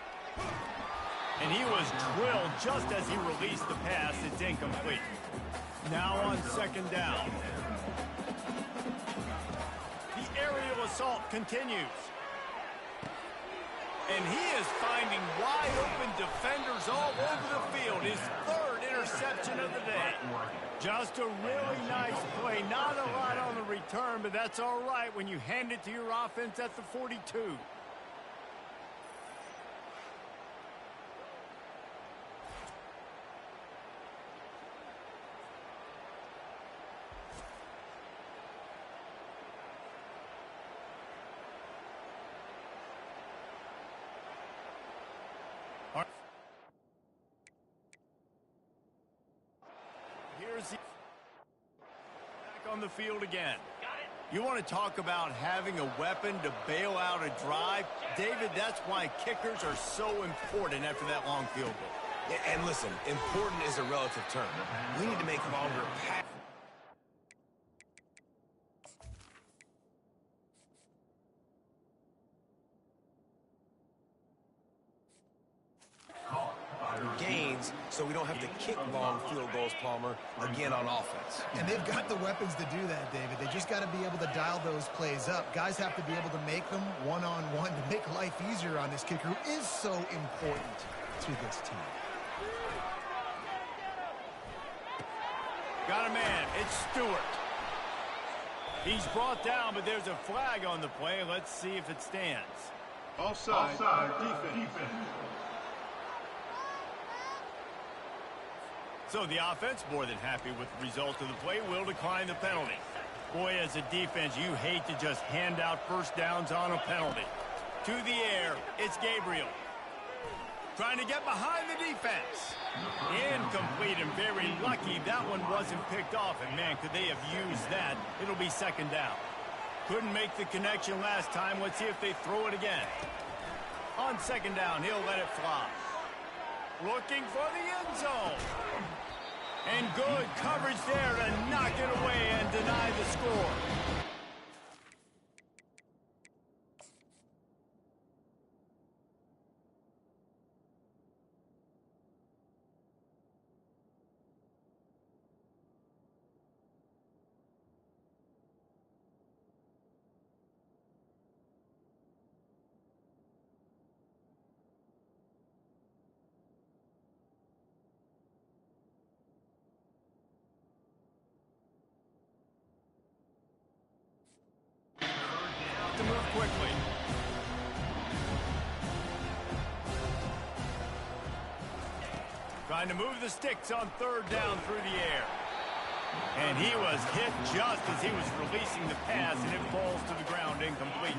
And he was drilled just as he released the pass. It's incomplete. Now on second down. The aerial assault continues. And he is finding wide open defenders all over the field. His third interception of the day. Just a really nice play. Not a lot on the return, but that's all right when you hand it to your offense at the 42. Here's the back on the field again. You want to talk about having a weapon to bail out a drive? David, that's why kickers are so important after that long field goal. And listen, important is a relative term. We need to make longer passes. Gains, so we don't have to kick long field goals, Palmer, again on offense. And they've got the weapons to do that, David. They just got to be able to dial those plays up. Guys have to be able to make them one-on-one to make life easier on this kicker, who is so important to this team. Got a man. It's Stewart. He's brought down, but there's a flag on the play. Let's see if it stands. Offside. Defense. So the offense, more than happy with the result of the play, will decline the penalty. Boy, as a defense, you hate to just hand out first downs on a penalty. To the air, it's Gabriel. Trying to get behind the defense. Incomplete, and very lucky that one wasn't picked off. And man, could they have used that? It'll be second down. Couldn't make the connection last time. Let's see if they throw it again. On second down, he'll let it fly. Looking for the end zone. And good coverage there to knock it away and deny the score. To move quickly. Trying to move the sticks on third down through the air. And he was hit just as he was releasing the pass, and it falls to the ground incomplete.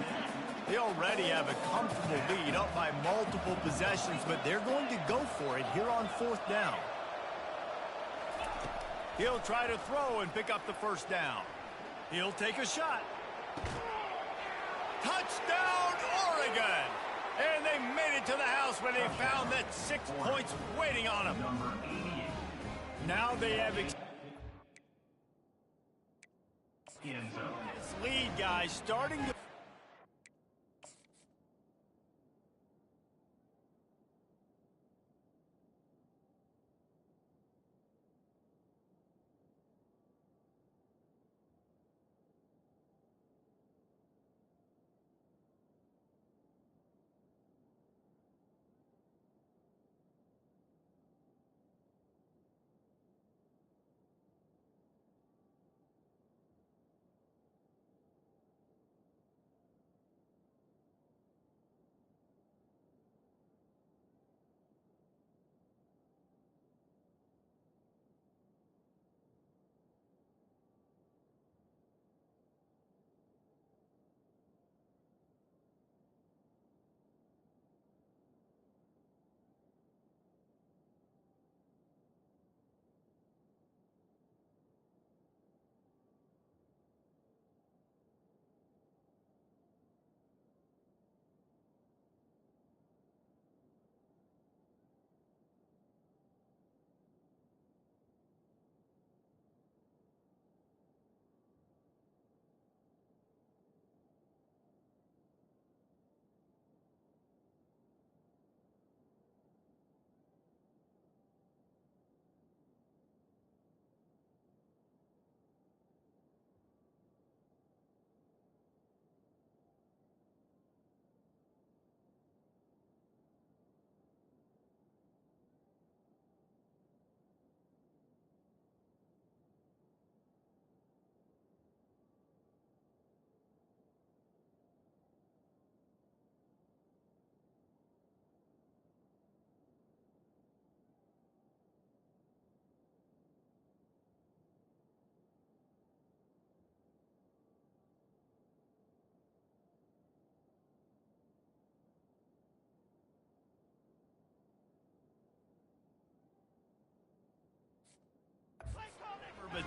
They already have a comfortable lead up by multiple possessions, but they're going to go for it here on fourth down. He'll try to throw and pick up the first down. He'll take a shot. Touchdown, Oregon! And they made it to the house where they found that 6 points waiting on them. Now they have this lead, guys, starting to...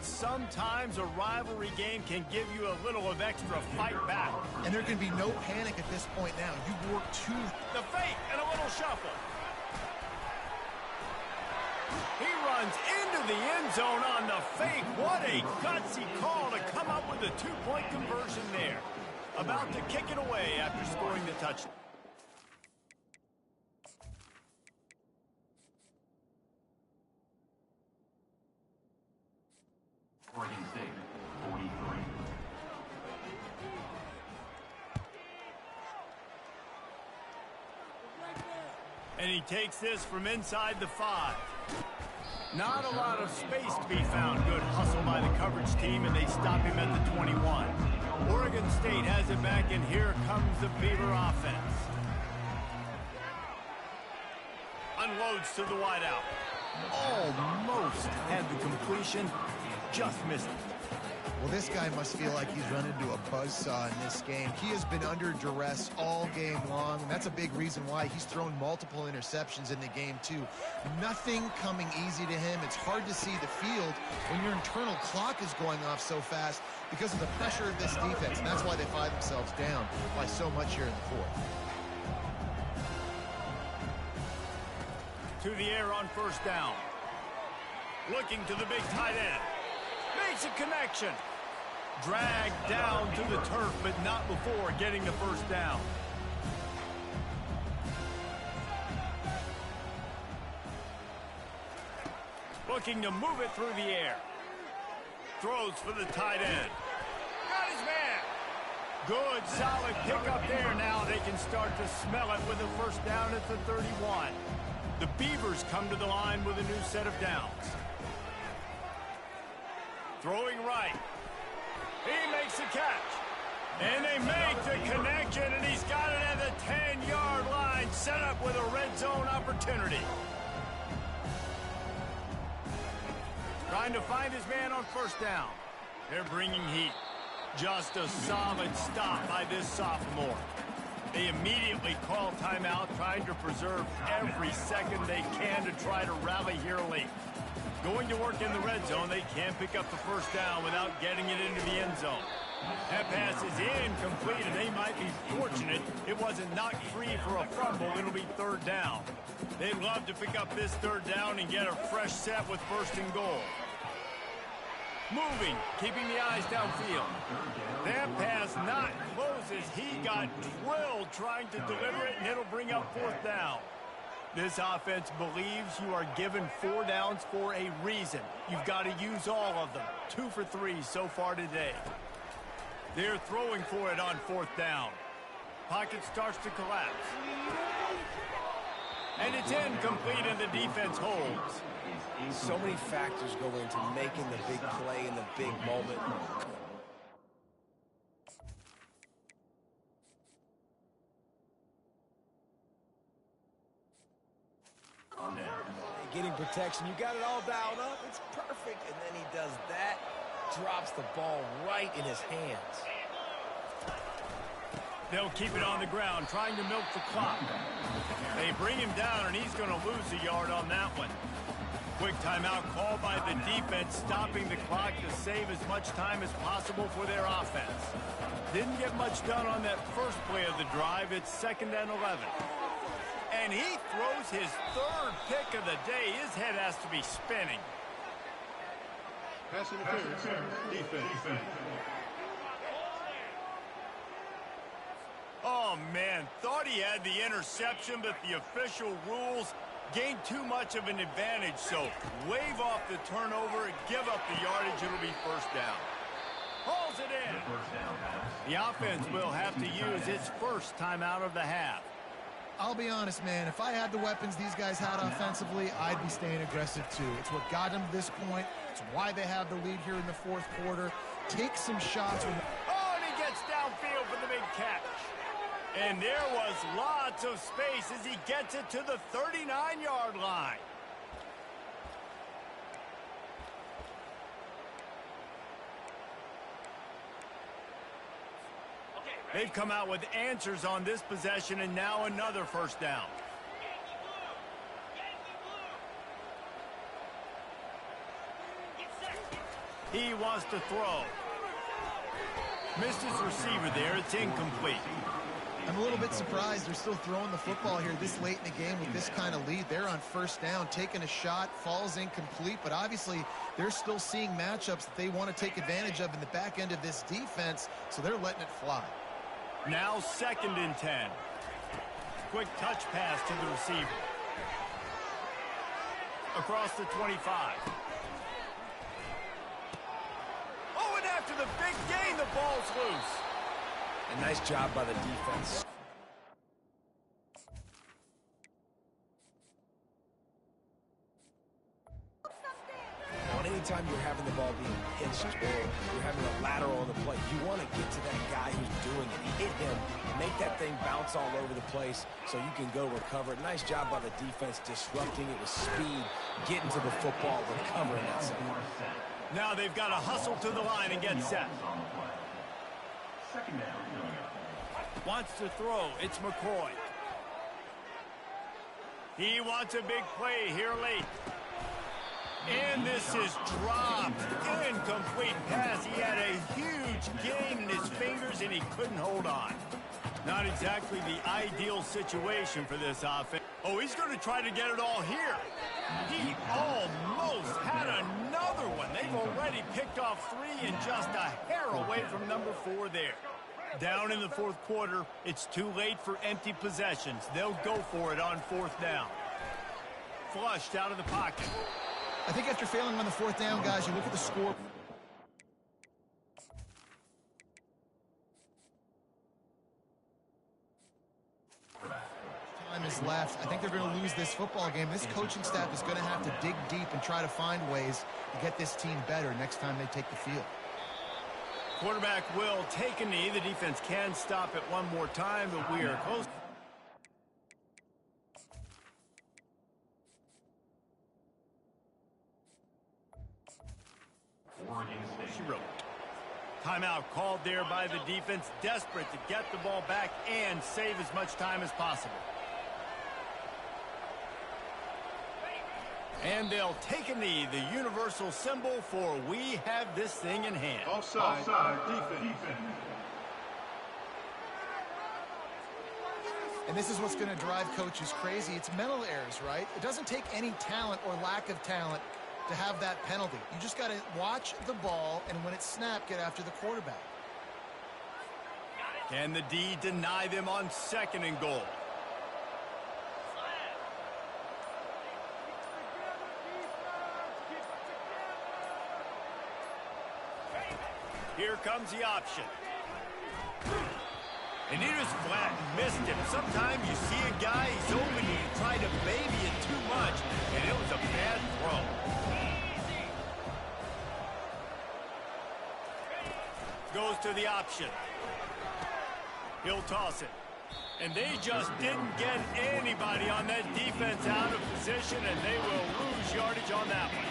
sometimes a rivalry game can give you a little of extra fight back. And there can be no panic at this point now. You've worked too. The fake and a little shuffle. He runs into the end zone on the fake. What a gutsy call to come up with a two-point conversion there. About to kick it away after scoring the touchdown. Oregon State, 43. And he takes this from inside the 5. Not a lot of space to be found. Good hustle by the coverage team, and they stop him at the 21. Oregon State has it back, and here comes the Beaver offense. Unloads to the wideout. Almost had the completion, just missed it. Well, this guy must feel like he's run into a buzzsaw in this game. He has been under duress all game long, and that's a big reason why he's thrown multiple interceptions in the game, too. Nothing coming easy to him. It's hard to see the field when your internal clock is going off so fast because of the pressure of this defense, and that's why they find themselves down by so much here in the fourth. To the air on first down. Looking to the big tight end. Makes a connection. Dragged down to the turf, but not before getting the first down. Looking to move it through the air. Throws for the tight end. Got his man. Good, solid pickup there. Now they can start to smell it with a first down at the 31. The Beavers come to the line with a new set of downs. Throwing right. He makes the catch. And they make the connection, and he's got it at the 10-yard line, set up with a red zone opportunity. Trying to find his man on first down. They're bringing heat. Just a solid stop by this sophomore. They immediately call timeout, trying to preserve every second they can to try to rally here late. Going to work in the red zone, they can't pick up the first down without getting it into the end zone. That pass is incomplete, and they might be fortunate it wasn't knocked free for a fumble. It'll be third down. They'd love to pick up this third down and get a fresh set with first and goal. Moving, keeping the eyes downfield. That pass not close as he got drilled trying to deliver it, and it'll bring up fourth down. This offense believes you are given 4 downs for a reason. You've got to use all of them. 2 for 3 so far today. They're throwing for it on fourth down. Pocket starts to collapse. And it's incomplete, and the defense holds. So many factors go into making the big play in the big moment. Getting protection, you got it all dialed up, it's perfect, and then he does that, drops the ball right in his hands. They'll keep it on the ground, trying to milk the clock. They bring him down, and he's going to lose a yard on that one. Quick timeout called by the defense, stopping the clock to save as much time as possible for their offense. Didn't get much done on that first play of the drive. It's 2nd and 11. And he throws his 3rd pick of the day. His head has to be spinning. Pass interference. Defense. Oh, man. Thought he had the interception, but the official rules gained too much of an advantage. So wave off the turnover, give up the yardage. It'll be first down. Hauls it in. The offense will have to use its first timeout of the half. I'll be honest, man, if I had the weapons these guys had offensively, I'd be staying aggressive too. It's what got them to this point. It's why they have the lead here in the fourth quarter. Take some shots. Oh, and he gets downfield for the big catch. And there was lots of space as he gets it to the 39-yard line. They've come out with answers on this possession, and now another first down. He wants to throw. Missed his receiver there. It's incomplete. I'm a little bit surprised they're still throwing the football here this late in the game with this kind of lead. They're on first down, taking a shot, falls incomplete, but obviously they're still seeing matchups that they want to take advantage of in the back end of this defense, so they're letting it fly. Now 2nd and 10. Quick touch pass to the receiver. Across the 25. Oh, and after the big gain, the ball's loose. A nice job by the defense. On any time you're having the ball being pitched or you're having a lateral on the play, you want to get to that guy who's doing it. Hit him, make that thing bounce all over the place so you can go recover it. Nice job by the defense disrupting it with speed, getting to the football, recovering that second. Now they've got to hustle to the line and get set. Second down. Wants to throw. It's McCoy. He wants a big play here late. And this is dropped. Incomplete pass. He had a huge gain in his fingers, and he couldn't hold on. Not exactly the ideal situation for this offense. Oh, he's going to try to get it all here. He almost had another one. They've already picked off 3 and just a hair away from number 4 there. Down in the 4th quarter, it's too late for empty possessions. They'll go for it on 4th down. Flushed out of the pocket. I think after failing on the 4th down, guys, you look at the score. Time is left. I think they're going to lose this football game. This coaching staff is going to have to dig deep and try to find ways to get this team better next time they take the field. Quarterback will take a knee. The defense can stop it one more time, but we are close. She wrote. Timeout called there by the defense, desperate to get the ball back and save as much time as possible. And they'll take a knee, the universal symbol for we have this thing in hand. Offside, defense. And this is what's going to drive coaches crazy. It's mental errors, right? It doesn't take any talent or lack of talent to have that penalty. You just got to watch the ball, and when it's snapped, get after the quarterback. Can the D deny them on 2nd and goal? Here comes the option. And he just flat missed him. Sometimes you see a guy, he's open, and you try to baby it too much, and it was a bad throw. Goes to the option. He'll toss it. And they just didn't get anybody on that defense out of position, and they will lose yardage on that one.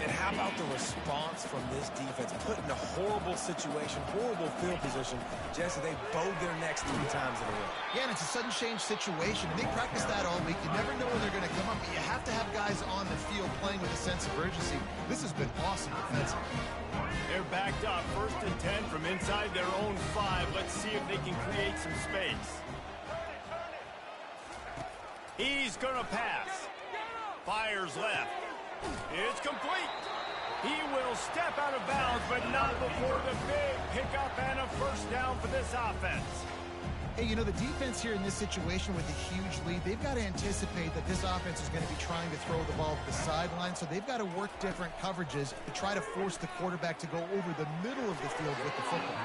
And how about the response from this defense? Put in a horrible situation, horrible field position, just as they bowed their necks 3 times in a row. Yeah, and it's a sudden change situation, and they practice that all week. You never know when they're going to come up, but you have to have guys on the field playing with a sense of urgency. This has been awesome defensively. They're backed up, 1st and 10 from inside their own 5. Let's see if they can create some space. He's going to pass. Fires left. It's complete. He will step out of bounds, but not before the big pickup and a 1st down for this offense. Hey, you know, the defense here in this situation with a huge lead, they've got to anticipate that this offense is going to be trying to throw the ball to the sideline, so they've got to work different coverages to try to force the quarterback to go over the middle of the field with the football.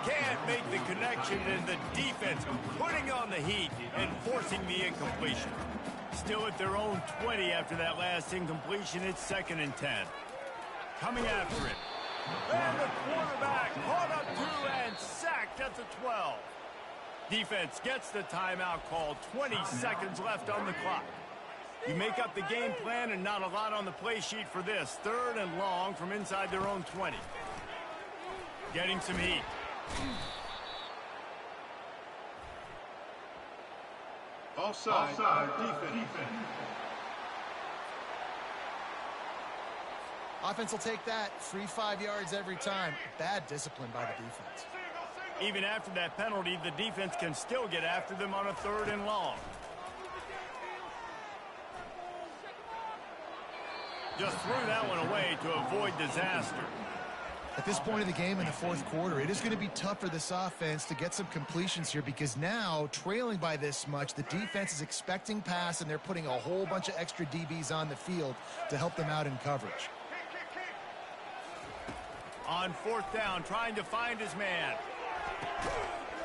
Can't make the connection, and the defense putting on the heat and forcing the incompletion. Still at their own 20 after that last incompletion. It's 2nd and 10. Coming after it. And the quarterback caught up to and sacked at the 12. Defense gets the timeout called. 20 seconds left on the clock. You make up the game plan and not a lot on the play sheet for this. 3rd and long from inside their own 20. Getting some heat. Offside, defense. Offense will take that. Free 5 yards every time. Bad discipline by the defense. Even after that penalty, the defense can still get after them on a 3rd and long. Just threw that one away to avoid disaster. At this point of the game in the 4th quarter, it is going to be tough for this offense to get some completions here because now, trailing by this much, the defense is expecting pass and they're putting a whole bunch of extra DBs on the field to help them out in coverage. On 4th down, trying to find his man.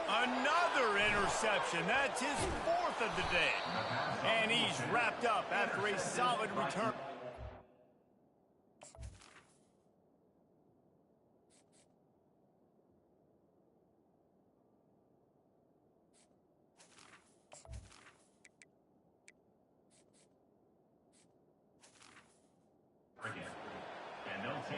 Another interception. That's his 4th of the day. And he's wrapped up after a solid return.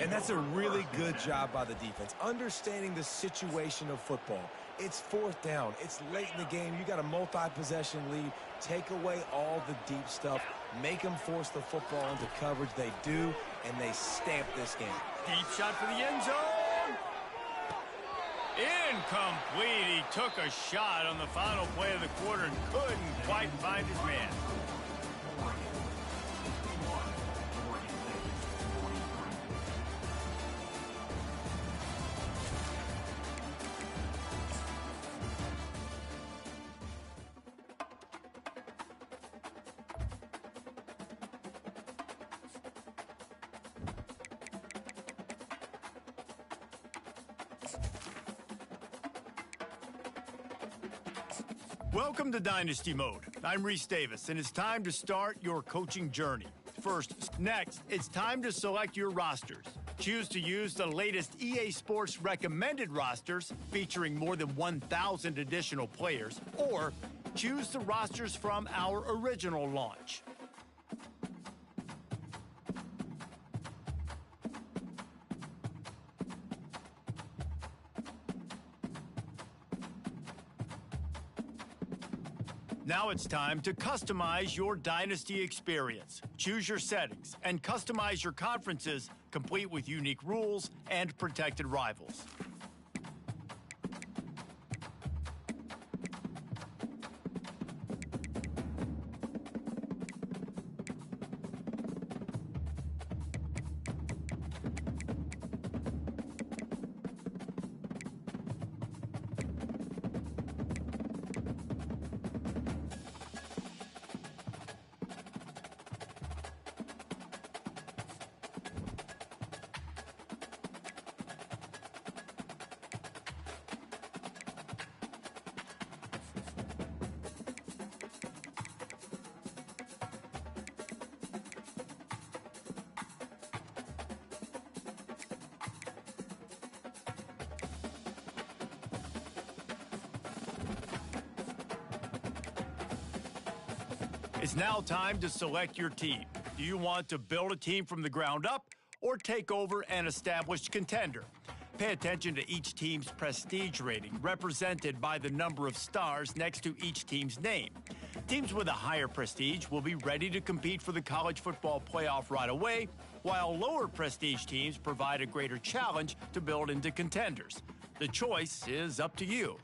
And that's a really good job by the defense, understanding the situation of football. It's 4th down. It's late in the game. You got a multi-possession lead. Take away all the deep stuff. Make them force the football into coverage. They do, and they stamp this game. Deep shot for the end zone. Incomplete. He took a shot on the final play of the quarter and couldn't quite find his man. Welcome to Dynasty Mode. I'm Reese Davis, and it's time to start your coaching journey. Next, it's time to select your rosters. Choose to use the latest EA Sports recommended rosters featuring more than 1,000 additional players, or choose the rosters from our original launch. Now it's time to customize your Dynasty experience. Choose your settings and customize your conferences, complete with unique rules and protected rivals. It's now time to select your team. Do you want to build a team from the ground up or take over an established contender? Pay attention to each team's prestige rating, represented by the number of stars next to each team's name. Teams with a higher prestige will be ready to compete for the college football playoff right away, while lower prestige teams provide a greater challenge to build into contenders. The choice is up to you.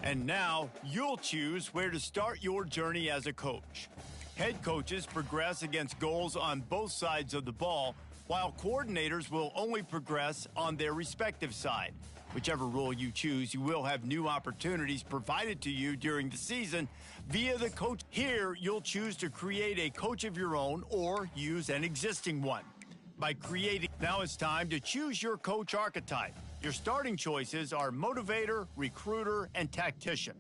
And now, you'll choose where to start your journey as a coach. Head coaches progress against goals on both sides of the ball, while coordinators will only progress on their respective side. Whichever role you choose, you will have new opportunities provided to you during the season via the coach. Here, you'll choose to create a coach of your own or use an existing one. Now it's time to choose your coach archetype. Your starting choices are motivator, recruiter, and tactician.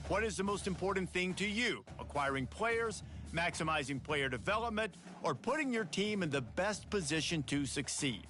What is the most important thing to you? Acquiring players, maximizing player development, or putting your team in the best position to succeed?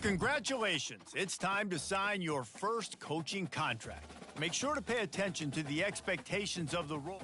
Congratulations. It's time to sign your first coaching contract. Make sure to pay attention to the expectations of the role.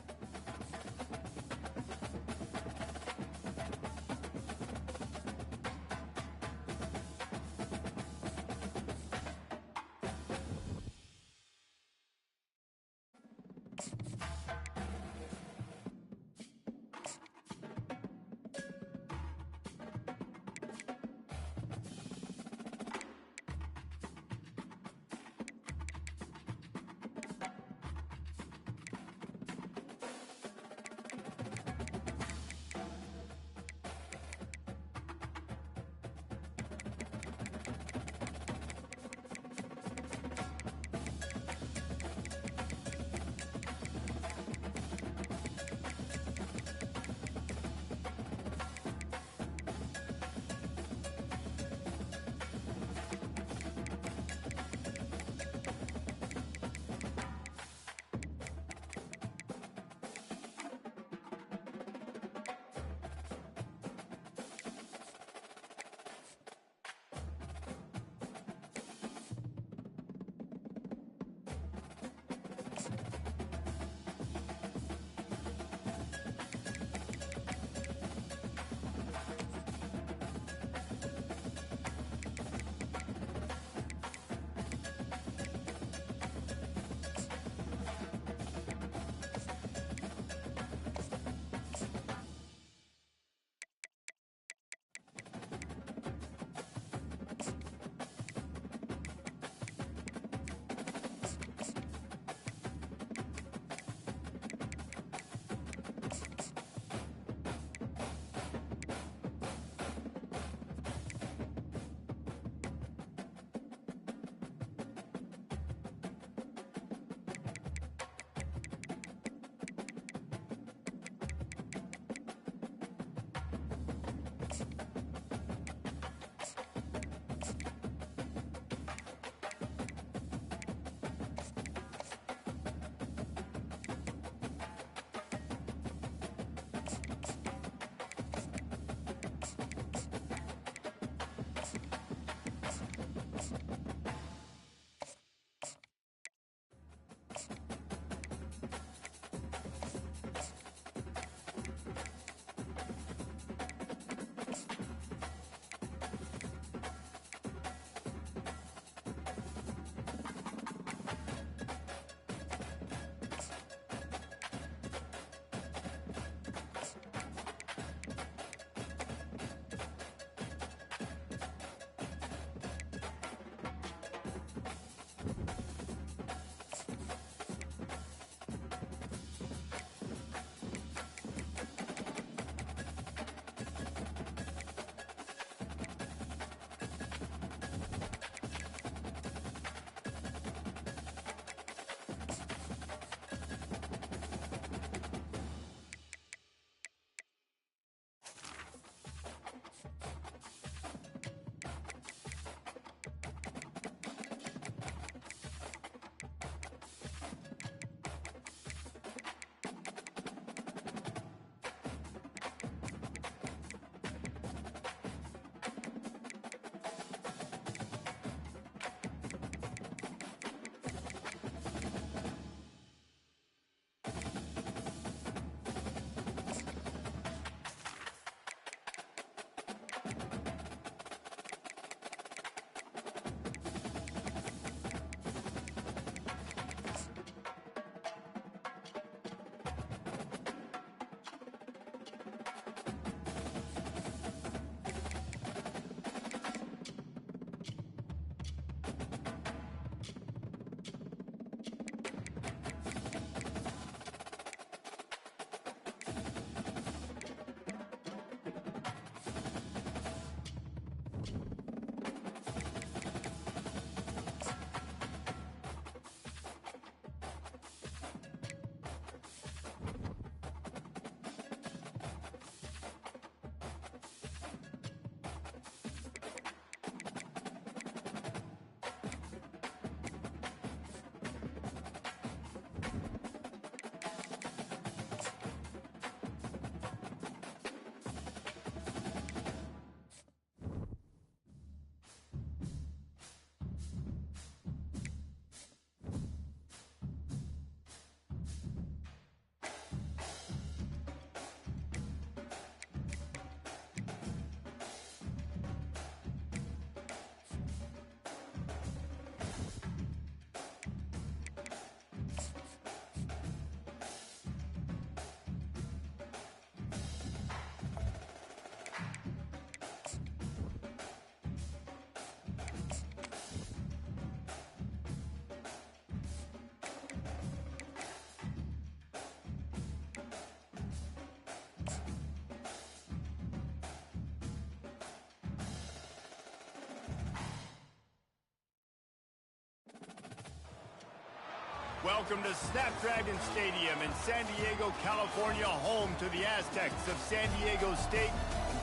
Welcome to Snapdragon Stadium in San Diego, California, home to the Aztecs of San Diego State.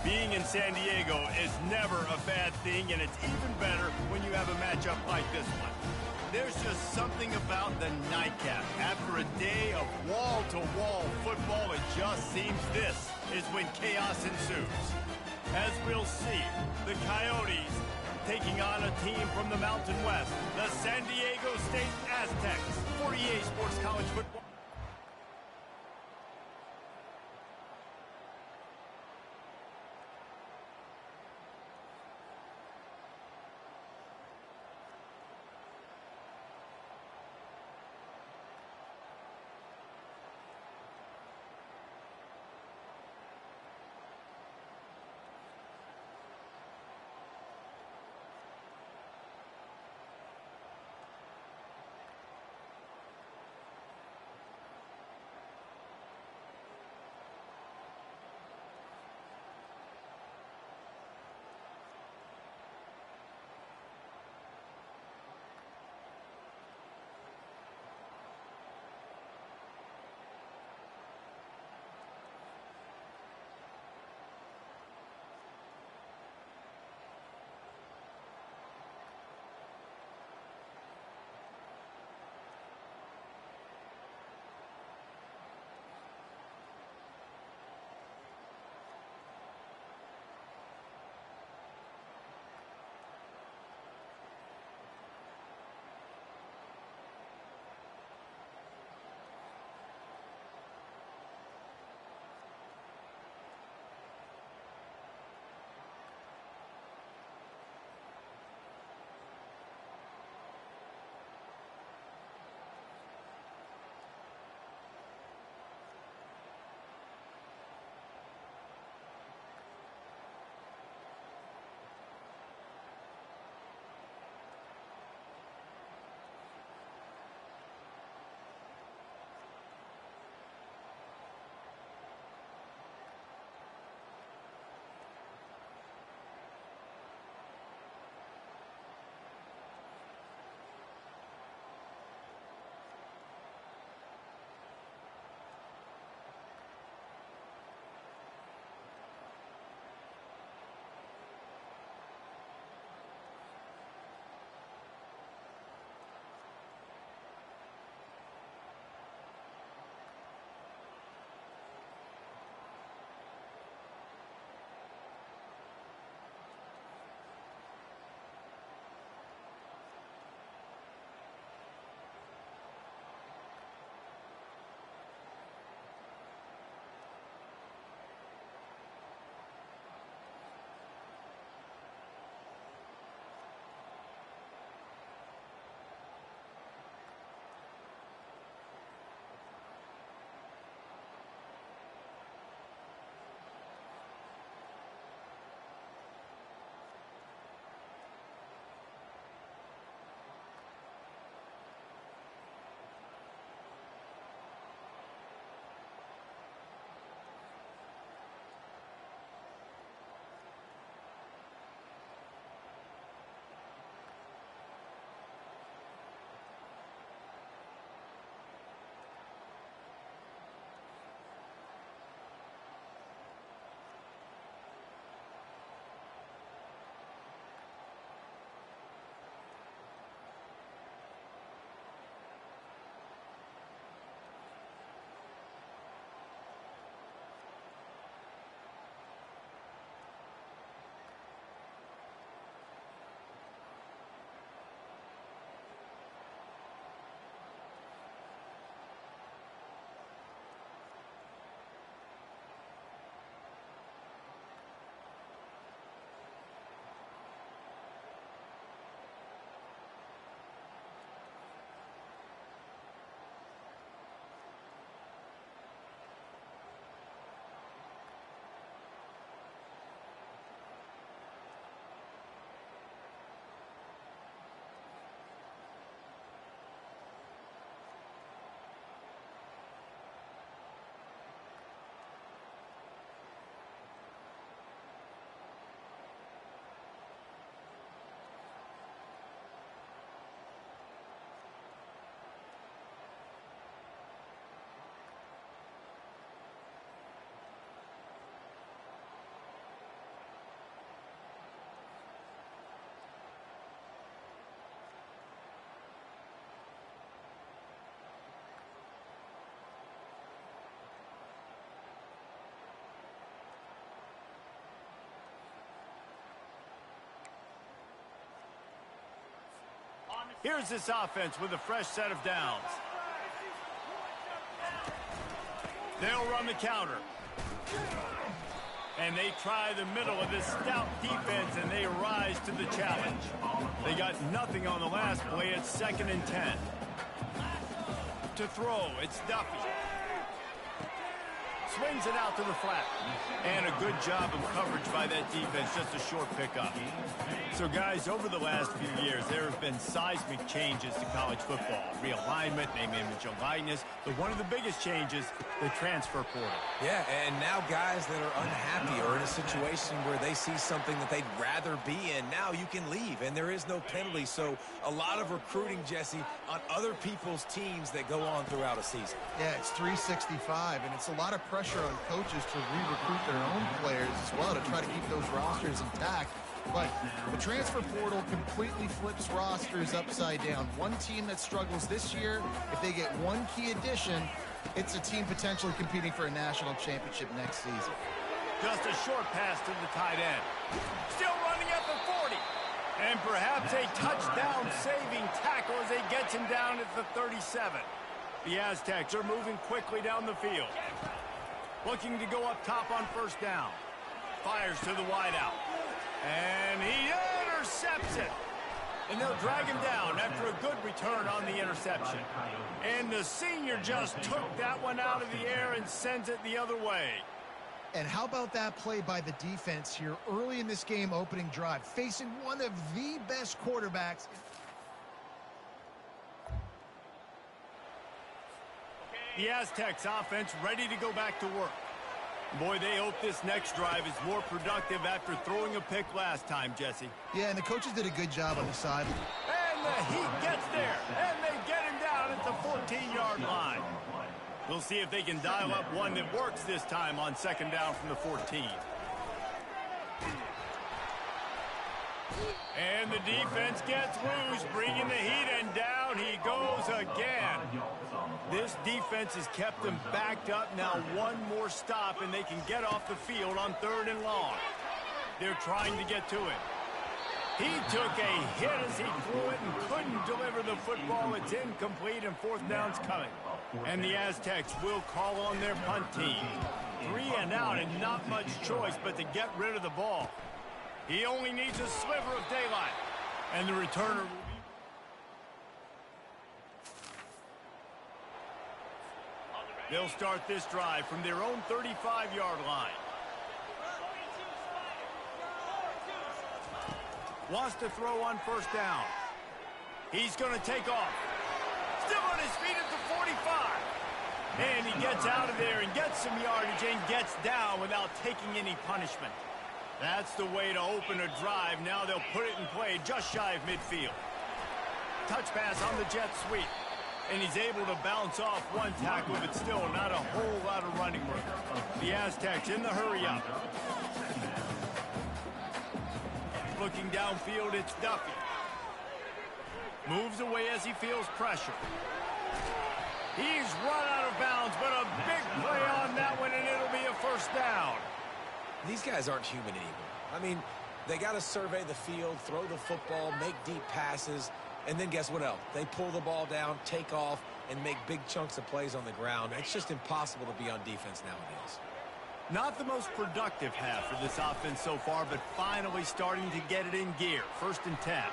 Being in San Diego is never a bad thing, and it's even better when you have a matchup like this one. There's just something about the nightcap. After a day of wall-to-wall football, it just seems this is when chaos ensues. As we'll see, the Coyotes taking on a team from the Mountain West, the San Diego State Aztecs, 48 Sports College Football. Here's this offense with a fresh set of downs. They'll run the counter. And they try the middle of this stout defense, and they rise to the challenge. They got nothing on the last play. It's 2nd and 10. To throw, it's Duffy. Swings it out to the flat. And a good job of coverage by that defense, just a short pickup. So, guys, over the last few years, there have been seismic changes to college football. Realignment, name, image, and likeness. But one of the biggest changes, the transfer portal. Yeah, and now guys that are unhappy or in a situation where they see something that they'd rather be in, now you can leave, and there is no penalty. So a lot of recruiting, Jesse, on other people's teams that go on throughout a season. Yeah, it's 365, and it's a lot of pressure on coaches to re-recruit their own players as well to try to keep those rosters intact. But the transfer portal completely flips rosters upside down. One team that struggles this year, if they get one key addition, it's a team potentially competing for a national championship next season. Just a short pass to the tight end. Still running at the 40. And perhaps a touchdown-saving tackle as he gets him down at the 37. The Aztecs are moving quickly down the field. Looking to go up top on 1st down. Fires to the wideout. And he intercepts it. And they'll drag him down after a good return on the interception. And the senior just took that one out of the air and sends it the other way. And how about that play by the defense here early in this game opening drive, facing one of the best quarterbacks. The Aztecs offense ready to go back to work. Boy, they hope this next drive is more productive after throwing a pick last time, Jesse. Yeah, and the coaches did a good job on the sideline. And the heat gets there, and they get him down at the 14-yard line. We'll see if they can dial up one that works this time on 2nd down from the 14. And the defense gets loose, bringing the heat, and down he goes again. This defense has kept them backed up. Now one more stop, and they can get off the field on 3rd and long. They're trying to get to it. He took a hit as he threw it and couldn't deliver the football. It's incomplete, and 4th down's coming. And the Aztecs will call on their punt team. 3 and out, and not much choice but to get rid of the ball. He only needs a sliver of daylight. And the returner will be... They'll start this drive from their own 35-yard line. Wants to throw on 1st down. He's going to take off. Still on his feet at the 45. And he gets out of there and gets some yardage and gets down without taking any punishment. That's the way to open a drive. Now they'll put it in play just shy of midfield. Touch pass on the jet sweep. And he's able to bounce off one tackle, but still not a whole lot of running room. The Aztecs in the hurry-up. Looking downfield, it's Duffy. Moves away as he feels pressure. He's run out of bounds, but a big play on that one, and it'll be a 1st down. These guys aren't human anymore. I mean, they got to survey the field, throw the football, make deep passes, and then guess what else? They pull the ball down, take off, and make big chunks of plays on the ground. It's just impossible to be on defense nowadays. Not the most productive half for this offense so far, but finally starting to get it in gear. 1st and 10.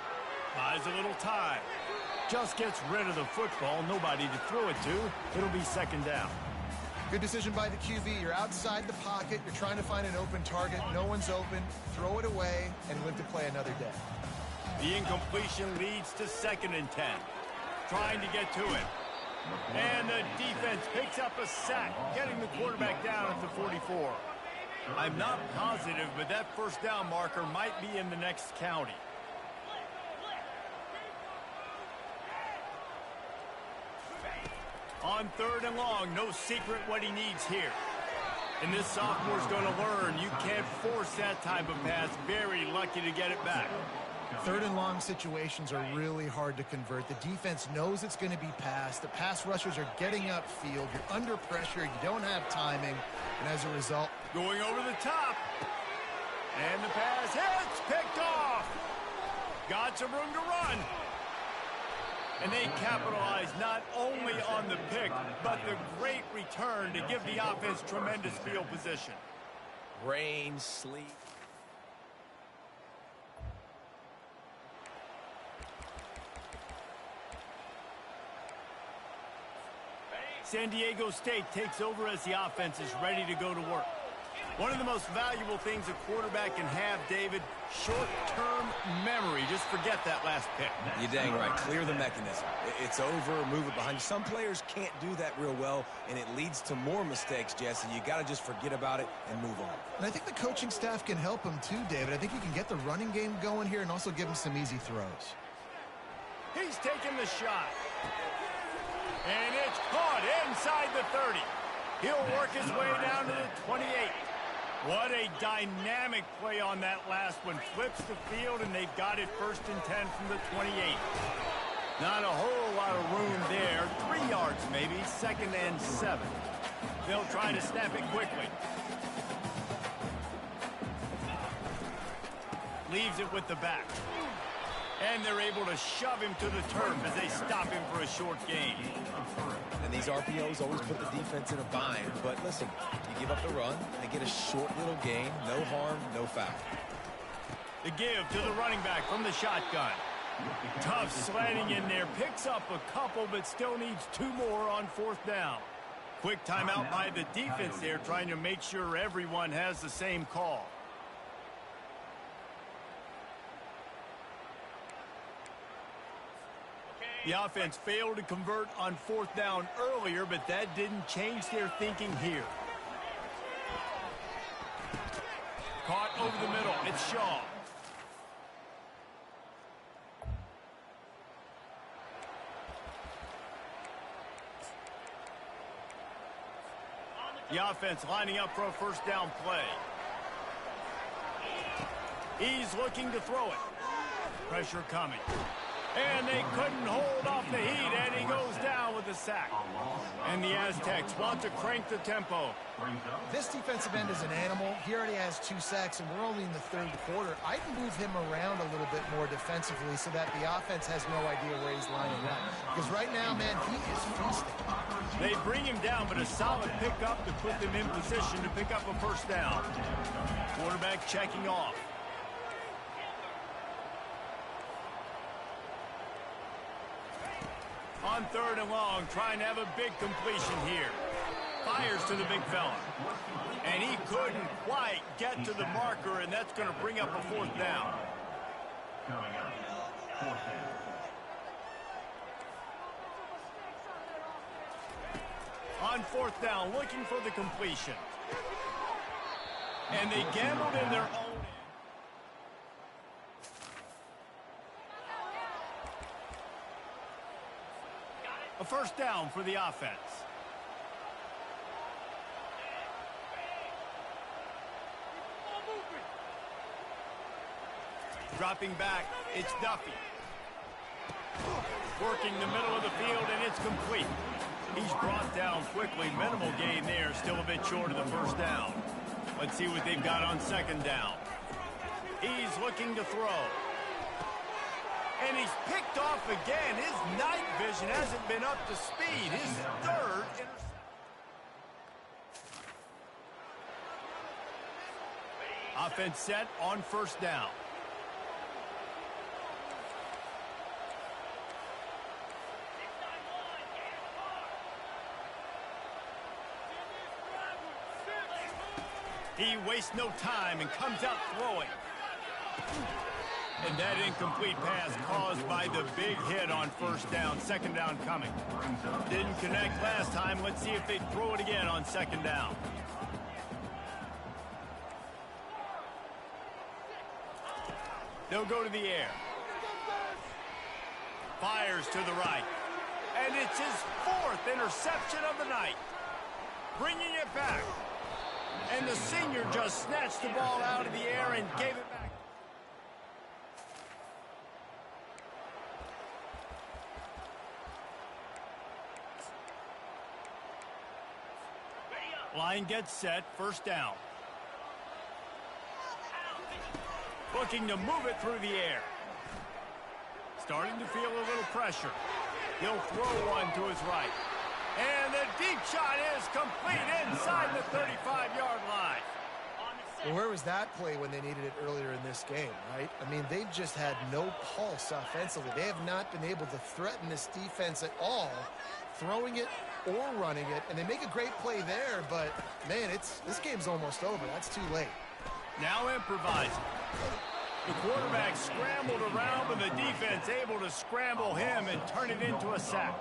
Buys a little time. Just gets rid of the football. Nobody to throw it to. It'll be 2nd down. Good decision by the QB. You're outside the pocket. You're trying to find an open target. No one's open. Throw it away and live to play another day. The incompletion leads to 2nd and 10. Trying to get to it. And the defense picks up a sack, getting the quarterback down at the 44. I'm not positive, but that 1st down marker might be in the next county. On 3rd and long, no secret what he needs here. And this sophomore's going to learn. You can't force that type of pass. Very lucky to get it back. 3rd and long situations are really hard to convert. The defense knows it's going to be passed. The pass rushers are getting upfield. You're under pressure. You don't have timing. And as a result... Going over the top. And the pass hits. Picked off. Got some room to run. And they capitalize not only on the pick, but the great return to give the offense tremendous field position. Rain, sleet. San Diego State takes over as the offense is ready to go to work. One of the most valuable things a quarterback can have, David, short-term memory. Just forget that last pick. You're dang right. Clear the mechanism. It's over, move it behind you. Some players can't do that real well, and it leads to more mistakes, Jesse. You got to just forget about it and move on. And I think the coaching staff can help him too, David. I think he can get the running game going here and also give him some easy throws. He's taking the shot. And it's caught inside the 30. He'll work his way down to the 28. What a dynamic play on that last one. Flips the field, and they've got it 1st and 10 from the 28. Not a whole lot of room there. 3 yards maybe, 2nd and 7. They'll try to snap it quickly. Leaves it with the back. And they're able to shove him to the turf as they stop him for a short gain. And these RPOs always put the defense in a bind. But listen, you give up the run, they get a short little gain. No harm, no foul. The give to the running back from the shotgun. Tough sledding in there. Picks up a couple, but still needs 2 more on 4th down. Quick timeout by the defense there, trying to make sure everyone has the same call. The offense failed to convert on 4th down earlier, but that didn't change their thinking here. Caught over the middle. It's Shaw. The offense lining up for a 1st down play. He's looking to throw it. Pressure coming. And they couldn't hold off the heat, and he goes down with a sack. And the Aztecs want to crank the tempo. This defensive end is an animal. He already has 2 sacks, and we're only in the 3rd quarter. I'd move him around a little bit more defensively so that the offense has no idea where he's lining up. Because right now, man, he is feasting. They bring him down, but a solid pickup to put them in position to pick up a 1st down. Quarterback checking off. On 3rd and long, trying to have a big completion here. Fires to the big fella. And he couldn't quite get to the marker, and that's going to bring up a 4th down. Coming up, 4th down. On 4th down, looking for the completion. And they gambled in their own end. A 1st down for the offense. Dropping back, it's Duffy. Working the middle of the field, and it's complete. He's brought down quickly. Minimal gain there, still a bit short of the 1st down. Let's see what they've got on 2nd down. He's looking to throw. And he's picked off again. His night vision hasn't been up to speed. His 3rd interception. Offense set on 1st down. He wastes no time and comes out throwing. And that incomplete pass caused by the big hit on 1st down. 2nd down coming. Didn't connect last time. Let's see if they throw it again on 2nd down. They'll go to the air. Fires to the right. And it's his 4th interception of the night. Bringing it back. And the senior just snatched the ball out of the air and gave it back. Line gets set, 1st down. Looking to move it through the air. Starting to feel a little pressure. He'll throw one to his right. And the deep shot is complete inside the 35-yard line. Well, where was that play when they needed it earlier in this game, right? I mean, they've just had no pulse offensively. They have not been able to threaten this defense at all, throwing it or running it. And they make a great play there, but, man, this game's almost over. That's too late. Now improvising. The quarterback scrambled around, but the defense able to scramble him and turn it into a sack.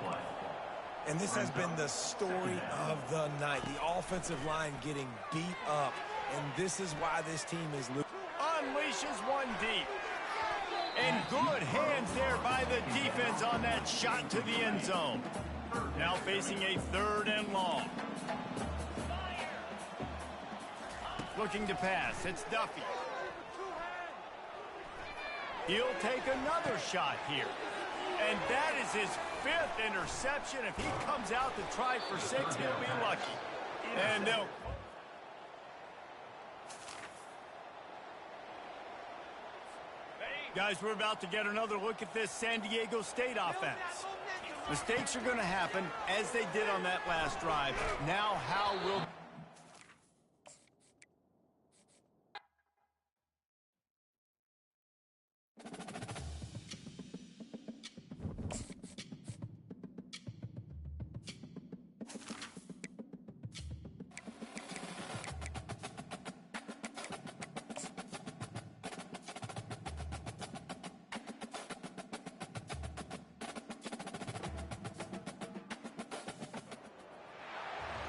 And this has been the story of the night. The offensive line getting beat up. And this is why this team is losing. Unleashes one deep. And good hands there by the defense on that shot to the end zone. Now facing a 3rd and long. Looking to pass. It's Duffy. He'll take another shot here. And that is his 5th interception. If he comes out to try for 6, he'll be lucky. And they'll... Guys, we're about to get another look at this San Diego State offense. Mistakes are going to happen, as they did on that last drive. Now, how will...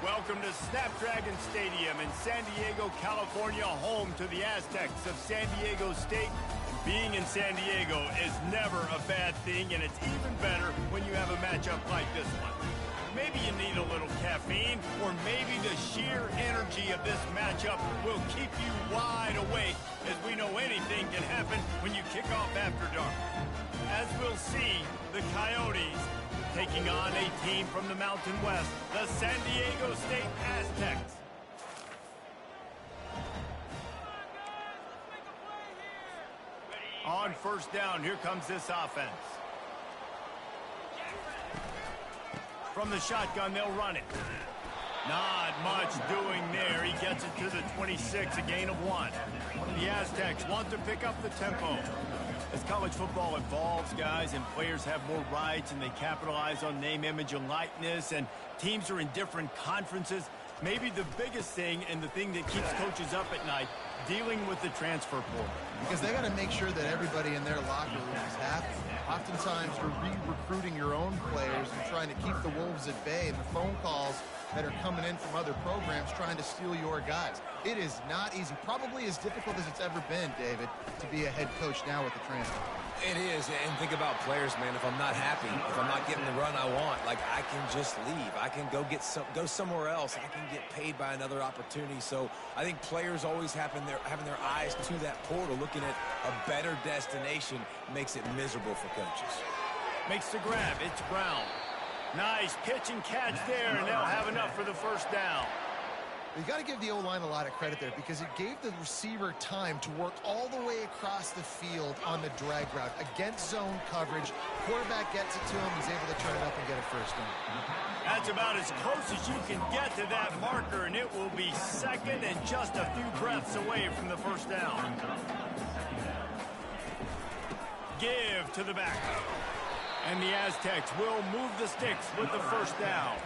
Welcome to Snapdragon Stadium in San Diego, California, home to the Aztecs of San Diego State. Being in San Diego is never a bad thing, and it's even better when you have a matchup like this one. Maybe you need a little caffeine, or maybe the sheer energy of this matchup will keep you wide awake, as we know anything can happen when you kick off after dark. As we'll see, the Coyotes taking on a team from the Mountain West, the San Diego State Aztecs. On 1st down, here comes this offense. From the shotgun, they'll run it. Not much doing there. He gets it to the 26, a gain of 1. The Aztecs want to pick up the tempo. As college football evolves, guys, and players have more rights and they capitalize on name, image, and likeness, and teams are in different conferences, maybe the biggest thing and the thing that keeps coaches up at night, dealing with the transfer portal. Because they got to make sure that everybody in their locker room is happy. Oftentimes, you're re-recruiting your own players and trying to keep the Wolves at bay, and the phone calls that are coming in from other programs trying to steal your guys. It is not easy. Probably as difficult as it's ever been, David, to be a head coach now with the transfer. It is, and think about players, man. If I'm not happy, if I'm not getting the run I want, like, I can just leave. I can go somewhere else. I can get paid by another opportunity. So I think players always having their eyes to that portal, looking at a better destination, makes it miserable for coaches. Makes the grab. It's Brown. Nice pitch and catch there, and they'll have enough for the 1st down. You got to give the O-line a lot of credit there because it gave the receiver time to work all the way across the field on the drag route against zone coverage. Quarterback gets it to him. He's able to turn it up and get a 1st down. That's about as close as you can get to that marker, and it will be 2nd and just a few breaths away from the 1st down. Give to the back. And the Aztecs will move the sticks with the 1st down.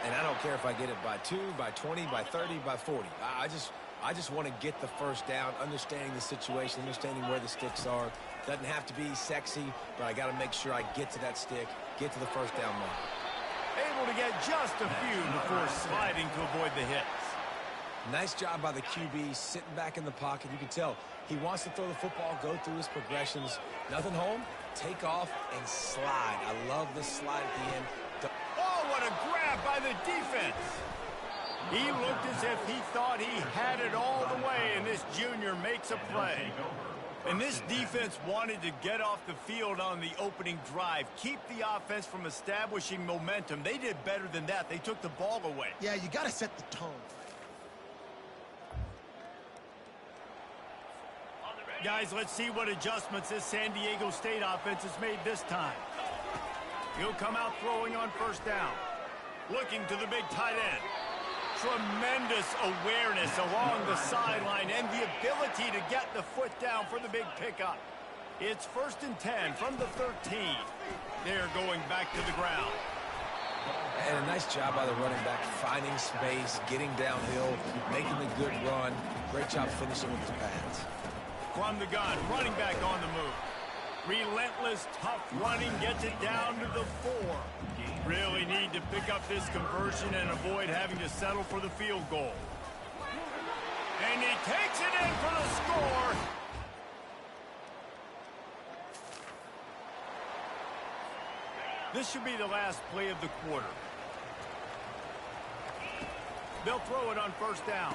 And I don't care if I get it by 2, by 20, by 30, by 40. I just want to get the 1st down, understanding the situation, understanding where the sticks are. Doesn't have to be sexy, but I got to make sure I get to that stick, get to the 1st down mark. Able to get just a few before sliding to avoid the hits. Nice job by the QB, sitting back in the pocket. You can tell he wants to throw the football, go through his progressions. Nothing home, take off, and slide. I love the slide at the end. Oh, what a grab by the defense. He looked as if he thought he had it all the way, and this junior makes a play. And this defense wanted to get off the field on the opening drive, keep the offense from establishing momentum. They did better than that. They took the ball away. Yeah, you got to set the tone. Guys, let's see what adjustments this San Diego State offense has made this time. He'll come out throwing on first down. Looking to the big tight end. Tremendous awareness along the sideline and the ability to get the foot down for the big pickup. It's 1st and 10 from the 13. They're going back to the ground. And a nice job by the running back, finding space, getting downhill, making a good run. Great job finishing with his pads. From the gun, running back on the move. Relentless, tough running, gets it down to the 4. Really need to pick up this conversion and avoid having to settle for the field goal. And he takes it in for the score. This should be the last play of the quarter. They'll throw it on first down.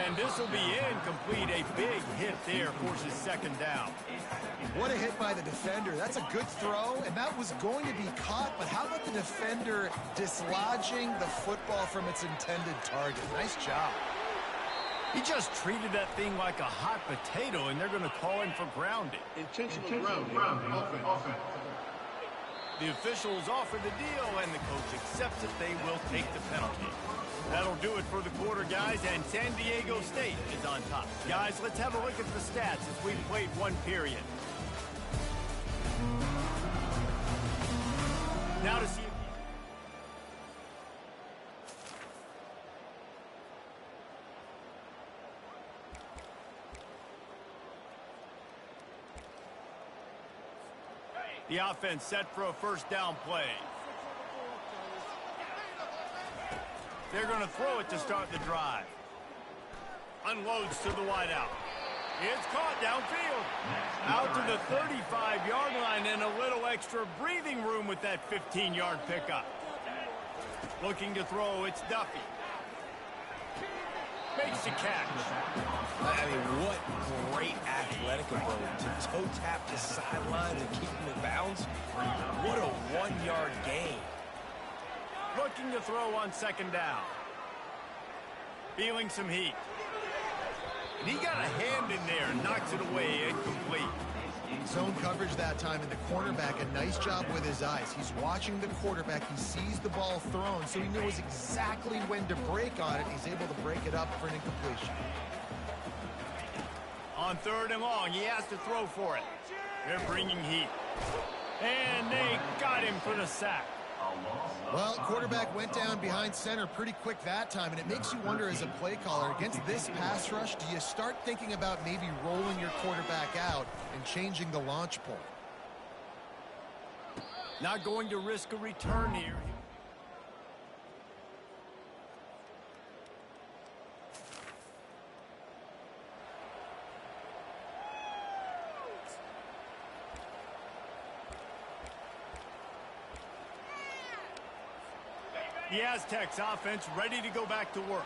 And this will be incomplete. A big hit there forces second down. What a hit by the defender. That's a good throw, and that was going to be caught, but how about the defender dislodging the football from its intended target? Nice job. He just treated that thing like a hot potato, and they're going to call him for grounding. Intentional grounding. Offense. The officials offer the deal, and the coach accepts it. They will take the penalty. That'll do it for the quarter, guys, and San Diego State is on top. Guys, let's have a look at the stats as we've played one period. Now to see... The offense set for a first down play. They're going to throw it to start the drive. Unloads to the wideout. It's caught downfield. Out to the 35-yard line and a little extra breathing room with that 15-yard pickup. Looking to throw, it's Duffy. Makes the catch. I mean, what great athletic ability to toe tap the sidelines and keep him in bounds. What a one-yard gain. Looking to throw on second down. Feeling some heat. And he got a hand in there and knocks it away incomplete. Zone coverage that time, and the cornerback, a nice job with his eyes. He's watching the quarterback. He sees the ball thrown, so he knows exactly when to break on it. He's able to break it up for an incompletion. On 3rd and long, he has to throw for it. They're bringing heat. And they got him for the sack. Well, quarterback went down behind center pretty quick that time, and it makes you wonder as a play caller, against this pass rush, do you start thinking about maybe rolling your quarterback out and changing the launch point? Not going to risk a return here. The Aztecs offense ready to go back to work.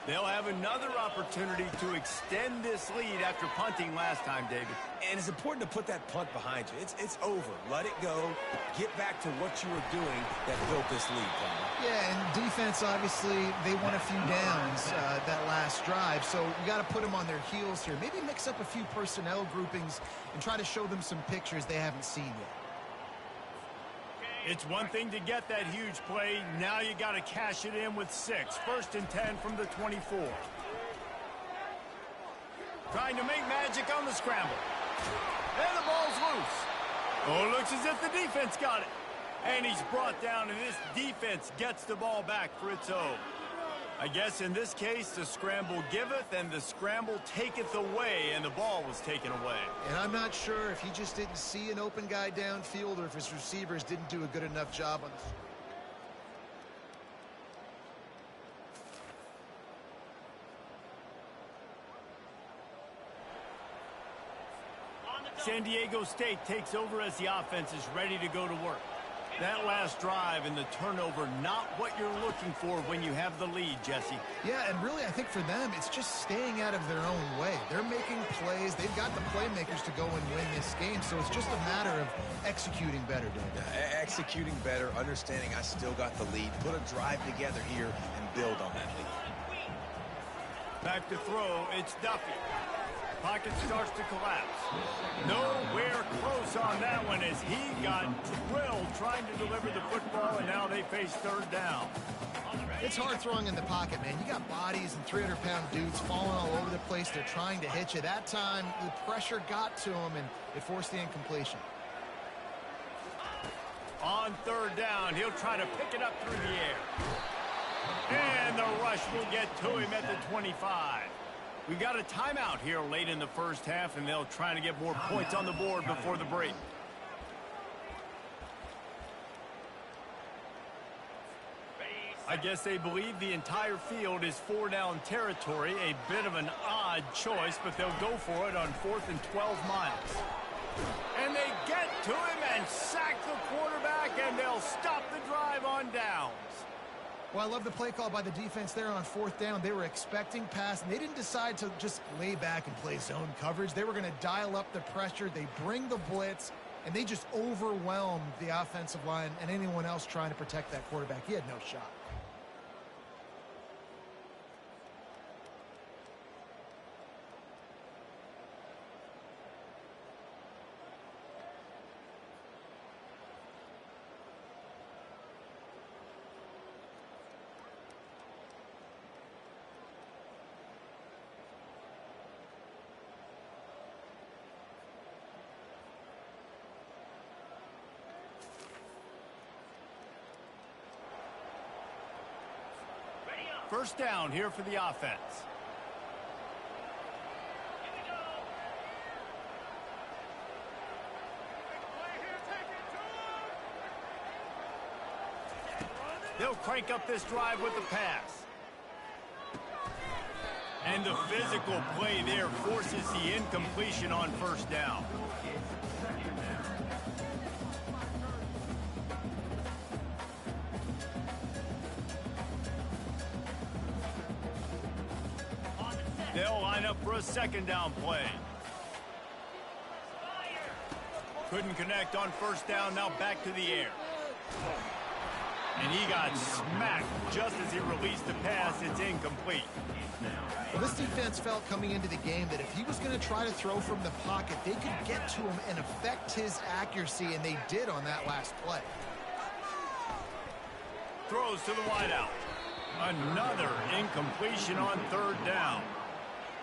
They'll have another opportunity to extend this lead after punting last time, David. And it's important to put that punt behind you. It's over. Let it go. Get back to what you were doing that built this lead, Palmer. Yeah, and defense, obviously, they won a few downs that last drive, so you got to put them on their heels here. Maybe mix up a few personnel groupings and try to show them some pictures they haven't seen yet. It's one thing to get that huge play. Now you got to cash it in with 6. 1st and 10 from the 24. Trying to make magic on the scramble. And the ball's loose. Oh, looks as if the defense got it. And he's brought down, and this defense gets the ball back for its own. I guess in this case, the scramble giveth and the scramble taketh away, and the ball was taken away. And I'm not sure if he just didn't see an open guy downfield or if his receivers didn't do a good enough job on this. San Diego State takes over as the offense is ready to go to work. That last drive and the turnover, not what you're looking for when you have the lead, Jesse. Yeah, and really, I think for them, it's just staying out of their own way. They're making plays. They've got the playmakers to go and win this game, so it's just a matter of executing better, David. Executing better, understanding I still got the lead. Put a drive together here and build on that lead. Back to throw, it's Duffy. Pocket starts to collapse. Nowhere close on that one as he got drilled trying to deliver the football, and now they face third down. It's hard throwing in the pocket, man. You got bodies and 300-pound dudes falling all over the place. They're trying to hit you. That time, the pressure got to him, and it forced the incompletion. On third down, he'll try to pick it up through the air. And the rush will get to him at the 25. We got a timeout here late in the first half, and they'll try to get more points on the board before the break. I guess they believe the entire field is 4-down territory. A bit of an odd choice, but they'll go for it on 4th and 12 miles. And they get to him and sack the quarterback, and they'll stop the drive on downs. Well, I love the play call by the defense there on 4th down. They were expecting pass, and they didn't decide to just lay back and play zone coverage. They were going to dial up the pressure. They bring the blitz, and they just overwhelmed the offensive line and anyone else trying to protect that quarterback. He had no shot. First down here for the offense. They'll crank up this drive with the pass. And the physical play there forces the incompletion on first down. They'll line up for a second down play. Couldn't connect on first down, now back to the air. And he got smacked just as he released the pass. It's incomplete. Well, this defense felt coming into the game that if he was going to try to throw from the pocket, they could get to him and affect his accuracy, and they did on that last play. Throws to the wideout. Another incompletion on third down.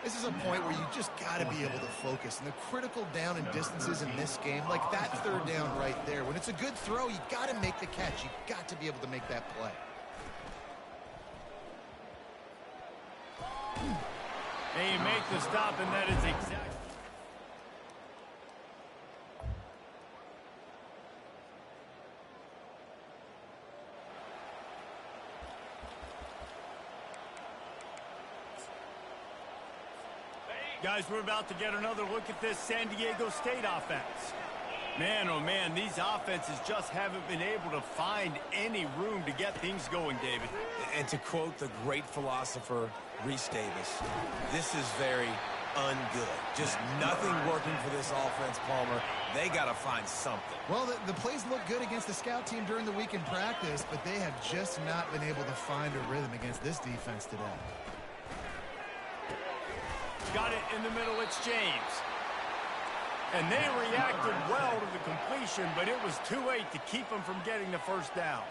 This is a point where you just got to be able to focus. And the critical down and distances in this game, like that third down right there, when it's a good throw, you got to make the catch. You got to be able to make that play. They make the stop, and that is exactly. Guys, we're about to get another look at this San Diego State offense. Man, oh man, these offenses just haven't been able to find any room to get things going, David. And to quote the great philosopher, Reese Davis, this is very ungood. Just nothing working for this offense, Palmer. They got to find something. Well, the plays look good against the scout team during the week in practice, but they have just not been able to find a rhythm against this defense today. Got it in the middle, it's James. And they reacted well to the completion, but it was too late to keep them from getting the first down.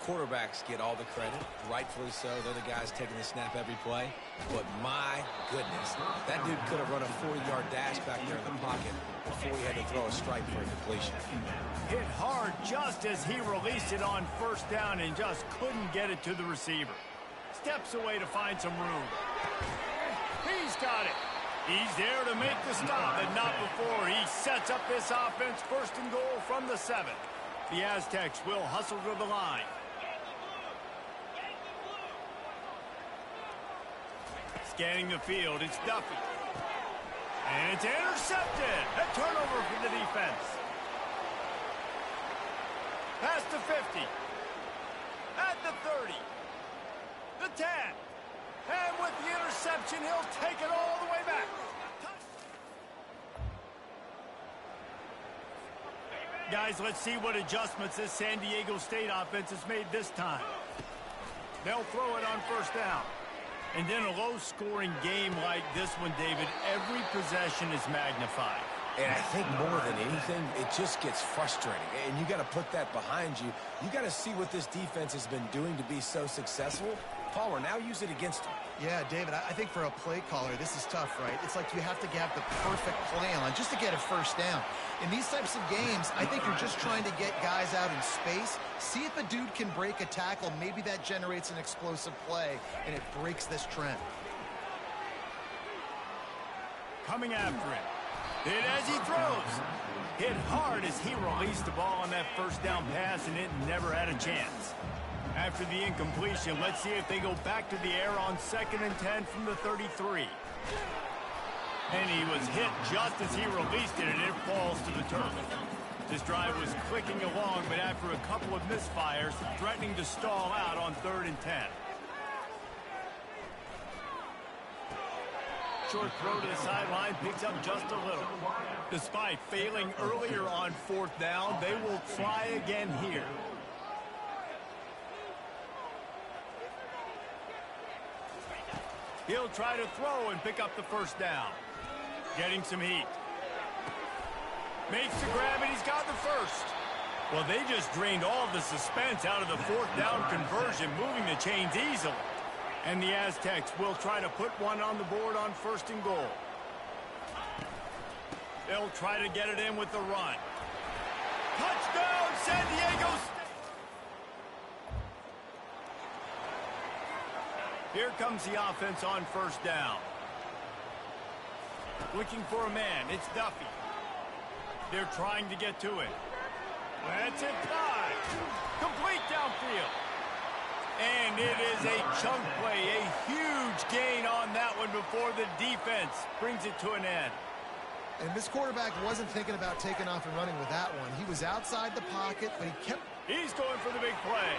Quarterbacks get all the credit, rightfully so. They're the guys taking the snap every play. But my goodness, that dude could have run a 40-yard dash back there in the pocket before he had to throw a strike for a completion. Hit hard just as he released it on first down and just couldn't get it to the receiver. Steps away to find some room. He's got it. He's there to make the stop, but not before he sets up this offense. First and goal from the 7. The Aztecs will hustle to the line. Scanning the field, it's Duffy. And it's intercepted. A turnover for the defense. Past the 50. At the 30. The 10. And with the interception, he'll take it all the way back. Guys, let's see what adjustments this San Diego State offense has made this time. They'll throw it on first down. And in a low-scoring game like this one, David, every possession is magnified. And I think more than anything, it just gets frustrating. And you got to put that behind you. You got to see what this defense has been doing to be so successful. Palmer, now use it against them. Yeah, David, I think for a play caller, this is tough, right? It's like you have to have the perfect plan just to get a first down. In these types of games, I think you're just trying to get guys out in space, see if a dude can break a tackle. Maybe that generates an explosive play, and it breaks this trend. Coming after him. Hit as he throws. Hit hard as he released the ball on that first down pass, and it never had a chance. After the incompletion, let's see if they go back to the air on 2nd and 10 from the 33. And he was hit just as he released it, and it falls to the turf. This drive was clicking along, but after a couple of misfires, threatening to stall out on 3rd and 10. Short throw to the sideline, picks up just a little. Despite failing earlier on 4th down, they will try again here. He'll try to throw and pick up the first down. Getting some heat. Makes the grab, and he's got the first. Well, they just drained all of the suspense out of the 4th down conversion, moving the chains easily. And the Aztecs will try to put one on the board on 1st and goal. They'll try to get it in with the run. Touchdown, San Diego State! Here comes the offense on 1st down. Looking for a man. It's Duffy. They're trying to get to it. That's it, tied. Complete downfield. And it is a chunk play, a huge gain on that one before the defense brings it to an end. And this quarterback wasn't thinking about taking off and running with that one. He was outside the pocket, but he kept... He's going for the big play.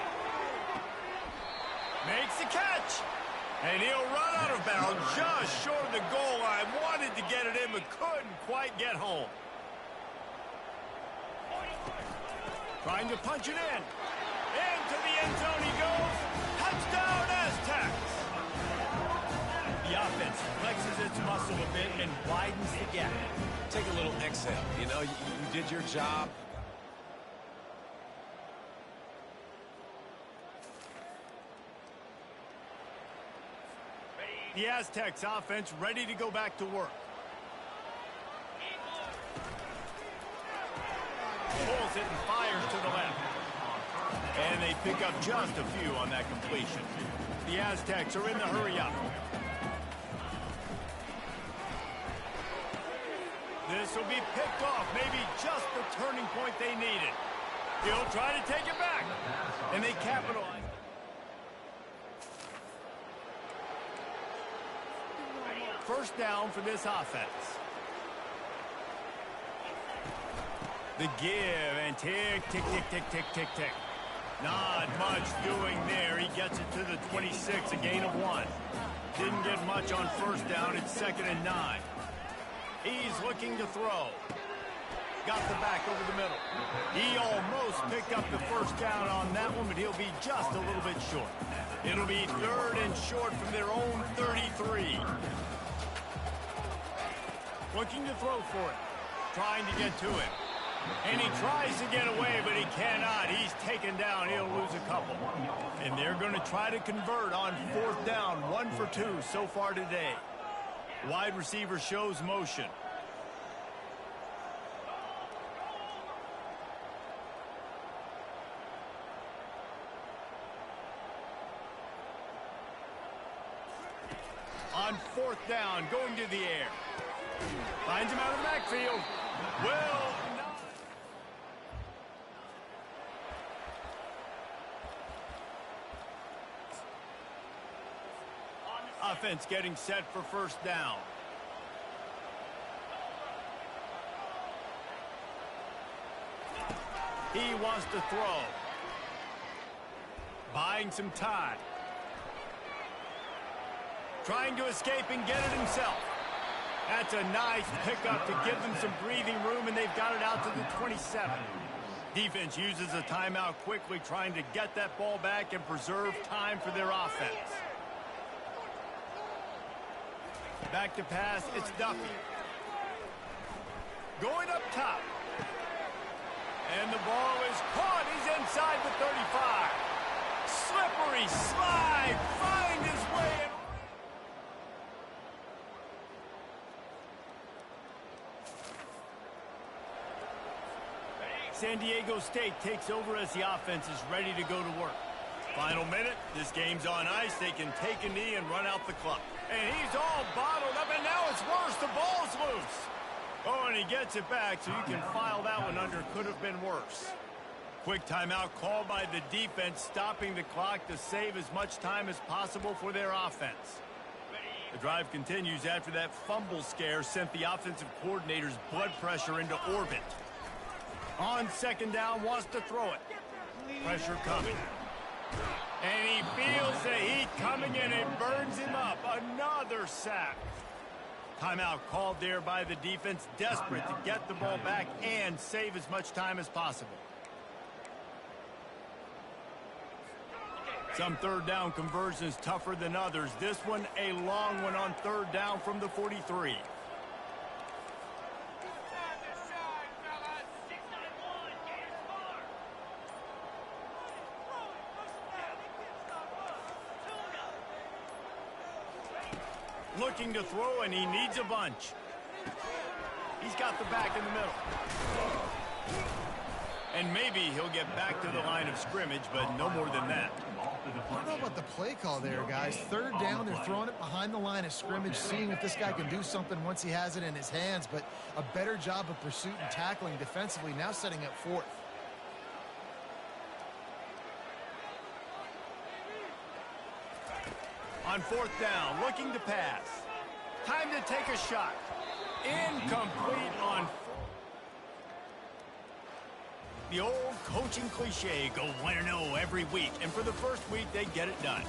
Makes the catch. And he'll run out of bounds just short of the goal line. Wanted to get it in, but couldn't quite get home. Trying to punch it in. Into the end zone he goes. Touchdown, Aztecs! The offense flexes its muscle a bit and widens the gap. Take a little exhale. You know, you did your job. The Aztecs offense ready to go back to work. Pulls it and fires to the left. And they pick up just a few on that completion. The Aztecs are in the hurry-up. This will be picked off, maybe just the turning point they needed. He'll try to take it back, and they capitalize. First down for this offense. The give and tick, tick, tick, tick, tick, tick, tick. Not much doing there. He gets it to the 26, a gain of 1. Didn't get much on 1st down. It's 2nd and 9. He's looking to throw. Got the back over the middle. He almost picked up the first down on that one, but he'll be just a little bit short. It'll be 3rd and short from their own 33. Looking to throw for it. Trying to get to it. And he tries to get away, but he cannot. He's taken down. He'll lose a couple. And they're going to try to convert on 4th down. 1 for 2 so far today. Wide receiver shows motion. On 4th down, going to the air. Finds him out of the backfield. Well, offense getting set for 1st down. He wants to throw. Buying some time. Trying to escape and get it himself. That's a nice pickup to give them some breathing room, and they've got it out to the 27. Defense uses a timeout quickly, trying to get that ball back and preserve time for their offense. Back to pass, it's Duffy. Going up top. And the ball is caught. He's inside the 35. Slippery slide. Find his way in. San Diego State takes over as the offense is ready to go to work. Final minute. This game's on ice. They can take a knee and run out the clock. And he's all bottled up, and now it's worse. The ball's loose. Oh, and he gets it back, so you can file that one under could have been worse. Quick timeout called by the defense, stopping the clock to save as much time as possible for their offense. The drive continues after that fumble scare sent the offensive coordinator's blood pressure into orbit. On second down, wants to throw it. Pressure coming. And he feels the heat coming and it burns him up. Another sack. Timeout called there by the defense, desperate to get the ball back and save as much time as possible. Some third down conversions tougher than others. This one a long one on third down from the 43. Looking to throw, and he needs a bunch. He's got the back in the middle. And maybe he'll get back to the line of scrimmage, but no more than that. I don't know about the play call there, guys. Third down, they're throwing it behind the line of scrimmage, seeing if this guy can do something once he has it in his hands, but a better job of pursuit and tackling defensively, now setting up fourth. On fourth down, looking to pass. Time to take a shot. Incomplete on... The old coaching cliche, go 1-0 every week. And for the first week, they get it done.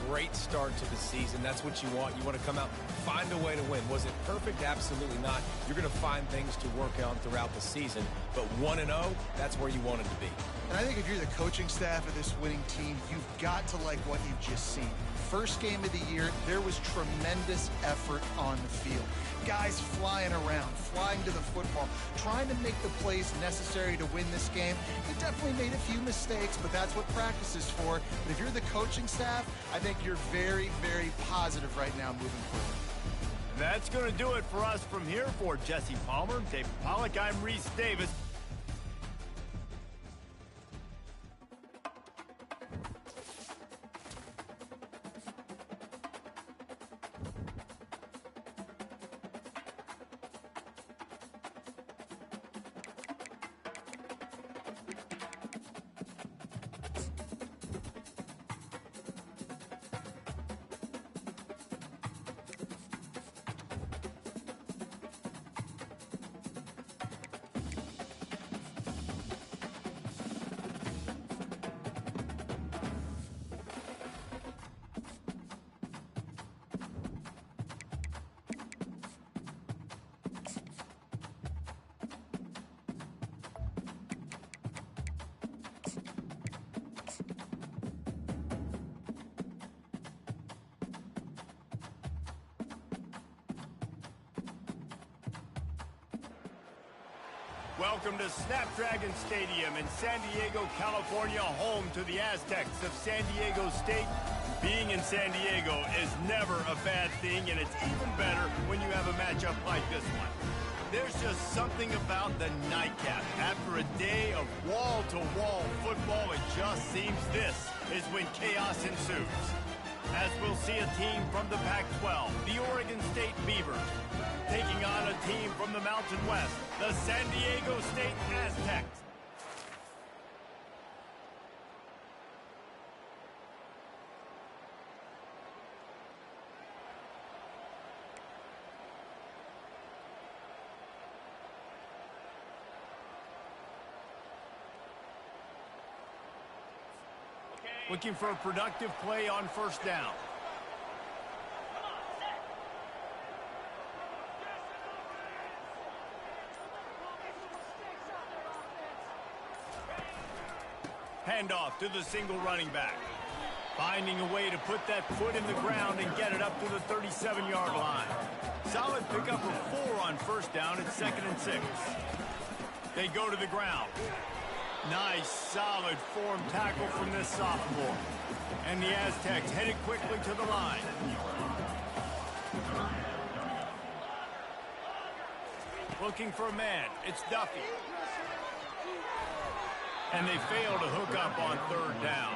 Great start to the season. That's what you want. You want to come out, find a way to win. Was it perfect? Absolutely not. You're going to find things to work on throughout the season. But 1-0, that's where you want it to be. And I think if you're the coaching staff of this winning team, you've got to like what you've just seen. First game of the year, there was tremendous effort on the field. Guys flying around, flying to the football, trying to make the plays necessary to win this game. They definitely made a few mistakes, but that's what practice is for. But if you're the coaching staff, I think you're very, very positive right now moving forward. That's going to do it for us from here. For Jesse Palmer, Dave Pollack, I'm Reese Davis. Welcome to Snapdragon Stadium in San Diego, California, home to the Aztecs of San Diego State. Being in San Diego is never a bad thing, and it's even better when you have a matchup like this one. There's just something about the nightcap. After a day of wall-to-wall football, it just seems this is when chaos ensues. As we'll see a team from the Pac-12, the Oregon State Beavers, taking on a team from the Mountain West, the San Diego State Aztecs. Looking for a productive play on first down. Handoff to the single running back. Finding a way to put that foot in the ground and get it up to the 37-yard line. Solid pickup of 4 on first down at 2nd and 6. They go to the ground. Nice, solid form tackle from this sophomore. And the Aztecs headed quickly to the line. Looking for a man. It's Duffy. And they fail to hook up on 3rd down.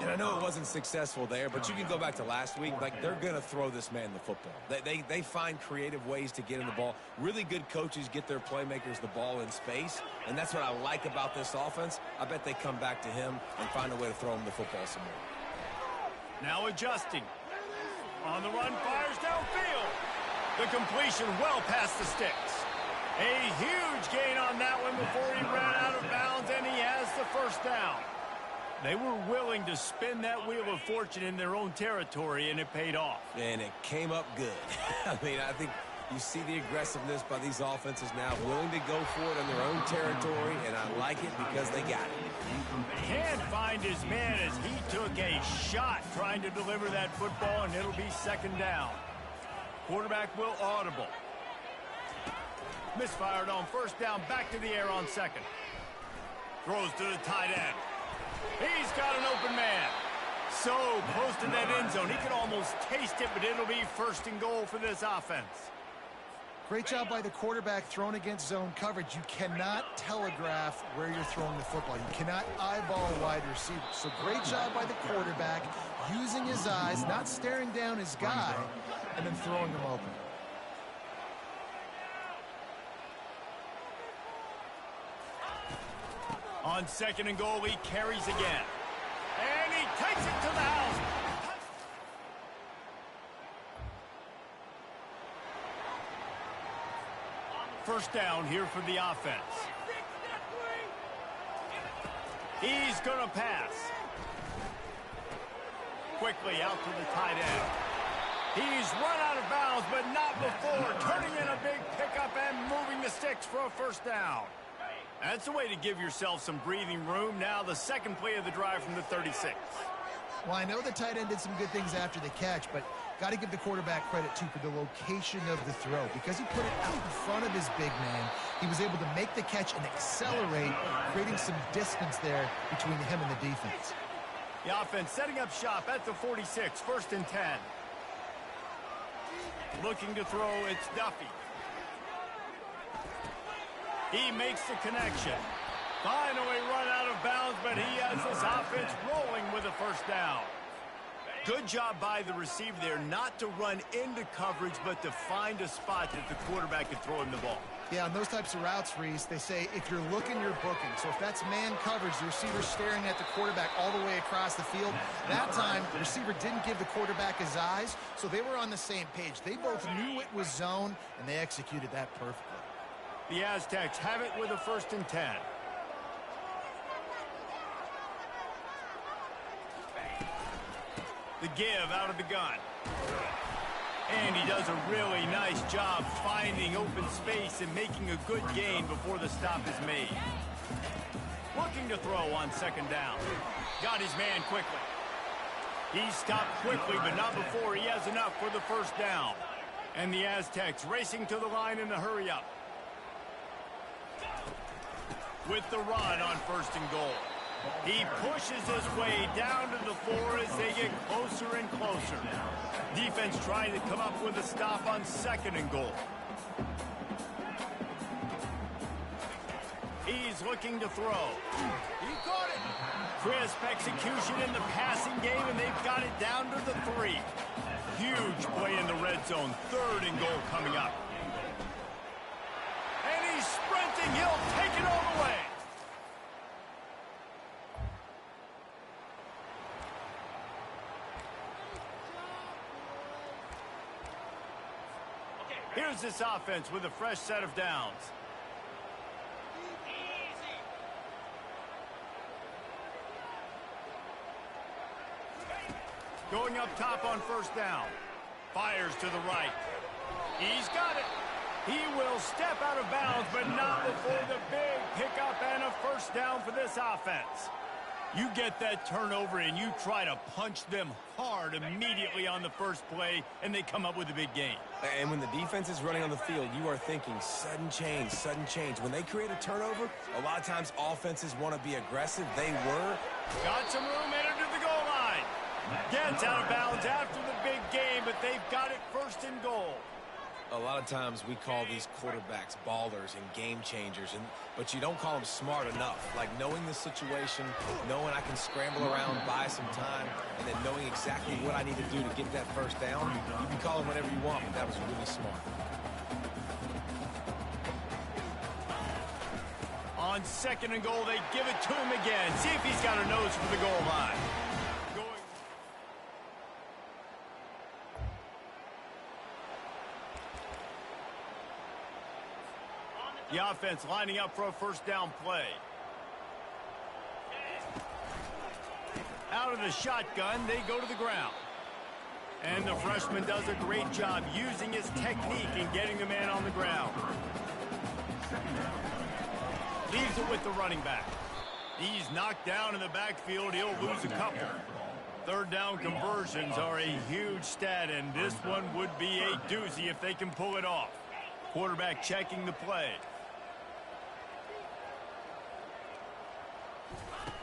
And I know it wasn't successful there, but you can go back to last week. Like, they're going to throw this man the football. They find creative ways to get in the ball. Really good coaches get their playmakers the ball in space, and that's what I like about this offense. I bet they come back to him and find a way to throw him the football some more. Now adjusting. On the run, fires downfield. The completion well past the sticks. A huge gain on that one before he ran out of bounds, and he has the first down. They were willing to spin that wheel of fortune in their own territory, and it paid off. And it came up good. I mean, I think you see the aggressiveness by these offenses now, willing to go for it in their own territory, and I like it because they got it. Can't find his man as he took a shot trying to deliver that football, and it'll be 2nd down. Quarterback will audible. Misfired on 1st down, back to the air on 2nd. Throws to the tight end. He's got an open man. So close to that end zone. He could almost taste it, but it'll be 1st and goal for this offense. Great job by the quarterback thrown against zone coverage. You cannot telegraph where you're throwing the football. You cannot eyeball a wide receiver. So great job by the quarterback using his eyes, not staring down his guy, and then throwing him open. On 2nd and goal, he carries again. And he takes it to the house. First down here for the offense. He's going to pass. Quickly out to the tight end. He's run out of bounds, but not before turning in a big pickup and moving the sticks for a 1st down. That's a way to give yourself some breathing room. Now the 2nd play of the drive from the 36. Well, I know the tight end did some good things after the catch, but got to give the quarterback credit, too, for the location of the throw. Because he put it out in front of his big man, he was able to make the catch and accelerate, creating some distance there between him and the defense. The offense setting up shop at the 46, 1st and 10. Looking to throw, it's Duffy. He makes the connection. Finally run out of bounds, but he has this offense rolling with a 1st down. Good job by the receiver there not to run into coverage, but to find a spot that the quarterback could throw him the ball. Yeah, on those types of routes, Reese, they say if you're looking, you're booking. So if that's man coverage, the receiver's staring at the quarterback all the way across the field. That time, the receiver didn't give the quarterback his eyes, so they were on the same page. They both knew it was zone, and they executed that perfectly. The Aztecs have it with a 1st and 10. The give out of the gun. And he does a really nice job finding open space and making a good gain before the stop is made. Looking to throw on 2nd down. Got his man quickly. He stopped quickly, but not before he has enough for the 1st down. And the Aztecs racing to the line in a hurry-up. With the run on 1st and goal. He pushes his way down to the floor as they get closer and closer. Defense trying to come up with a stop on 2nd and goal. He's looking to throw. He got it. Crisp execution in the passing game, and they've got it down to the 3. Huge play in the red zone. 3rd and goal coming up. And he's sprinting. He'll take it all the way. Here's this offense with a fresh set of downs. Going up top on 1st down. Fires to the right. He's got it. He will step out of bounds, but not before the big pickup and a 1st down for this offense. You get that turnover and you try to punch them hard immediately on the first play, and they come up with a big gain. And when the defense is running on the field, you are thinking sudden change, sudden change. When they create a turnover, a lot of times offenses want to be aggressive. They were. Got some room, entered to the goal line. Gets out of bounds after the big game, but they've got it first and goal. A lot of times we call these quarterbacks ballers and game changers, but you don't call them smart enough. Like knowing the situation, knowing I can scramble around, buy some time, and then knowing exactly what I need to do to get that first down. You can call them whatever you want, but that was really smart. On second and goal, they give it to him again. See if he's got a nose for the goal line. The offense lining up for a first down play. Out of the shotgun, they go to the ground. And the freshman does a great job using his technique and getting the man on the ground. Leaves it with the running back. He's knocked down in the backfield. He'll lose a couple. Third down conversions are a huge stat, and this one would be a doozy if they can pull it off. Quarterback checking the play.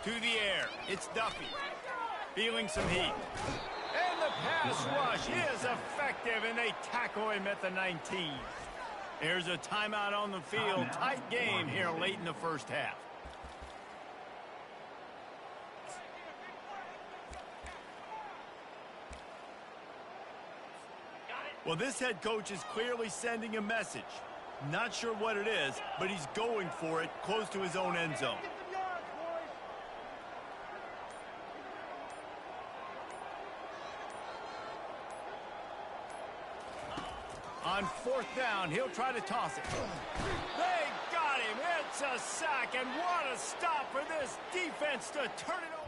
To the air, it's Duffy. Feeling some heat. And the pass rush is effective, and they tackle him at the 19. There's a timeout on the field. Tight game here late in the first half. Well, this head coach is clearly sending a message. Not sure what it is, but he's going for it close to his own end zone. On fourth down, he'll try to toss it. They got him. It's a sack, and what a stop for this defense to turn it over.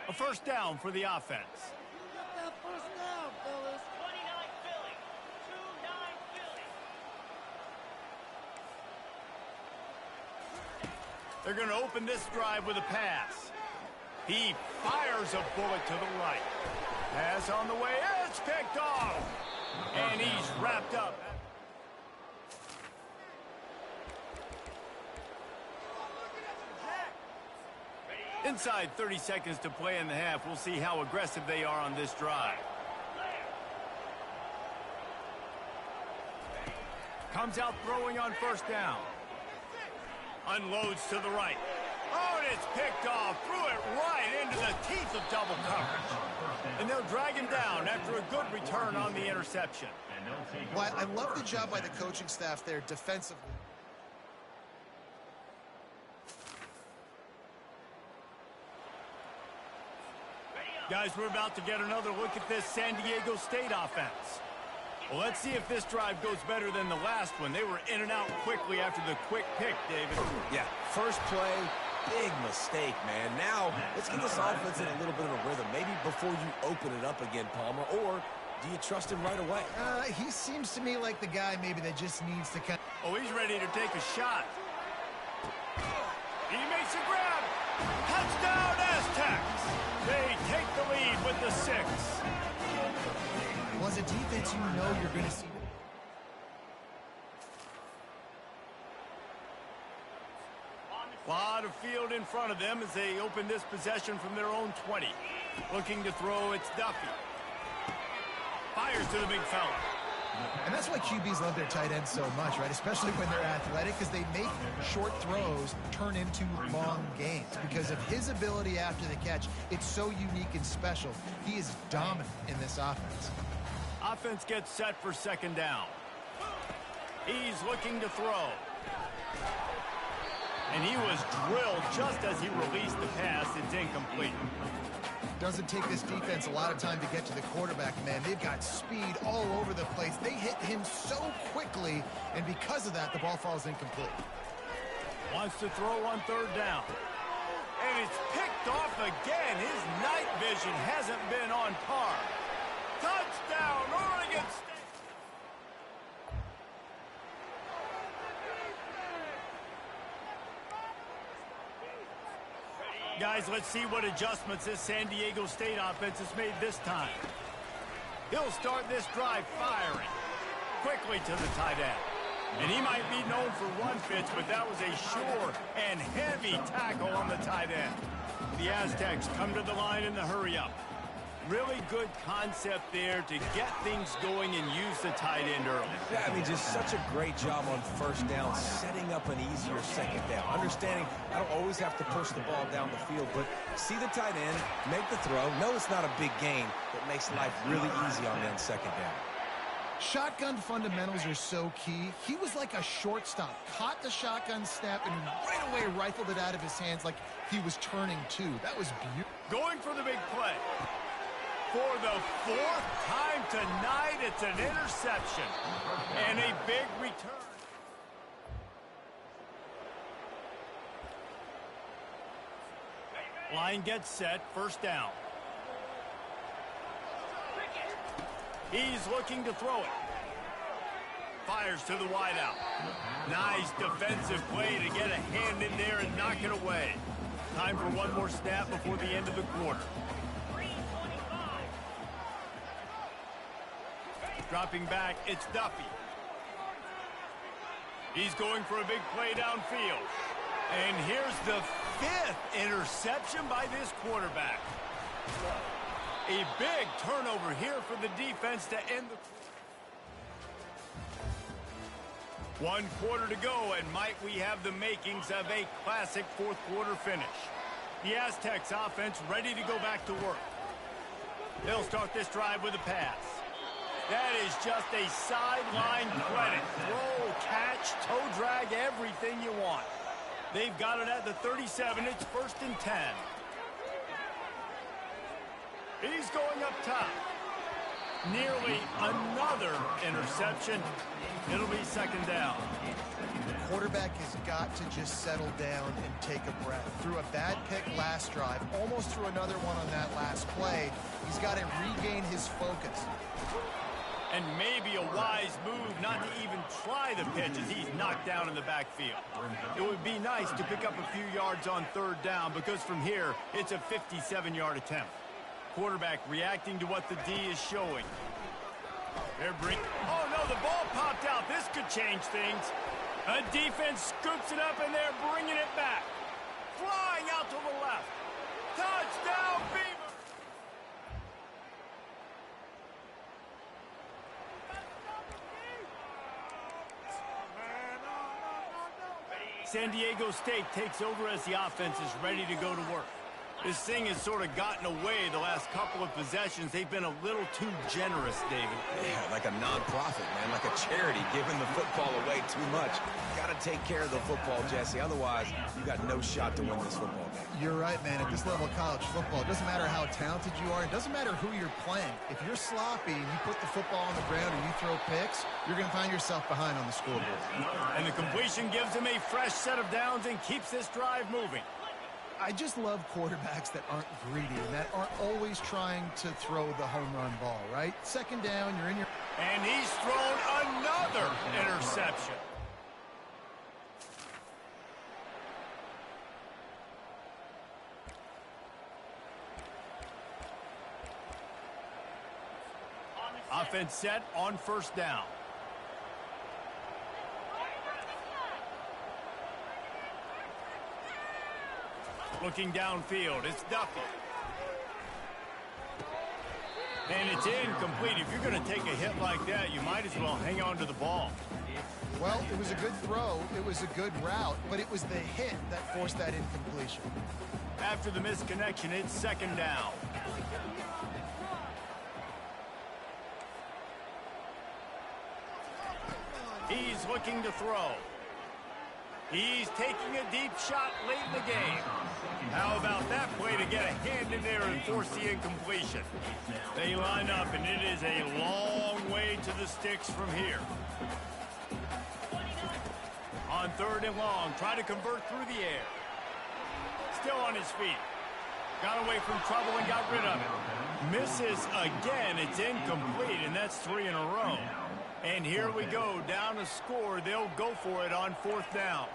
A first down for the offense. They're going to open this drive with a pass. He fires a bullet to the right. Pass on the way. It's picked off. And he's wrapped up. Inside 30 seconds to play in the half. We'll see how aggressive they are on this drive. Comes out throwing on first down. Unloads to the right. Oh, and it's picked off. Threw it right into the teeth of double coverage. And they'll drag him down after a good return on the interception. Well, I love the job by the coaching staff there defensively. Guys, we're about to get another look at this San Diego State offense. Well, let's see if this drive goes better than the last one. They were in and out quickly after the quick pick, David. Yeah, first play, big mistake, man. Now, let's get this offense in a little bit of a rhythm. Maybe before you open it up again, Palmer, or do you trust him right away? He seems to me like the guy maybe that just needs to kind of... Oh, he's ready to take a shot. He makes a grab. Touchdown, Aztecs. They take the lead with the 6. Well, as a defense, you know you're going to see... Lot of field in front of them as they open this possession from their own 20. Looking to throw, it's Duffy. Fires to the big fella. And that's why QBs love their tight ends so much, right? Especially when they're athletic, because they make short throws turn into long gains. Because of his ability after the catch, it's so unique and special. He is dominant in this offense. Offense gets set for second down. He's looking to throw. And he was drilled just as he released the pass. It's incomplete. Doesn't take this defense a lot of time to get to the quarterback, man. They've got speed all over the place. They hit him so quickly, and because of that, the ball falls incomplete. Wants to throw on third down. And it's picked off again. His night vision hasn't been on par. Touchdown, Oregon State. Guys, let's see what adjustments this San Diego State offense has made this time. He'll start this drive firing quickly to the tight end. And he might be known for run fits, but that was a sure and heavy tackle on the tight end. The Aztecs come to the line in the hurry-up. Really good concept there to get things going and use the tight end early. Yeah, I mean, just such a great job on first down, setting up an easier second down. Understanding I don't always have to push the ball down the field, but see the tight end, make the throw. No, it's not a big gain, but makes life really easy on that second down. Shotgun fundamentals are so key. He was like a shortstop, caught the shotgun snap, and right away rifled it out of his hands like he was turning two. That was beautiful. Going for the big play. For the fourth time tonight, it's an interception. And a big return. Line gets set, first down. He's looking to throw it. Fires to the wideout. Nice defensive play to get a hand in there and knock it away. Time for one more snap before the end of the quarter. Dropping back, it's Duffy. He's going for a big play downfield. And here's the fifth interception by this quarterback. A big turnover here for the defense to end the... 1 quarter to go, and might we have the makings of a classic fourth quarter finish. The Aztecs offense ready to go back to work. They'll start this drive with a pass. That is just a sideline credit. Throw, catch, toe drag, everything you want. They've got it at the 37. It's 1st and 10. He's going up top. Nearly another interception. It'll be 2nd down. The quarterback has got to just settle down and take a breath. Threw a bad pick last drive, almost threw another one on that last play. He's got to regain his focus. And maybe a wise move not to even try the pitch as he's knocked down in the backfield. It would be nice to pick up a few yards on 3rd down because from here, it's a 57-yard attempt. Quarterback reacting to what the D is showing. Oh, no, the ball popped out. This could change things. A defense scoops it up, and they're bringing it back. Flying out to the left. Touchdown, Beaver! San Diego State takes over as the offense is ready to go to work. This thing has sort of gotten away the last couple of possessions. They've been a little too generous, David. Yeah, like a non-profit, man, like a charity, giving the football away too much. Got to take care of the football, Jesse. Otherwise, you got no shot to win this football game. You're right, man. At this level of college football, it doesn't matter how talented you are. It doesn't matter who you're playing. If you're sloppy and you put the football on the ground and you throw picks, you're going to find yourself behind on the scoreboard. And the completion gives him a fresh set of downs and keeps this drive moving. I just love quarterbacks that aren't greedy and that aren't always trying to throw the home run ball, right? 2nd down, you're in your... And he's thrown another interception. Offense set on 1st down. Looking downfield, it's Duffy. And it's incomplete. If you're going to take a hit like that, you might as well hang on to the ball. Well, it was a good throw, it was a good route, but it was the hit that forced that incompletion. After the misconnection, it's 2nd down. He's looking to throw. He's taking a deep shot late in the game. How about that play to get a hand in there and force the incompletion? They line up, and it is a long way to the sticks from here. On 3rd and long. Try to convert through the air. Still on his feet. Got away from trouble and got rid of it. Misses again. It's incomplete, and that's 3 in a row. And here we go. Down to score. They'll go for it on 4th down.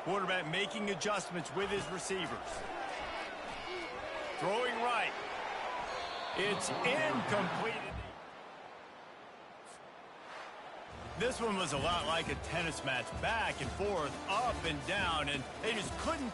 Quarterback making adjustments with his receivers. Throwing right. It's incomplete. This one was a lot like a tennis match. Back and forth, up and down, and they just couldn't